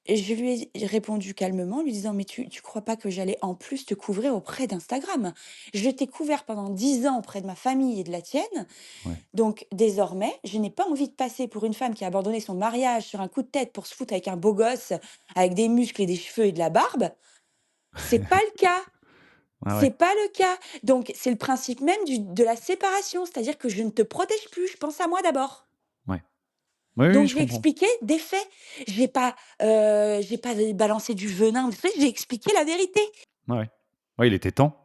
Et je lui ai répondu calmement, lui disant: «Mais tu crois pas que j'allais en plus te couvrir auprès d'Instagram? Je t'ai couvert pendant 10 ans auprès de ma famille et de la tienne, Ouais. donc désormais, je n'ai pas envie de passer pour une femme qui a abandonné son mariage sur un coup de tête pour se foutre avec un beau gosse, avec des muscles et des cheveux et de la barbe. C'est pas le cas, Ouais, c'est ouais, pas le cas. Donc c'est le principe même de la séparation, c'est-à-dire que je ne te protège plus, je pense à moi d'abord. ouais. Oui, oui, Donc je je lui ai comprends. expliqué des faits. J'ai pas balancé du venin ou des trucs, j'ai expliqué la vérité. Ouais, ouais. Ouais, il était temps.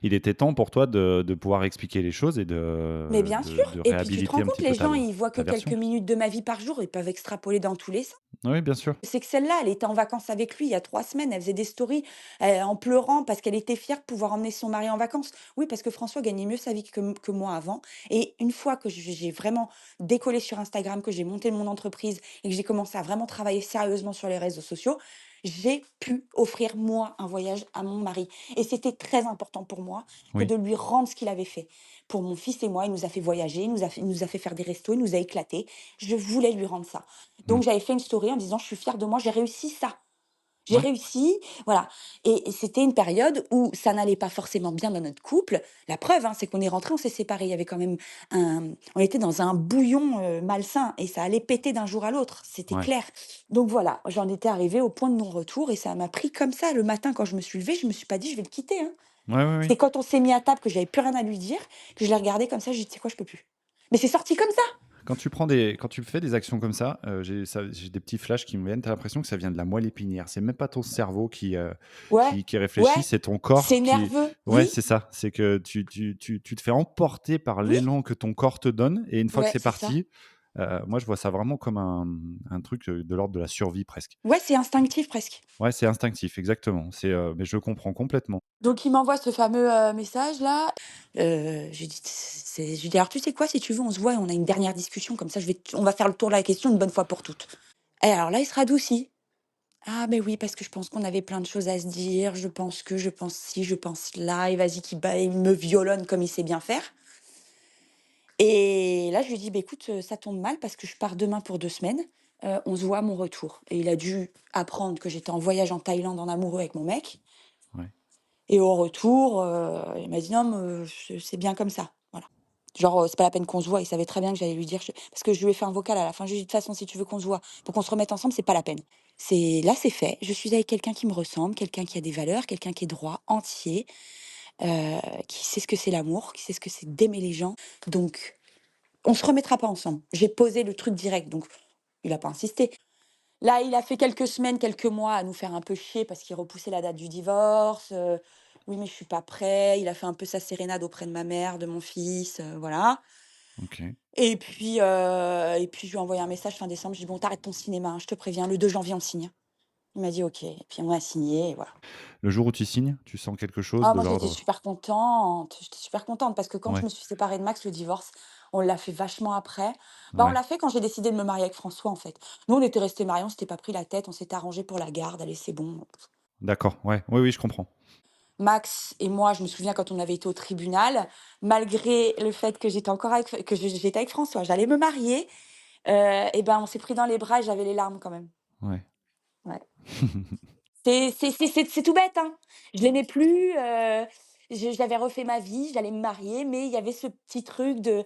Il était temps pour toi de pouvoir expliquer les choses et Mais de bien de sûr, de et puis tu te réhabiliter rends un compte, petit les peu gens, ils voient que ta quelques version. minutes de ma vie par jour, ils peuvent extrapoler dans tous les sens. Oui, bien sûr. C'est que celle-là, elle était en vacances avec lui il y a 3 semaines, elle faisait des stories, en pleurant parce qu'elle était fière de pouvoir emmener son mari en vacances. Oui, parce que François gagnait mieux sa vie que moi avant, et une fois que j'ai vraiment décollé sur Instagram, que j'ai monté mon entreprise et que j'ai commencé à vraiment travailler sérieusement sur les réseaux sociaux, j'ai pu offrir, moi, un voyage à mon mari, et c'était très important pour moi que Oui. de lui rendre ce qu'il avait fait. Pour mon fils et moi, il nous a fait voyager, il nous a fait faire des restos, il nous a éclatés. Je voulais lui rendre ça. Mmh. Donc j'avais fait une story en disant: «Je suis fière de moi, j'ai réussi ça. J'ai Ouais. réussi», voilà, et c'était une période où ça n'allait pas forcément bien dans notre couple. La preuve, hein, c'est qu'on est rentrés, on s'est séparés. Il y avait quand même on était dans un bouillon, malsain, et ça allait péter d'un jour à l'autre, c'était Ouais. clair. Donc voilà, j'en étais arrivée au point de non-retour et ça m'a pris comme ça. Le matin, quand je me suis levée, je me suis pas dit: «Je vais le quitter», hein. Ouais, ouais, oui. C'est quand on s'est mis à table, que j'avais plus rien à lui dire, que je l'ai regardé comme ça, j'ai dit: «Tu sais quoi? Je peux plus». Mais c'est sorti comme ça! Quand tu fais des actions comme ça, j'ai des petits flashs qui me viennent. Tu as l'impression que ça vient de la moelle épinière. C'est même pas ton cerveau Ouais, qui réfléchit, ouais, c'est ton c'est corps qui nerveux. ouais, Oui, c'est ça. C'est que tu te fais emporter par oui, l'élan que ton corps te donne et une fois que ouais, c'est c'est ça. parti, moi je vois ça vraiment comme un truc, de l'ordre de la survie presque. Ouais, c'est instinctif presque. Ouais, c'est instinctif, exactement. Mais je comprends complètement. Donc il m'envoie ce fameux, message-là. Je lui dis: Je lui dis: «Alors tu sais quoi? Si tu veux, on se voit et on a une dernière discussion, comme ça on va faire le tour de la question une bonne fois pour toutes». Et alors là, il se radoucit. «Ah mais oui, parce que je pense qu'on avait plein de choses à se dire, je pense que, je pense ci, je pense là, et vas-y il me violonne comme il sait bien faire». Et là, je lui dis: «Beh, écoute, ça tombe mal parce que je pars demain pour 2 semaines, on se voit à mon retour». Et il a dû apprendre que j'étais en voyage en Thaïlande en amoureux avec mon mec. Ouais. Et au retour, il m'a dit: «Non, me c'est bien comme ça». Voilà. Genre, c'est pas la peine qu'on se voit. Il savait très bien que j'allais lui dire, parce que je lui ai fait un vocal à la fin. Je lui ai dit: «De toute façon, si tu veux qu'on se voit pour qu'on se remette ensemble, c'est pas la peine. C'est fait. Je suis avec quelqu'un qui me ressemble, quelqu'un qui a des valeurs, quelqu'un qui est droit, entier, qui sait ce que c'est l'amour, qui sait ce que c'est d'aimer les gens. Donc on se remettra pas ensemble». J'ai posé le truc direct, donc il a pas insisté. Là, il a fait quelques semaines, quelques mois à nous faire un peu chier parce qu'il repoussait la date du divorce. «Oui, mais je suis pas prêt». Il a fait un peu sa sérénade auprès de ma mère, de mon fils, voilà. OK. Et puis je lui ai envoyé un message fin décembre, je lui ai dit: «Bon, t'arrêtes ton cinéma, hein, je te préviens, le 2 janvier, on signe, hein». Il m'a dit: «OK», et puis on a signé et voilà. Le jour où tu signes, tu sens quelque chose Ah, de moi, l'ordre j'étais super contente parce que quand je ouais, me suis séparée de Max, le divorce, on l'a fait vachement après. Bah, on ouais. l'a fait quand j'ai décidé de me marier avec François, en fait. Nous, on était restés mariés, on s'était pas pris la tête, on s'était arrangé pour la garde, allez, c'est bon. D'accord, ouais. Oui, oui, je comprends. Max et moi, je me souviens quand on avait été au tribunal, malgré le fait que j'étais avec François, j'allais me marier, et ben, on s'est pris dans les bras et j'avais les larmes quand même. Ouais. Ouais. C'est tout bête, hein. Je l'aimais plus, j'avais refait ma vie, j'allais me marier, mais il y avait ce petit truc de: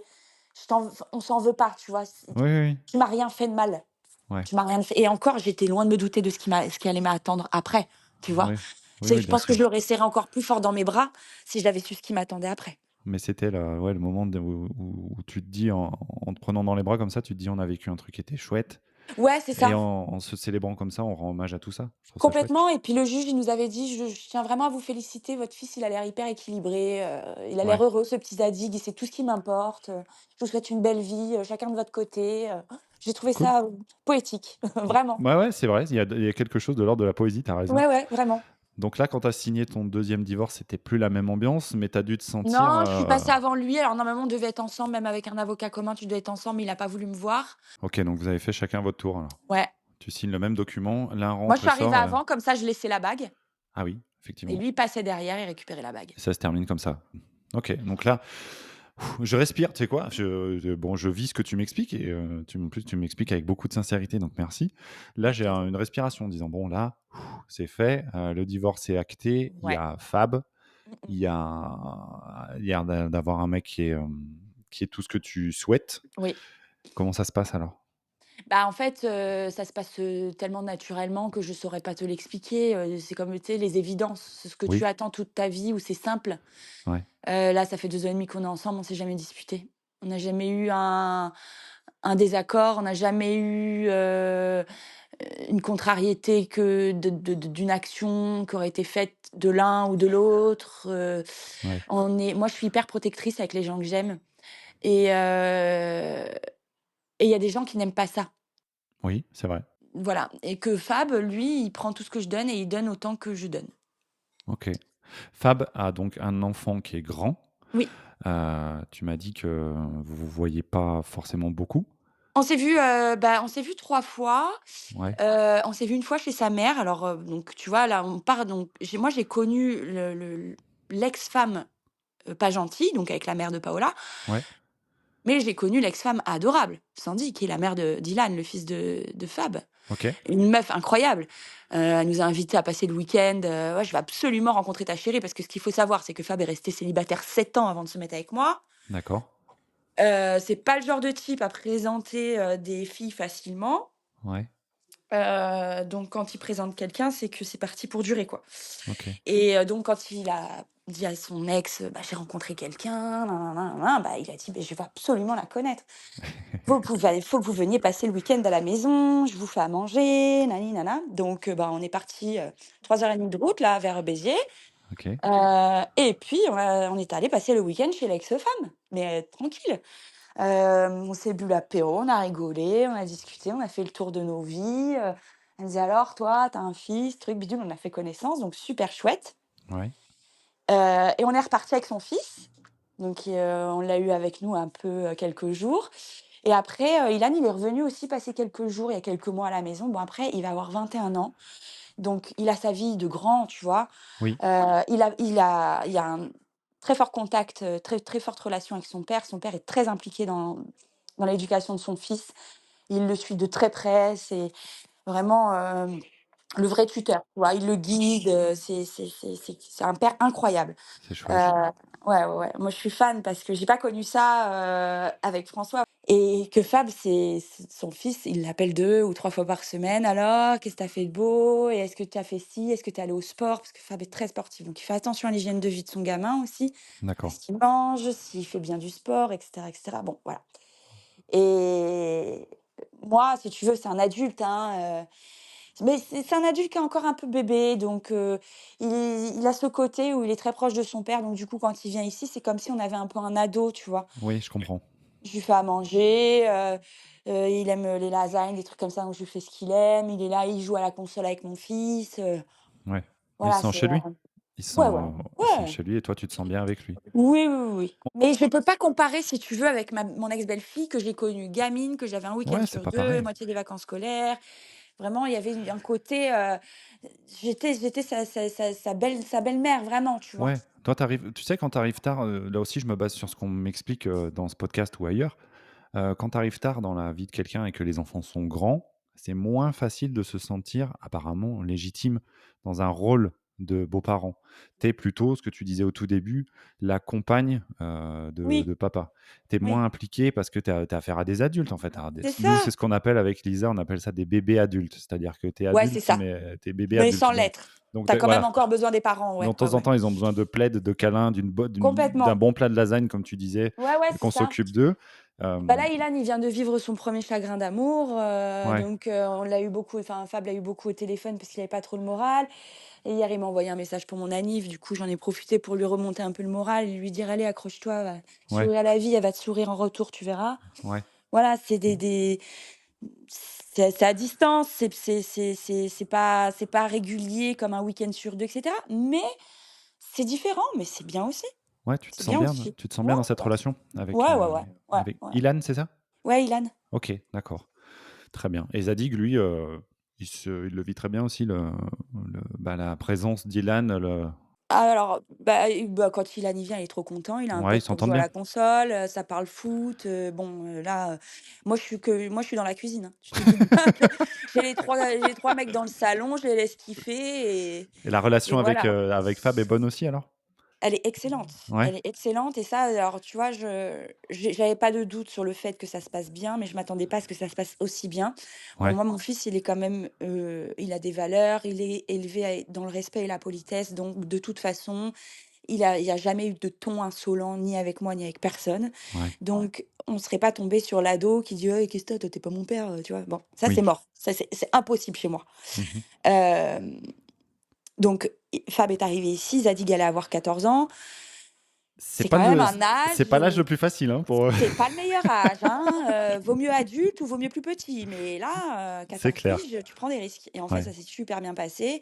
«Je t'en on s'en veut pas», tu vois? Oui, oui, oui. Tu m'as rien fait de mal. Ouais. Tu m'as rien fait et encore, j'étais loin de me douter de ce qui allait m'attendre après, tu vois? Oui. Oui, C'est oui, je bien pense que sûr. je l'aurais serré encore plus fort dans mes bras si j'avais su ce qui m'attendait après. Mais c'était ouais, le moment où tu te dis en te prenant dans les bras comme ça, tu te dis: «On a vécu un truc qui était chouette Ouais, c'est et ça, en se célébrant comme ça, on rend hommage à tout ça». Je trouve ça chouette. complètement et puis le juge, il nous avait dit: Je tiens vraiment à vous féliciter, votre fils, il a l'air hyper équilibré, il a l'air Ouais, heureux ce petit Zadig et c'est tout ce qui m'importe, je vous souhaite une belle vie, chacun de votre côté», j'ai trouvé cool. ça, poétique, vraiment. Ouais, ouais, c'est vrai, il y a quelque chose de l'ordre de la poésie, tu as raison. Ouais, ouais, vraiment. Donc là, quand tu as signé ton deuxième divorce, c'était plus la même ambiance, mais tu as dû te sentir, Non, je suis passée avant lui, alors normalement on devait être ensemble, même avec un avocat commun, tu dois être ensemble, mais il a pas voulu me voir. OK, donc vous avez fait chacun votre tour alors. Ouais. Tu signes le même document, l'un Moi, je rentre et suis arrivée sort, avant, comme ça, je laissais la bague ah oui, et effectivement. lui, il passait derrière et récupérait la bague. Et ça se termine comme ça. OK, donc là, je respire, tu sais quoi? Bon, je vis ce que tu m'expliques et en plus, tu m'expliques avec beaucoup de sincérité, donc merci. Là, Avec j'ai plaisir. une respiration en disant: «Bon là, c'est fait, le divorce est acté, il y Ouais. a Fab, Mmh mh. il y a l'air d'avoir un mec qui est tout ce que tu souhaites». Oui. Comment ça se passe alors? Bah, en fait, ça se passe, tellement naturellement que je saurais pas te l'expliquer, c'est comme, tu sais, les évidences, c'est ce que tu Oui? attends toute ta vie où c'est simple. Ouais, Là, ça fait 2 ans et demi qu'on est ensemble, on s'est jamais disputés. On n'a jamais eu un désaccord, on n'a jamais eu, une contrariété que d'une action qui aurait été faite de l'un ou de l'autre, ouais. moi, je suis hyper protectrice avec les gens que j'aime et il y a des gens qui n'aiment pas ça. Oui, c'est vrai. Voilà et que Fab, lui, il prend tout ce que je donne et il donne autant que je donne. OK. Fab a donc un enfant qui est grand. Oui. Tu m'as dit que vous vous voyez pas forcément beaucoup? On s'est vu 3 fois. Ouais, On s'est vu une fois chez sa mère. Alors, donc tu vois, là, on part donc j'ai connu l'ex-femme, pas gentille, donc avec la mère de Paola, ouais, mais j'ai connu l'ex-femme adorable, Sandy, qui est la mère de Dylan, le fils de Fab. OK, Une meuf incroyable. Elle nous a invités à passer le week-end, «Ouais, je vais absolument rencontrer ta chérie» parce que ce qu'il faut savoir, c'est que Fab est resté célibataire 7 ans avant de se mettre avec moi. d'accord. C'est pas le genre de type à présenter, des filles facilement. Ouais, Donc quand il présente quelqu'un, c'est que c'est parti pour durer, quoi. OK. Et donc quand il a dit à son ex: «Bah, j'ai rencontré quelqu'un, nin nin nin nin», bah, il a dit: «Beh, je veux absolument la connaître. Faut que vous veniez passer le week-end à la maison, je vous fais à manger, nani nana». Donc bah, on est parti, 3 heures et demie de route là vers Béziers, OK. et puis on est allé passer le week-end chez l'ex-femme, mais tranquille. On s'est bu l'apéro, on a rigolé, on a discuté, on a fait le tour de nos vies, elle me disait: «Alors toi, tu as un fils, truc bidule», on a fait connaissance, donc super chouette. Ouais, Et on est reparti avec son fils, donc on l'a eu avec nous un peu, quelques jours et après, Ilan, il est revenu aussi passer quelques jours, il y a quelques mois à la maison. Bon après, il va avoir 21 ans, donc il a sa vie de grand, tu vois? oui, Il a un très fort contact, très très forte relation avec son père. Son père est très impliqué dans l'éducation de son fils. Il le suit de très près, c'est vraiment, le vrai tuteur, tu vois? Il le guide, c'est un père incroyable. c'est Heu, chouette. ouais, ouais, ouais. Moi, je suis fan parce que j'ai pas connu ça, avec François et que Fab, c'est son fils, il l'appelle 2 ou 3 fois par semaine: «Alors, qu'est-ce que tu as fait de beau? Et est-ce que tu as fait ci? Est-ce que tu es allé au sport?» parce que Fab est très sportif, donc il fait attention à l'hygiène de vie de son gamin aussi, à D'accord. ce qu'il mange, s'il fait bien du sport et cetera et cetera. Bon, voilà et moi, si tu veux, c'est un adulte, hein, mais c'est un adulte qui est encore un peu bébé, donc il a ce côté où il est très proche de son père, donc du coup, quand il vient ici, c'est comme si on avait un peu un ado, tu vois? Oui, je comprends. Je lui fais à manger, il aime, les lasagnes, des trucs comme ça, donc je lui fais ce qu'il aime. Il est là, il joue à la console avec mon fils, Ouais. Il se voilà, sent c'est, chez lui? ouais, ouais, Il se sent ouais. chez lui et toi, tu te sens bien avec lui? Oui, oui, oui, oui. Mais je peux pas comparer, si tu veux, avec mon ex-belle-fille que j'ai connue gamine, que j'avais un week-end Ouais, c'est sur pas 2, pareil. moitié des vacances scolaires. Vraiment, il y avait un côté, j'étais sa belle-mère, vraiment, tu vois? Ouais, toi, tu sais, quand tu arrives tard, là aussi, je me base sur ce qu'on m'explique, dans ce podcast ou ailleurs. Quand tu arrives tard dans la vie de quelqu'un et que les enfants sont grands, c'est moins facile de se sentir apparemment légitime dans un rôle. de beaux-parents. Tu es plutôt, ce que tu disais au tout début, la compagne, de Oui, papa. Tu es oui, moins impliqué parce que tu as affaire à des adultes, en fait. À des c'est nous, c'est ça! ce qu'on appelle avec Lisa, on appelle ça des bébés adultes. C'est-à-dire que tu es Ouais, c'est adulte, ça, mais tu es bébé mais adulte. sans Donc l'être. donc Tu as tu quand même voilà. encore besoin des parents, De ouais, ouais, temps en ouais. temps, ils ont besoin de plaid, de câlins, d'un Complètement. bon plat de lasagne, comme tu disais, Ouais, ouais, et c'est qu'on ça. s'occupe d'eux. Bah, Hem, là, Ilan, il vient de vivre son premier chagrin d'amour, ouais, donc on l'a eu beaucoup, enfin, Fab l'a eu beaucoup au téléphone parce qu'il avait pas trop le moral. Et hier, il m'a envoyé un message pour mon anniv, du coup, j'en ai profité pour lui remonter un peu le moral et lui dire: «Allez, accroche-toi, va ouais, sourire à la vie, elle va te sourire en retour, tu verras». ouais. Voilà, c'est c'est à distance, c'est pas régulier comme un week-end sur 2 et cetera, mais c'est différent, mais c'est bien aussi. Ouais, C'est bien aussi. tu te sens Ouais, bien dans cette ouais. relation Ouais, ouais, ouais. Ouais, avec ouais. Ilan, c'est ça? Ouais, Ilan. OK, d'accord. Très bien. Et Zadig, lui, il le vit très bien aussi, la présence d'Ilan, Ah alors, bah, quand Ilan, il vient, il est trop content, il a un ouais, ils pote pour s'entendent jouer à bien? la console, ça parle foot, bon, là, moi je suis dans la cuisine, hein. Tu te doutes bien que j'ai les trois mecs dans le salon, je les laisse kiffer Et la et relation voilà. avec Fab est bonne aussi alors? Elle Ouais? est excellente et ça, alors tu vois, j'avais pas de doute sur le fait que ça se passe bien, mais je m'attendais pas à ce que ça se passe aussi bien. Bon, Ouais, moi, mon fils, il est quand même, il a des valeurs, il est élevé dans le respect et la politesse, donc de toute façon, il y a jamais eu de ton insolent, ni avec moi, ni avec personne. ouais. Donc on serait pas tombé sur l'ado qui dit: «Hey, qu'est-ce que tu as? Tu pas mon père», tu vois? Bon, ça, c'est Oui. mort. Ça, c'est impossible chez moi. Mmh. Hem, donc Fab est arrivé ici, Zadig allait avoir 14 ans. C'est quand même un C'est âge pas l'âge le où plus facile, hein, pour, c'est pas le meilleur âge, hein, vaut mieux adulte ou vaut mieux plus petit, mais là, c'est 14 clair. piges, tu prends des risques et en fait, Ouais. ça s'est super bien passé.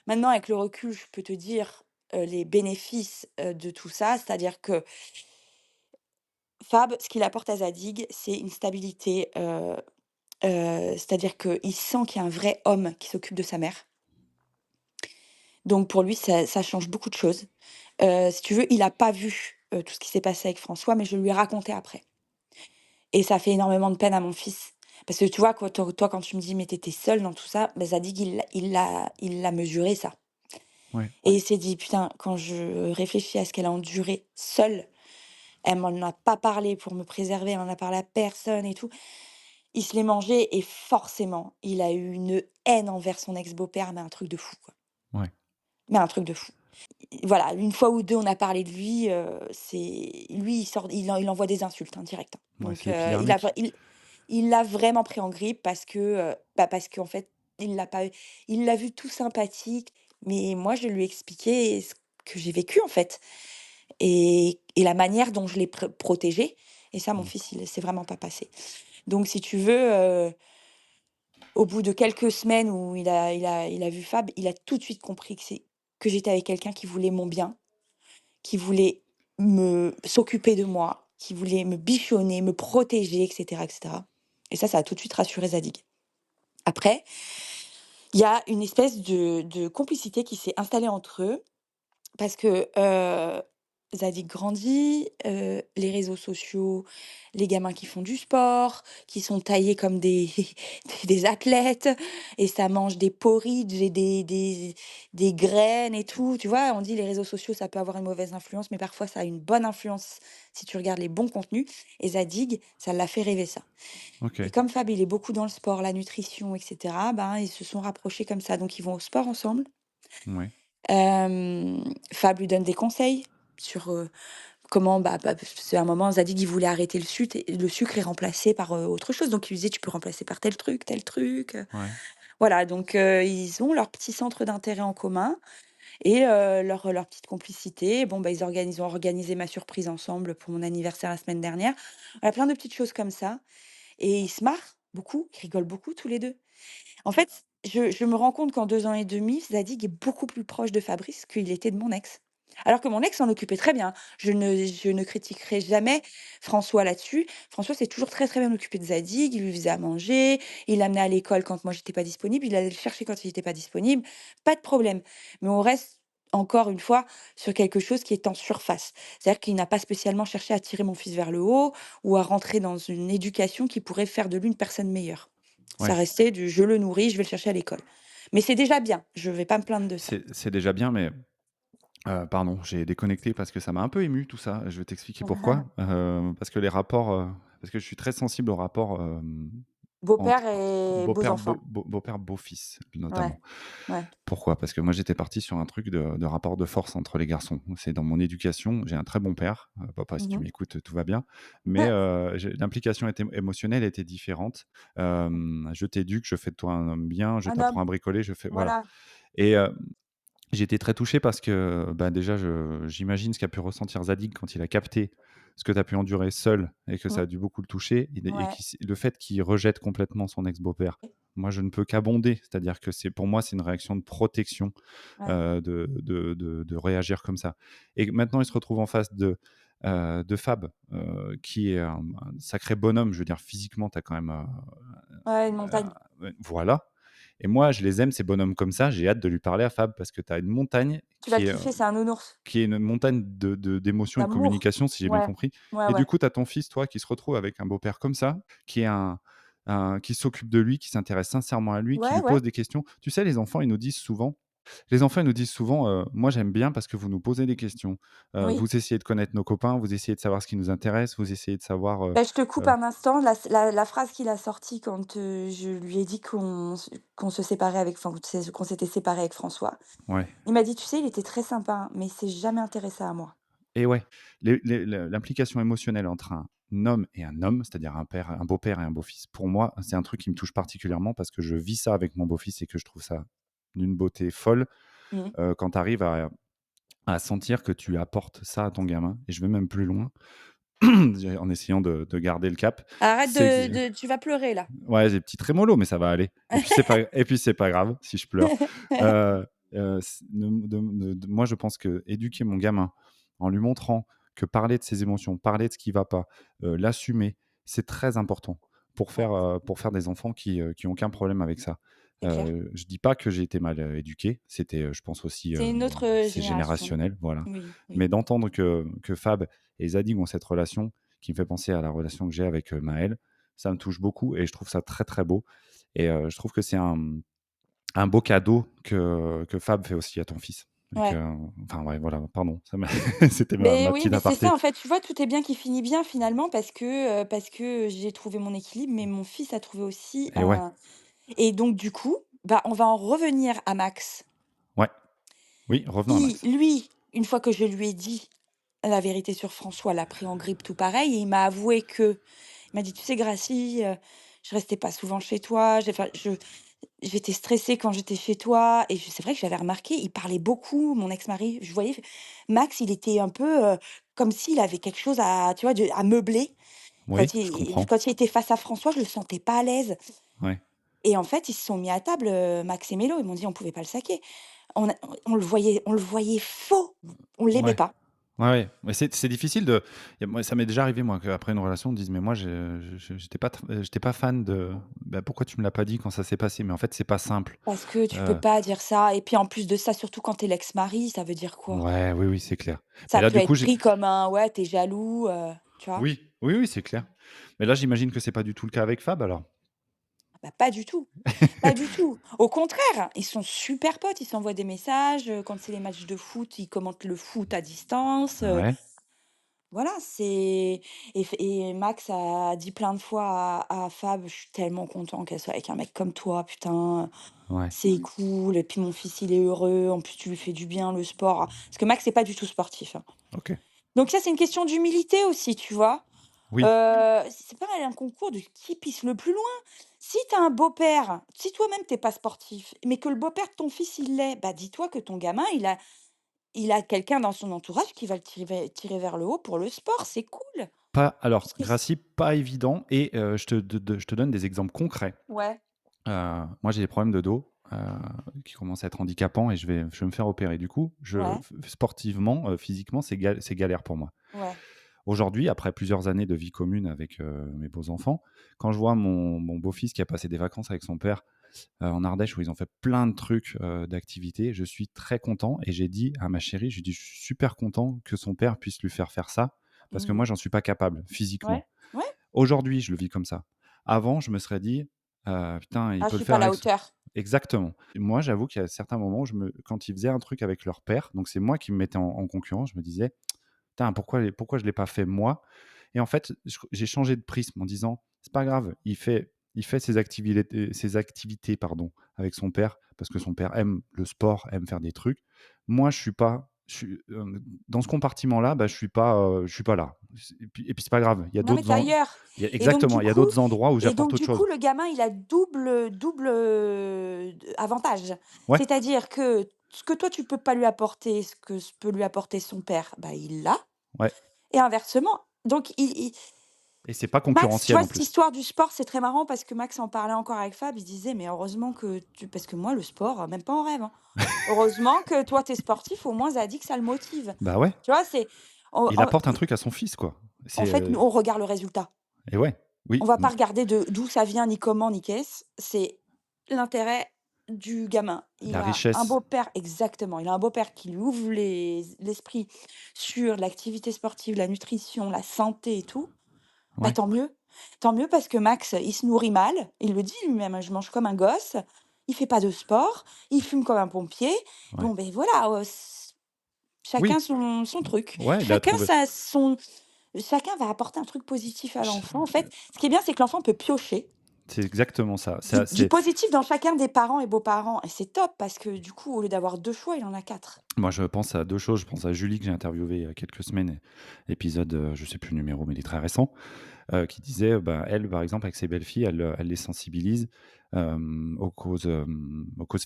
Maintenant avec le recul, je peux te dire, les bénéfices, de tout ça, c'est-à-dire que Fab, ce qu'il apporte à Zadig, c'est une stabilité, c'est-à-dire qu'il sent qu'il y a un vrai homme qui s'occupe de sa mère. Donc pour lui, ça change beaucoup de choses. Si tu veux, il a pas vu, tout ce qui s'est passé avec François, mais je lui ai raconté après. Et ça fait énormément de peine à mon fils. Parce que tu vois, quoi, toi, quand tu me dis: «Mais tu étais seule dans tout ça», bah, Zadig, il l'a mesuré ça. Ouais. Et il s'est dit: «Putain, quand je réfléchis à ce qu'elle a enduré seule, elle m'en a pas parlé pour me préserver, elle en a parlé à personne et tout». Il se l'est mangé et forcément, il a eu une haine envers son ex-beau-père, mais un truc de fou, quoi. Ouais. Mais un truc de fou. Voilà, une fois ou 2 on a parlé de lui, c'est lui, il envoie des insultes, hein, direct, hein. Ouais, Donc c'est épidermique. il l'a vraiment pris en grippe parce que, parce qu'en fait, il l'a vu tout sympathique, mais moi, je lui ai expliqué ce que j'ai vécu, en fait et la manière dont je l'ai protégé et ça, mon Mmh. fils, il s'est vraiment pas passé. Donc si tu veux, au bout de quelques semaines où il a vu Fab, il a tout de suite compris que j'étais avec quelqu'un qui voulait mon bien, qui voulait s'occuper de moi, qui voulait me bichonner, me protéger, et cetera, et cetera. Et ça a tout de suite rassuré Zadig. Après, il y a une espèce de complicité qui s'est installée entre eux parce que, Zadig grandit, les réseaux sociaux, les gamins qui font du sport, qui sont taillés comme des des athlètes et ça mange des porridge et des graines et tout, tu vois? On dit les réseaux sociaux, ça peut avoir une mauvaise influence, mais parfois ça a une bonne influence si tu regardes les bons contenus et Zadig, ça l'a fait rêver ça. Et OK. comme Fab, il est beaucoup dans le sport, la nutrition et cetera, ben, ils se sont rapprochés comme ça, donc ils vont au sport ensemble. Ouais. Fab lui donne des conseils sur, comment, parce qu'à un moment, Zadig, il voulait arrêter le sucre et remplacer par, autre chose. Donc il lui disait: «Tu peux remplacer par tel truc», Ouais. Voilà, donc ils ont leur petit centre d'intérêt en commun et leur petite complicité. Bon, bah, ils ont organisé ma surprise ensemble pour mon anniversaire la semaine dernière. Voilà, plein de petites choses comme ça et ils se marrent beaucoup, ils rigolent beaucoup tous les 2. En fait, je me rends compte qu'en 2 ans et demi, Zadig est beaucoup plus proche de Fabrice qu'il était de mon ex. Alors que mon ex s'en occupait très bien. Je ne critiquerai jamais François là-dessus. François s'est toujours très, très bien occupé de Zadig. Il lui faisait à manger, il l'amenait à l'école quand moi j'étais pas disponible, il allait le chercher quand il était pas disponible, pas de problème. Mais on reste encore une fois sur quelque chose qui est en surface. C'est-à-dire qu'il n'a pas spécialement cherché à tirer mon fils vers le haut ou à rentrer dans une éducation qui pourrait faire de lui une personne meilleure. Ça Ouais. restait du: «Je le nourris, je vais le chercher à l'école». Mais c'est déjà bien, je vais pas me plaindre de ça. C'est déjà bien, mais pardon, j'ai déconnecté parce que ça m'a un peu ému tout ça. Je vais t'expliquer pourquoi. Parce que les rapports, parce que je suis très sensible aux rapports, Beau-père entre et beaux-enfants. beau-père, beau-fils, Ouais, notamment. ouais. Pourquoi? Parce que moi, j'étais parti sur un truc de rapport de force entre les garçons. C'est dans mon éducation, j'ai un très bon père, papa, si tu Mmh m'écoutes, tout va bien, mais j'ai l'implication était émotionnelle était différente. Je t'éduque, je fais de toi un homme bien, je Un homme, t'apprends à bricoler, je fais voilà, voilà. et j'ai été très touché parce que, bah, déjà, j'imagine ce qu'a pu ressentir Zadig quand il a capté ce que tu as pu endurer seul et que ça Mmh, a dû beaucoup le toucher et ouais, le fait qu'il rejette complètement son ex-beau-père. Moi, je ne peux qu'abonder, c'est-à-dire que c'est pour moi, c'est une réaction de protection, ouais, de réagir comme ça, et maintenant, il se retrouve en face de Fab, qui est un sacré bonhomme. Je veux dire physiquement, tu as quand même, ouais, une montagne. ouais, voilà, et moi, je les aime ces bonhommes comme ça. J'ai hâte de lui parler à Fab parce que tu as une montagne Tu vas le kiffer, c'est un nounours. qui est une montagne d'émotions et de D'amour. communication, si j'ai bien Ouais, compris, ouais, et du ouais. coup, tu as ton fils, toi, qui se retrouve avec un beau-père comme ça, qui est qui s'occupe de lui, qui s'intéresse sincèrement à lui, qui Ouais, lui ouais, pose des questions. Tu sais, les enfants, ils nous disent souvent, «Moi, j'aime bien parce que vous nous posez des questions. oui. Vous essayez de connaître nos copains, vous essayez de savoir ce qui nous intéresse, vous essayez de savoir, Bah, je te coupe heu» un instant, la phrase qu'il a sortie quand, je lui ai dit qu'on se séparait avec enfin, qu'on s'était séparés avec François. ouais, Il m'a dit: «Tu sais, il était très sympa, hein, mais il s'est jamais intéressé à moi». et ouais, l'implication émotionnelle entre un homme et un homme, c'est-à-dire un beau-père et un beau-fils, pour moi, c'est un truc qui me touche particulièrement parce que je vis ça avec mon beau-fils et que je trouve ça d'une beauté folle, Mmh. quand tu arrives à sentir que tu apportes ça à ton gamin, et je vais même plus loin, en essayant de garder le cap. Arrête C'est que de tu vas pleurer là. ouais, j'ai des petits trémolos, mais ça va aller, et puis c'est pas grave si je pleure. Heu c de moi, je pense que éduquer mon gamin en lui montrant que parler de ses émotions, parler de ce qui va pas, l'assumer, c'est très important Ouais, pour faire des enfants qui ont aucun problème avec ça. c'est clair. Je dis pas que j'ai été mal, éduqué, c'était, je pense aussi, C'est une autre, c'est génération. générationnel, voilà. Oui, oui. Mais d'entendre que Fab et Zadig ont cette relation qui me fait penser à la relation que j'ai avec, Maël, ça me touche beaucoup et je trouve ça très, très beau, et je trouve que c'est un beau cadeau que Fab fait aussi à ton fils, et que Ouais. enfin, ouais, voilà, pardon, ça m'a c'était Mais ma oui, petite mais c'est ça aparté, en fait, tu vois? Tout est bien qui finit bien finalement parce que j'ai trouvé mon équilibre, mais mon fils a trouvé aussi et ouais, un et donc du coup, bah, on va en revenir à Max, ouais, oui, revenons à qui Max. lui, une fois que je lui ai dit la vérité sur François, l'a pris en grippe tout pareil et il m'a avoué que il m'a dit: «Tu sais Gracie, je restais pas souvent chez toi, j'ai enfin j'étais stressée quand j'étais chez toi» et c'est vrai que j'avais remarqué, il parlait beaucoup, mon ex-mari, je voyais Max, il était un peu, comme s'il avait quelque chose à tu vois, à meubler. Oui, je comprends, Quand il était face à François, je le sentais pas à l'aise ouais, et en fait, ils se sont mis à table, Max et Mélo, ils m'ont dit: «On pouvait pas le saquer». On le voyait faux, on l'aimait ouais. pas. Ouais, ouais, mais c'est difficile de moi, ça m'est déjà arrivé, moi, qu'après une relation, on dise: «Mais moi, j'étais pas fan de bah, pourquoi tu me l'as pas dit quand ça s'est passé?» Mais en fait, c'est pas simple. Parce que tu peux Heu, pas dire ça et puis en plus de ça, surtout quand tu es l'ex-mari, ça veut dire quoi? ouais, oui, oui, c'est clair. Mais Ça là, peut du coup, être pris comme un: «Ouais, tu es jaloux», tu vois? oui, oui, oui, c'est clair. Mais là, j'imagine que c'est pas du tout le cas avec Fab, alors? Bah, pas du tout, pas du tout. Au contraire, ils sont super potes, ils s'envoient des messages, quand c'est les matchs de foot, ils commentent le foot à distance, Ouais, voilà, et Max a dit plein de fois à Fab: «Je suis tellement content qu'elle soit avec un mec comme toi, putain, ouais, c'est cool et puis mon fils, il est heureux, en plus tu lui fais du bien le sport». Parce que Max, c'est pas du tout sportif, hein. OK. Donc ça, c'est une question d'humilité aussi, tu vois? Oui, C'est pas un concours de qui pisse le plus loin. Si tu as un beau-père, si toi-même tu pas sportif, mais que le beau-père de ton fils, il l'est, bah, dis-toi que ton gamin, il a quelqu'un dans son entourage qui va le tirer vers le haut pour le sport, c'est cool. pas alors, Parce que c Gracie, pas évident, et je te donne des exemples concrets. Ouais, Moi, j'ai des problèmes de dos, qui commencent à être handicapants, et je vais me faire opérer. Du coup, ouais, sportivement, physiquement, c'est galère pour moi. ouais. Aujourd'hui, après plusieurs années de vie commune avec, mes beaux-enfants, quand je vois mon beau-fils qui a passé des vacances avec son père, en Ardèche, où ils ont fait plein de trucs, d'activités, je suis très content, et j'ai dit à ma chérie, je lui ai dit: «Je suis super content que son père puisse lui faire ça, parce que Mmh. moi, j'en suis pas capable physiquement». Ouais, ouais. Aujourd'hui, je le vis comme ça. Avant, je me serais dit: putain, il Ah, je peut le suis pas faire à la avec son hauteur. exactement. Et moi, j'avoue qu'il y a certains moments où quand ils faisaient un truc avec leur père, donc c'est moi qui me mettais en concurrence, je me disais: «Putain, pourquoi je l'ai pas fait moi?» Et en fait, j'ai changé de prisme en disant: «C'est pas grave, il fait ses activités, pardon, avec son père, parce que son père aime le sport, aime faire des trucs. Moi, je suis, dans ce compartiment-là, bah, je suis pas là. Et puis c'est pas grave, Non, mais tu ailleurs et donc exactement, du il y a coup d'autres endroits où j'apporte autre chose.» le gamin, il a double avantage. Ouais, C'est-à-dire que ce que toi, tu peux pas lui apporter, ce que peut lui apporter son père, bah, il l'a ouais, et inversement. Donc il et c'est pas Max, tu concurrentiel vois, en cette plus. histoire du sport, c'est très marrant parce que Max en parlait encore avec Fab, il se disait: «Mais heureusement que tu» parce que moi, le sport, même pas en rêve, hein. «Heureusement que toi, tu es sportif, au moins Zadig, ça le motive». Bah, ouais, Tu vois? C'est en il en apporte un truc à son fils, quoi. en C'est, fait, nous, on regarde le résultat. et ouais, On oui, va pas regarder de d'où ça vient, ni comment, ni qu'est-ce. C'est l'intérêt du gamin. Il la a un richesse, beau-père exactement, il a un beau-père qui lui ouvre l'esprit sur l'activité sportive, la nutrition, la santé et tout. Bah, ouais, tant mieux. Tant mieux parce que Max, il se nourrit mal, il le dit lui-même, hein: «Je mange comme un gosse, il fait pas de sport, il fume comme un pompier». ouais. Bon, ben voilà, chacun Oui, son truc. ouais, il a Chacun trouvé sa son chacun va apporter un truc positif à ch l'enfant. En fait, ce qui est bien, c'est que l'enfant peut piocher c'est exactement ça. du positif dans chacun des parents et beaux-parents et c'est top parce que du coup, au lieu d'avoir 2 choix, il en a 4. Moi, je pense à 2 choses. Je pense à Julie que j'ai interviewée il y a quelques semaines, épisode, je sais plus le numéro, mais il est très récent, qui disait, bah, elle, par exemple, avec ses belles-filles, elle les sensibilise, aux causes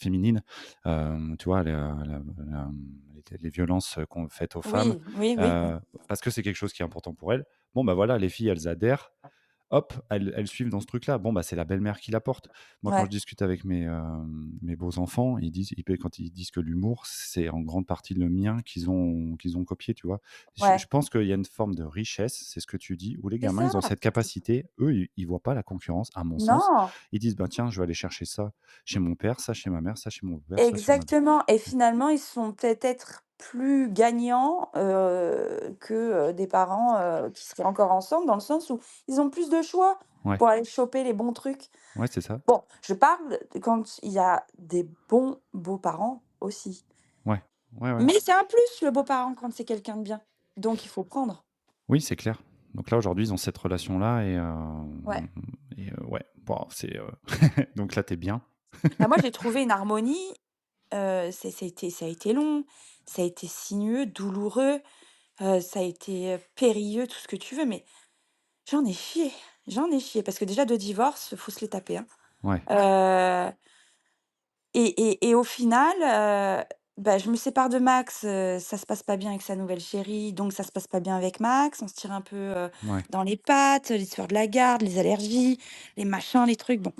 féminines. Tu vois, les violences, qu'on faites aux femmes, Oui, oui, oui, oui. heu, parce que c'est quelque chose qui est important pour elles. Bon, bah, voilà, les filles, elles adhèrent. Hop, elles suivent dans ce truc-là. Bon, bah, c'est la belle-mère qui l'apporte. Moi, quand je Ouais, discute avec mes beaux-enfants, quand ils disent que l'humour, c'est en grande partie le mien qu'ils ont copié, tu vois? Je ouais. pense qu'il y a une forme de richesse, c'est ce que tu dis, où les C'est gamins, ça. ils ont cette capacité, eux, ils voient pas la concurrence, à mon sens. Non! Ils disent: «Bah, tiens, je vais aller chercher ça chez mon père, ça chez ma mère, ça chez mon père, ça chez ma». Exactement et finalement, ils sont peut-être plus gagnants, que, des parents, qui seraient encore ensemble, dans le sens où ils ont plus de choix Ouais, pour aller choper les bons trucs. ouais, c'est ça. Bon, je parle de quand il y a des bons beaux-parents aussi. Ouais, ouais, ouais. Mais c'est un plus, le beau-parent, quand c'est quelqu'un de bien. Donc il faut prendre. Oui, c'est clair. Donc là, aujourd'hui, ils ont cette relation-là Ouais. ouais, bon, donc là, tu es bien. Bah, moi, j'ai trouvé une harmonie, ça a été long, ça a été sinueux, douloureux, ça a été, périlleux, tout ce que tu veux, mais j'en ai chié parce que déjà 2 divorces, faut se les taper, hein. Ouais, Heu et au final, bah, je me sépare de Max, ça se passe pas bien avec sa nouvelle chérie, donc ça se passe pas bien avec Max. On se tire un peu, ouais, dans les pattes, l'histoire de la garde, les allergies, les machins, les trucs, bon.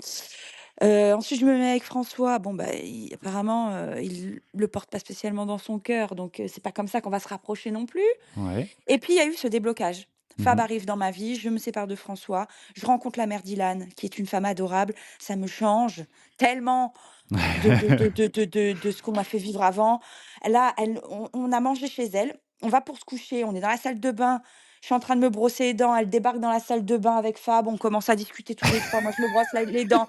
Ensuite je me mets avec François, bon, bah, apparemment, il le porte pas spécialement dans son cœur, donc c'est pas comme ça qu'on va se rapprocher non plus. ouais. Et puis il y a eu ce déblocage. Fab Mmh. arrive dans ma vie, je me sépare de François, je rencontre la mère d'Ilan, qui est une femme adorable. Ça me change tellement de ce qu'on m'a fait vivre avant. Là, on a mangé chez elle, on va pour se coucher, on est dans la salle de bain, je suis en train de me brosser les dents, elle débarque dans la salle de bain avec Fab, on commence à discuter tous les 3. Moi je me brosse les dents.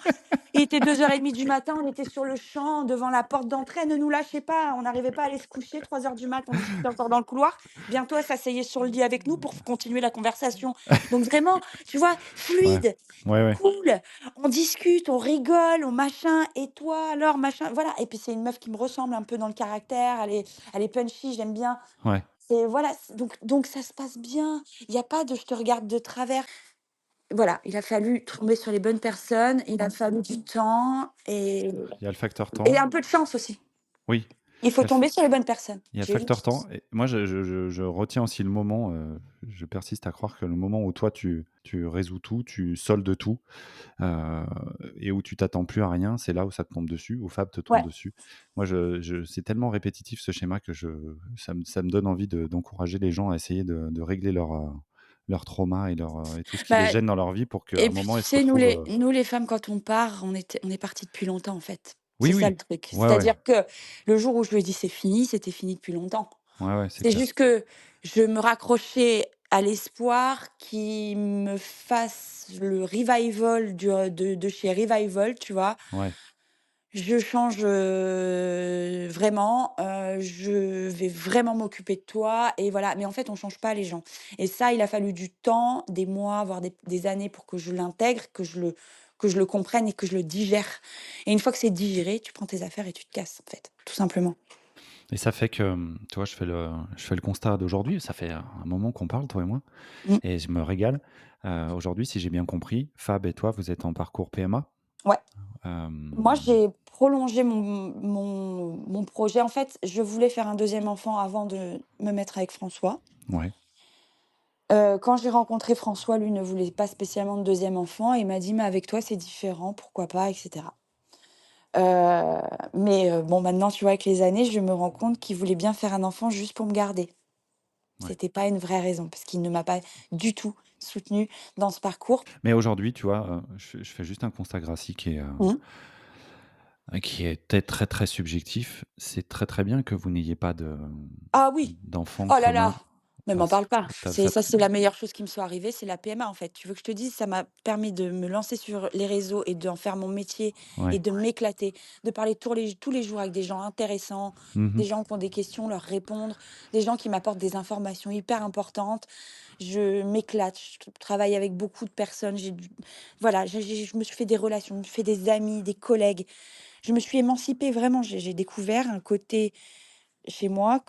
Il était 2h30 du matin, on était sur le champ, devant la porte d'entrée, elle ne nous lâchait pas, on n'arrivait pas à aller se coucher, 3 heures du mat, on discutait encore dans le couloir. Bientôt, elle s'asseyait sur le lit avec nous pour continuer la conversation. Donc vraiment, tu vois, Ouais. fluide, Ouais, ouais, cool, on discute, on rigole, on machin, et toi alors, machin, voilà. Et puis c'est une meuf qui me ressemble un peu dans le caractère, elle est punchy, j'aime bien. ouais. C'est voilà, donc ça se passe bien. Il y a pas de je te regarde de travers. Voilà, il a fallu tomber sur les bonnes personnes, il a fallu du temps Il y a le facteur et temps. un peu de chance aussi. Oui, Il il faut y a le f tomber sur les bonnes personnes. il y a le J'ai eu une facteur temps chance. et moi, je retiens aussi le moment, je persiste à croire que le moment où toi, tu résous tout, tu soldes tout, heu et où tu t'attends plus à rien, c'est là où ça te tombe dessus, où Fab te tombe Ouais. dessus. Moi, c'est tellement répétitif ce schéma que ça me donne envie d'encourager les gens à essayer de régler leur trauma et tout ce qui les Bah gêne dans leur vie pour qu'à et un puis moment, tu ils se sais, retrouvent, nous les femmes quand on part, on est parties depuis longtemps en fait. oui, C'est ça oui. le truc. Ouais, ouais. C'est-à-dire que le jour où je lui ai dit: «C'est fini», c'était fini depuis longtemps. Ouais, ouais, c'est C'est clair. juste que je me raccrochais à l'espoir qu'ils me fassent le revival de chez Revival, tu vois? Ouais. Je change, vraiment, je vais vraiment m'occuper de toi et voilà. Mais en fait, on change pas les gens et ça, il a fallu du temps, des mois, voire des années pour que je l'intègre, que je le comprenne et que je le digère et une fois que c'est digéré, tu prends tes affaires et tu te casses, en fait, tout simplement. Et ça fait que, tu vois, je fais le constat d'aujourd'hui, ça fait un moment qu'on parle, toi et moi, Mmh. et je me régale. Aujourd'hui, si j'ai bien compris, Fab et toi, vous êtes en parcours PMA? Ouais. Moi, Hem, j'ai prolongé mon projet. En fait, je voulais faire un deuxième enfant avant de me mettre avec François. ouais, Quand j'ai rencontré François, lui ne voulait pas spécialement de deuxième enfant et il m'a dit: «Mais avec toi, c'est différent, pourquoi pas?» et cetera. Bon, maintenant, tu vois, avec les années, je me rends compte qu'il voulait bien faire un enfant juste pour me garder. ouais. C'était pas une vraie raison parce qu'il ne m'a pas du tout soutenue dans ce parcours. Mais aujourd'hui, tu vois, je fais juste un constat graphique Mmh. qui est peut-être très, très subjectif. C'est très, très bien que vous n'ayez pas Ah oui! d'enfants Oh là là! communs. Mais Enfin, m'en parle pas. C'est ça ça, c'est la meilleure chose qui me soit arrivée, c'est la PMA, en fait. Tu veux que je te dise, ça m'a permis de me lancer sur les réseaux et d'en faire mon métier et ouais. de m'éclater, de parler tous les jours avec des gens intéressants, Mmh. des gens qui ont des questions, leur répondre, des gens qui m'apportent des informations hyper importantes. Je m'éclate, je travaille avec beaucoup de personnes, voilà, je me suis fait des relations, je me suis fait des amis, des collègues. Je me suis émancipée vraiment, j'ai découvert un côté chez moi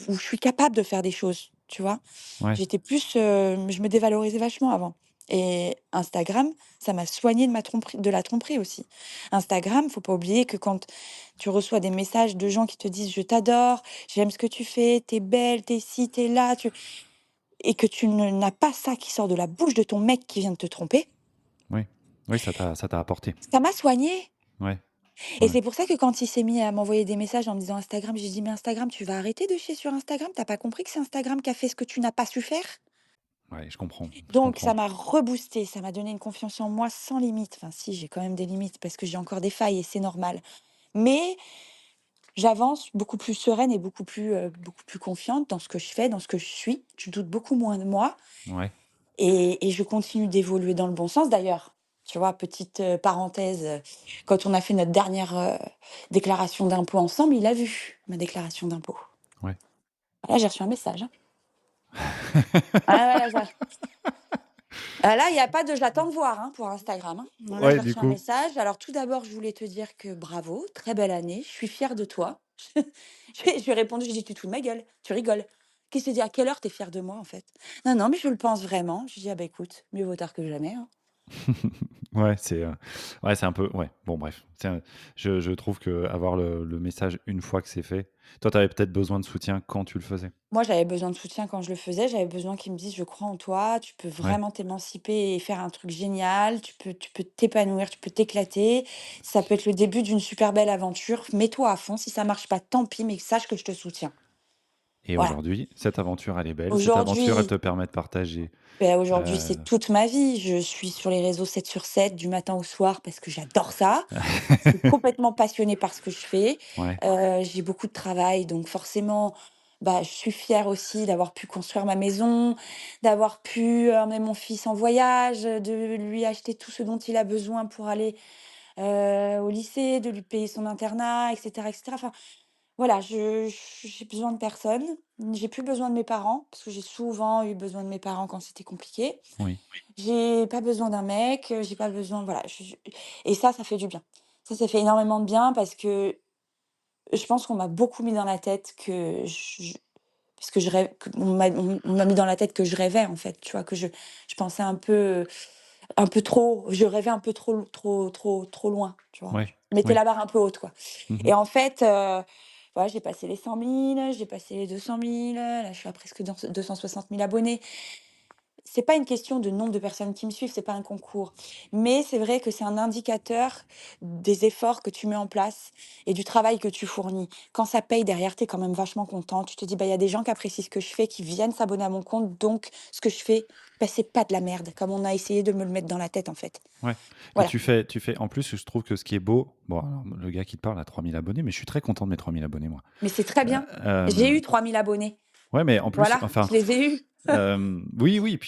où je suis capable de faire des choses, tu vois? Ouais, J'étais plus, je me dévalorisais vachement avant et Instagram, ça m'a soignée de la tromperie aussi. Instagram, faut pas oublier que quand tu reçois des messages de gens qui te disent: «Je t'adore, j'aime ce que tu fais, tu es belle, tu es ci, tu es là», et que tu ne n'as pas ça qui sort de la bouche de ton mec qui vient de te tromper, oui. Oui, ça t'a apporté. ça m'a soignée Ouais, et ouais, c'est pour ça que quand il s'est mis à m'envoyer des messages en me disant: «Instagram», j'ai dit: «Mais Instagram, tu vas arrêter de chier sur Instagram? Tu as pas compris que c'est Instagram qui a fait ce que tu n'as pas su faire?» ouais, je comprends, je Donc comprends. ça m'a reboosté, ça m'a donné une confiance en moi sans limite. Enfin si, j'ai quand même des limites parce que j'ai encore des failles et c'est normal. Mais j'avance beaucoup plus sereine et beaucoup plus confiante dans ce que je fais, dans ce que je suis. Je doute beaucoup moins de moi Ouais, et je continue d'évoluer dans le bon sens. D'ailleurs, tu vois, petite, parenthèse, quand on a fait notre dernière, déclaration d'impôt ensemble, il a vu ma déclaration d'impôt. ouais. Là, j'ai reçu un message, hein. Ah ouais, là, là, il y a pas de «j'attends de voir», hein, pour Instagram, hein. Non, là, Ouais, j'ai du reçu un coup. message. Alors tout d'abord, je voulais te dire que bravo, très belle année, je suis fière de toi. Je lui ai répondu, je lui ai dit: «Tu te fous de ma gueule? Tu rigoles? Qu'est-ce que tu dis? À quelle heure tu es fière de moi, en fait?» «Non, non, mais je le pense vraiment». Je lui ai dit: «Ah bah écoute, mieux vaut tard que jamais, hein». Ouais, ouais, c'est un peu ouais, bon bref. Je trouve qu'avoir le message une fois que c'est fait, toi, tu avais peut-être besoin de soutien quand tu le faisais? Moi, j'avais besoin de soutien quand je le faisais, j'avais besoin qu'il me dise: «Je crois en toi, tu peux Ouais, vraiment t'émanciper et faire un truc génial, tu peux t'épanouir, tu peux t'éclater. Ça peut être le début d'une super belle aventure. Mets-toi à fond, si ça marche pas, tant pis, mais sache que je te soutiens». et Voilà. aujourd'hui, cette aventure, elle est belle. Cette aventure, elle Aujourd'hui te permet de partager, aujourd'hui, heu c'est toute ma vie. Je suis sur les réseaux 7 sur 7 du matin au soir parce que j'adore ça. Je suis complètement passionnée par ce que je fais. ouais, J'ai beaucoup de travail, donc forcément, bah, je suis fière aussi d'avoir pu construire ma maison, d'avoir pu emmener mon fils en voyage, de lui acheter tout ce dont il a besoin pour aller, au lycée, de lui payer son internat et cetera. Enfin, voilà, j'ai besoin de personne. J'ai plus besoin de mes parents, parce que j'ai souvent eu besoin de mes parents quand c'était compliqué. oui, J'ai pas besoin d'un mec, j'ai pas besoin voilà, et ça fait du bien. Ça fait énormément de bien parce que je pense qu'on m'a beaucoup mis dans la tête que je parce que je rêve on m'a mis dans la tête que je rêvais, en fait, tu vois? Que je pensais un peu trop, je rêvais un peu trop loin, tu vois? ouais, Je mettais oui. la barre un peu haute, quoi Mmh. et en fait, voilà, j'ai passé les 100 000, j'ai passé les 200 000, là, je suis à presque 260 000 abonnés. C'est pas une question de nombre de personnes qui me suivent, c'est pas un concours. Mais c'est vrai que c'est un indicateur des efforts que tu mets en place et du travail que tu fournis. Quand ça paye derrière, tu es quand même vachement content. Tu te dis: «Bah, il y a des gens qui apprécient ce que je fais, qui viennent s'abonner à mon compte, donc ce que je fais, bah, c'est pas de la merde», comme on a essayé de me le mettre dans la tête, en fait. Ouais. Puis Voilà. tu fais en plus, je trouve que ce qui est beau, bon alors le gars qui te parle a 3 000 abonnés, mais je suis très content de mes 3 000 abonnés moi. Mais c'est très Heu, bien. J'ai hem, eu 3 000 abonnés. Ouais, mais en plus, Voilà, enfin, je les ai eus. oui, oui,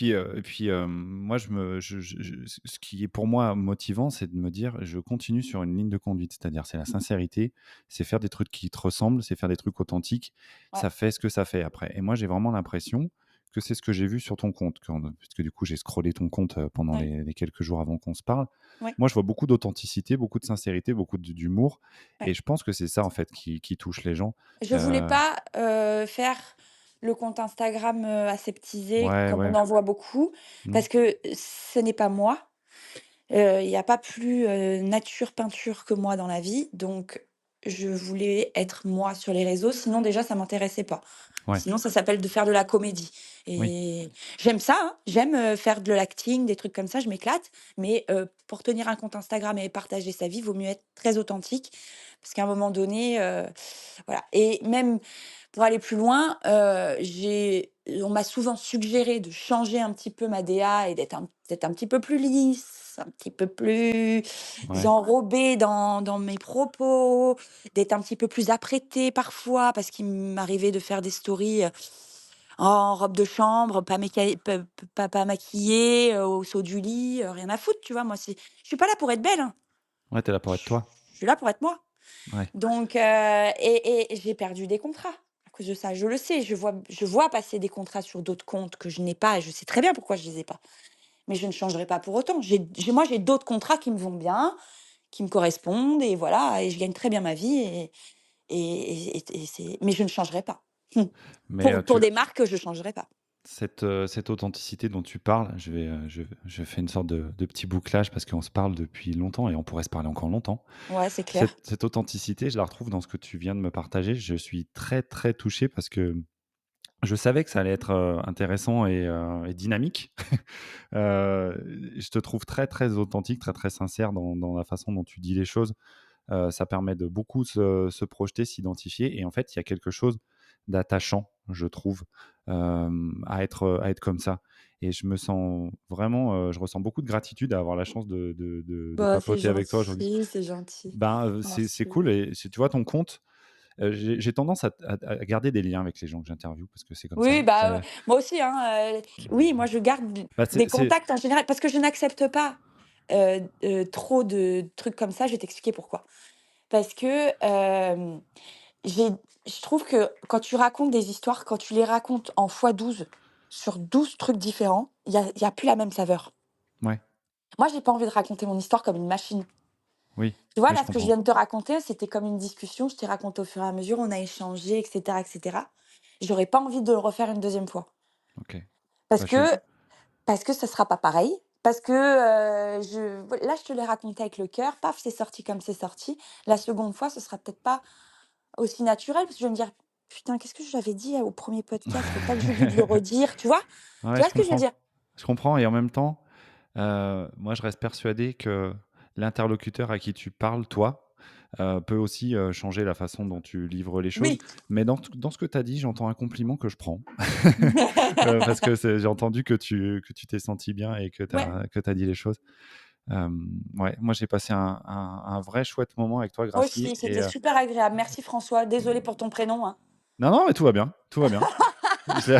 moi, ce qui est pour moi motivant, c'est de me dire: «Je continue sur une ligne de conduite». C'est-à-dire, c'est la sincérité, c'est faire des trucs qui te ressemblent, c'est faire des trucs authentiques. Ouais, Ça fait ce que ça fait après et moi, j'ai vraiment l'impression que c'est ce que j'ai vu sur ton compte puisque du coup, j'ai scrollé ton compte, pendant ouais, les quelques jours avant qu'on se parle. ouais, Moi, je vois beaucoup d'authenticité, beaucoup de sincérité, beaucoup d'humour ouais. et je pense que c'est ça, en fait, qui touche les gens. Je voulais Heu, pas, faire le compte Instagram, aseptisé ouais, comme on ouais. en voit beaucoup, Mmh. parce que ce n'est pas moi. Il y a pas plus, nature peinture que moi dans la vie, donc je voulais être moi sur les réseaux, sinon déjà ça m'intéressait pas. Ouais. Sinon ça s'appelle de faire de la comédie Oui. et j'aime ça, hein, j'aime, faire de l'acting, des trucs comme ça, je m'éclate, mais pour tenir un compte Instagram et partager sa vie, vaut mieux être très authentique parce qu'à un moment donné, voilà et même pour aller plus loin, on m'a souvent suggéré de changer un petit peu ma DA et d'être un petit peu plus lisse, un petit peu plus Ouais. enrobée dans mes propos, d'être un petit peu plus apprêtée parfois, parce qu'il m'arrivait de faire des stories, en robe de chambre, pas maquillée, au saut du lit, rien à foutre, tu vois? Moi, je suis pas là pour être belle, hein. Ouais, tu es là pour Je être toi. suis là pour être moi. Ouais. Donc et j'ai perdu des contrats à cause de ça. Je le sais, je vois passer des contrats sur d'autres comptes que je n'ai pas et je sais très bien pourquoi je les ai pas. Mais je ne changerai pas pour autant. J'ai d'autres contrats qui me vont bien, qui me correspondent et voilà et je gagne très bien ma vie et c'est mais je ne changerai pas. Mais, Pour tu des marques, je changerai pas. cette authenticité dont tu parles, je fais une sorte de petit bouclage parce qu'on se parle depuis longtemps et on pourrait se parler encore longtemps. Ouais, c'est clair. Cette authenticité, je la retrouve dans ce que tu viens de me partager. Je suis très, très touché parce que je savais que ça allait être, intéressant et dynamique. Je te trouve très, très authentique, très, très sincère dans la façon dont tu dis les choses. Ça permet de beaucoup se projeter, s'identifier et en fait, il y a quelque chose d'attachant, je trouve, à être comme ça et je me sens vraiment, je ressens beaucoup de gratitude à avoir la chance de Bah, c'est papoter avec toi aujourd'hui. gentil, c'est gentil. Ben, c'est Merci. cool et si tu vois ton compte, j'ai tendance à garder des liens avec les gens que j'interviewe parce que c'est comme ça. Oui, bah, moi aussi, hein, oui, moi je garde Bah, des c'est contacts en général parce que je n'accepte pas, trop de trucs comme ça. Je vais t'expliquer pourquoi. Parce que, j'ai je trouve que quand tu racontes des histoires, quand tu les racontes en fois 12 sur 12 trucs différents, il y a plus la même saveur. ouais, Moi, j'ai pas envie de raconter mon histoire comme une machine. oui, Tu vois, oui, là, je ce que je comprends. viens de te raconter, c'était comme une discussion, je t'ai raconté au fur et à mesure, on a échangé et cetera et cetera. J'aurais pas envie de le refaire une deuxième fois. OK. Parce Bah, je que Parce que ça sera pas pareil, parce que, là, je te l'ai raconté avec le cœur, paf, c'est sorti comme c'est sorti. La seconde fois, ce sera peut-être pas aussi naturel, parce que je vais me dire: «Putain, qu'est-ce que j'avais dit, au premier podcast? Faut pas que j'oublie de le redire», tu vois? Tu ouais, vois je ce que je veux comprends. dire? Je comprends et en même temps, moi, je reste persuadé que l'interlocuteur à qui tu parles, toi, peut aussi, changer la façon dont tu livres les choses. Oui. Mais dans ce que tu as dit, j'entends un compliment que je prends. Parce que j'ai entendu que tu t'es senti bien et que tu Ouais, as dit les choses. Ouais, moi, j'ai passé un vrai chouette moment avec toi, moi Gracie aussi, et c'était super agréable. Merci François, désolée pour ton prénom, hein. non, non, mais tout va bien, tout va bien. C'est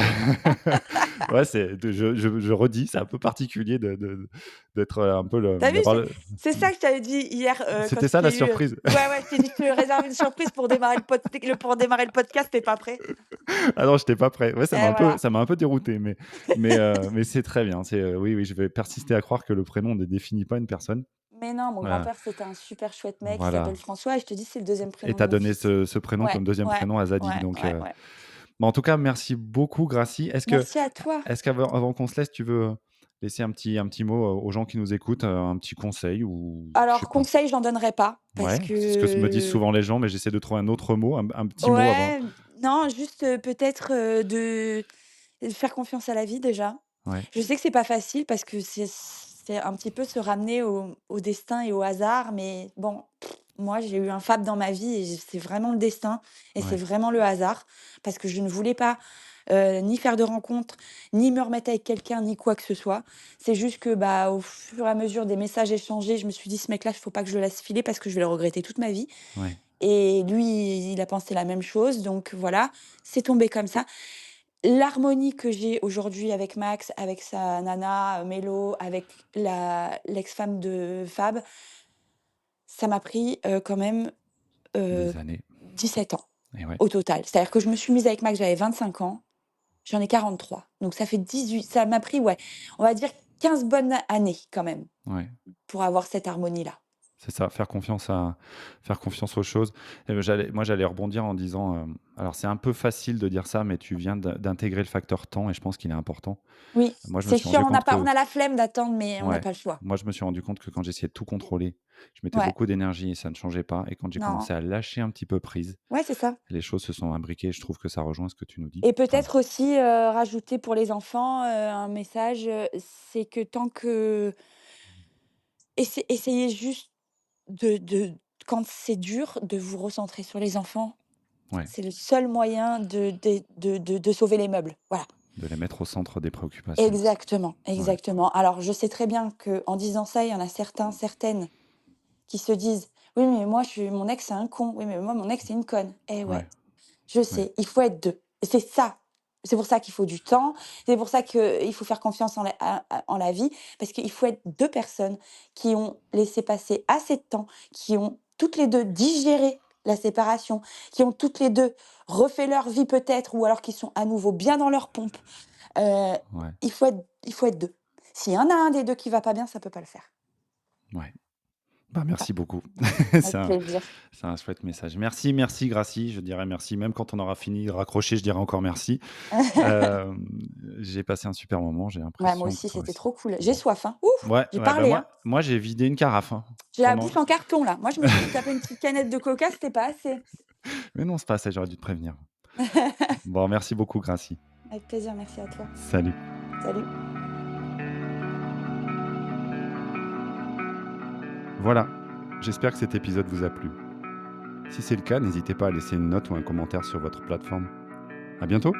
ouais, je redis, c'est un peu particulier d'être, un peu le Tu vu, d'avoir le c'est ça que je t'avais dit hier, quand c'était je ça la t'ai eu, surprise. ouais, ouais, je t'ai dit: «Je te réserve une surprise pour démarrer le podcast», tu pas prêt. Ah non, j'étais pas prêt. Ouais, Et voilà. ça m'a un peu dérouté, mais c'est très bien. Oui, oui, je vais persister à croire que le prénom ne définit pas une personne. Mais non, mon Heu, grand-père, c'était un super chouette mec, il s'appelle voilà François et je te dis, c'est le deuxième et prénom de tu as mon donné fils. ce prénom Ouais, comme deuxième ouais, prénom à Zadig ouais, donc ouais, ouais. bah, en tout cas, merci beaucoup, Gracie. Merci à toi. Est-ce qu'avant qu'on se laisse, tu veux laisser un petit mot, aux gens qui nous écoutent, un petit conseil ou je sais Alors pas? conseil, j'en donnerai pas parce Ouais, c'est ce que me disent que souvent les gens, mais j'essaie de trouver un autre mot, un petit mot avant. ouais, non, juste, peut-être, de faire confiance à la vie déjà. Ouais, Je sais que c'est pas facile parce que c'est un petit peu se ramener au destin et au hasard, mais bon, moi j'ai eu un fab dans ma vie et c'est vraiment le destin et c'est ouais, vraiment le hasard parce que je ne voulais pas, ni faire de rencontres, ni me remettre avec quelqu'un, ni quoi que ce soit. C'est juste que, bah, au fur et à mesure des messages échangés, je me suis dit: «Ce mec-là, il faut pas que je le laisse filer parce que je vais le regretter toute ma vie» ouais. et lui, il a pensé la même chose donc voilà, c'est tombé comme ça. l'harmonie que j'ai aujourd'hui avec Max, avec sa nana, Mélo, avec l'ex-femme de Fab, ça m'a pris, quand même, Des heu, années. 17 ans Et ouais. au total. C'est-à-dire que je me suis mise avec Max, j'avais 25 ans, j'en ai 43, donc ça fait 18. Ça m'a pris, ouais, on va dire 15 bonnes années quand même Ouais. pour avoir cette harmonie-là. C'est ça, faire confiance aux choses. J'allais rebondir en disant, alors c'est un peu facile de dire ça, mais tu viens d'intégrer le facteur temps et je pense qu'il est important. Oui, Moi, je me c'est suis rendu chiant, compte on que a la flemme d'attendre, mais on n'a ouais, pas le choix. moi, je me suis rendu compte que quand j'essayais de tout contrôler, je mettais Ouais, beaucoup d'énergie et ça ne changeait pas et quand j'ai non, commencé à lâcher un petit peu prise, ouais, c'est ça. les choses se sont imbriquées. Je trouve que ça rejoint ce que tu nous dis. Et Enfin, peut-être aussi, rajouter pour les enfants, un message, c'est que tant que essayez juste de quand c'est dur, de vous recentrer sur les enfants. ouais, C'est le seul moyen de sauver les meubles. Voilà. de les mettre au centre des préoccupations. Exactement, Ouais, exactement. Alors je sais très bien qu'en disant ça, il y en a certains, certaines qui se disent: «Oui, mais moi je suis mon ex, c'est un con. Oui, mais moi mon ex, c'est une conne». Eh ouais. ouais, Je ouais, sais, il faut être 2. Et c'est ça. C'est pour ça qu'il faut du temps, c'est pour ça qu'il faut faire confiance en la vie, parce qu'il faut être 2 personnes qui ont laissé passer assez de temps, qui ont toutes les 2 digéré la séparation, qui ont toutes les 2 refait leur vie peut-être ou alors qui sont à nouveau bien dans leur pompe. Heu, ouais, il faut être 2. S'il y en a un des 2 qui va pas bien, ça peut pas le faire. ouais. Bah, Ah, merci beaucoup. C'est avec un plaisir. c'est un chouette message. Merci, merci Gracie, je dirais merci. Même quand on aura fini de raccrocher, je dirai encore merci. Hem, j'ai passé un super moment, j'ai Ouais, moi l'impression que aussi, toi c'était aussi. trop cool. J'ai Bon. soif, hein. Ouf! Ouais, J'ai ouais, bah, parlé, hein. moi j'ai vidé une carafe, hein, J'ai la pendant bouche en carton là. Moi, je me suis tapé une petite canette de coca, c'était pas assez. mais non, c'est pas assez, j'aurais dû te prévenir. Bon, merci beaucoup Gracie. Avec plaisir, merci à toi. Salut. Salut. Voilà, j'espère que cet épisode vous a plu. Si c'est le cas, n'hésitez pas à laisser une note ou un commentaire sur votre plateforme. À bientôt!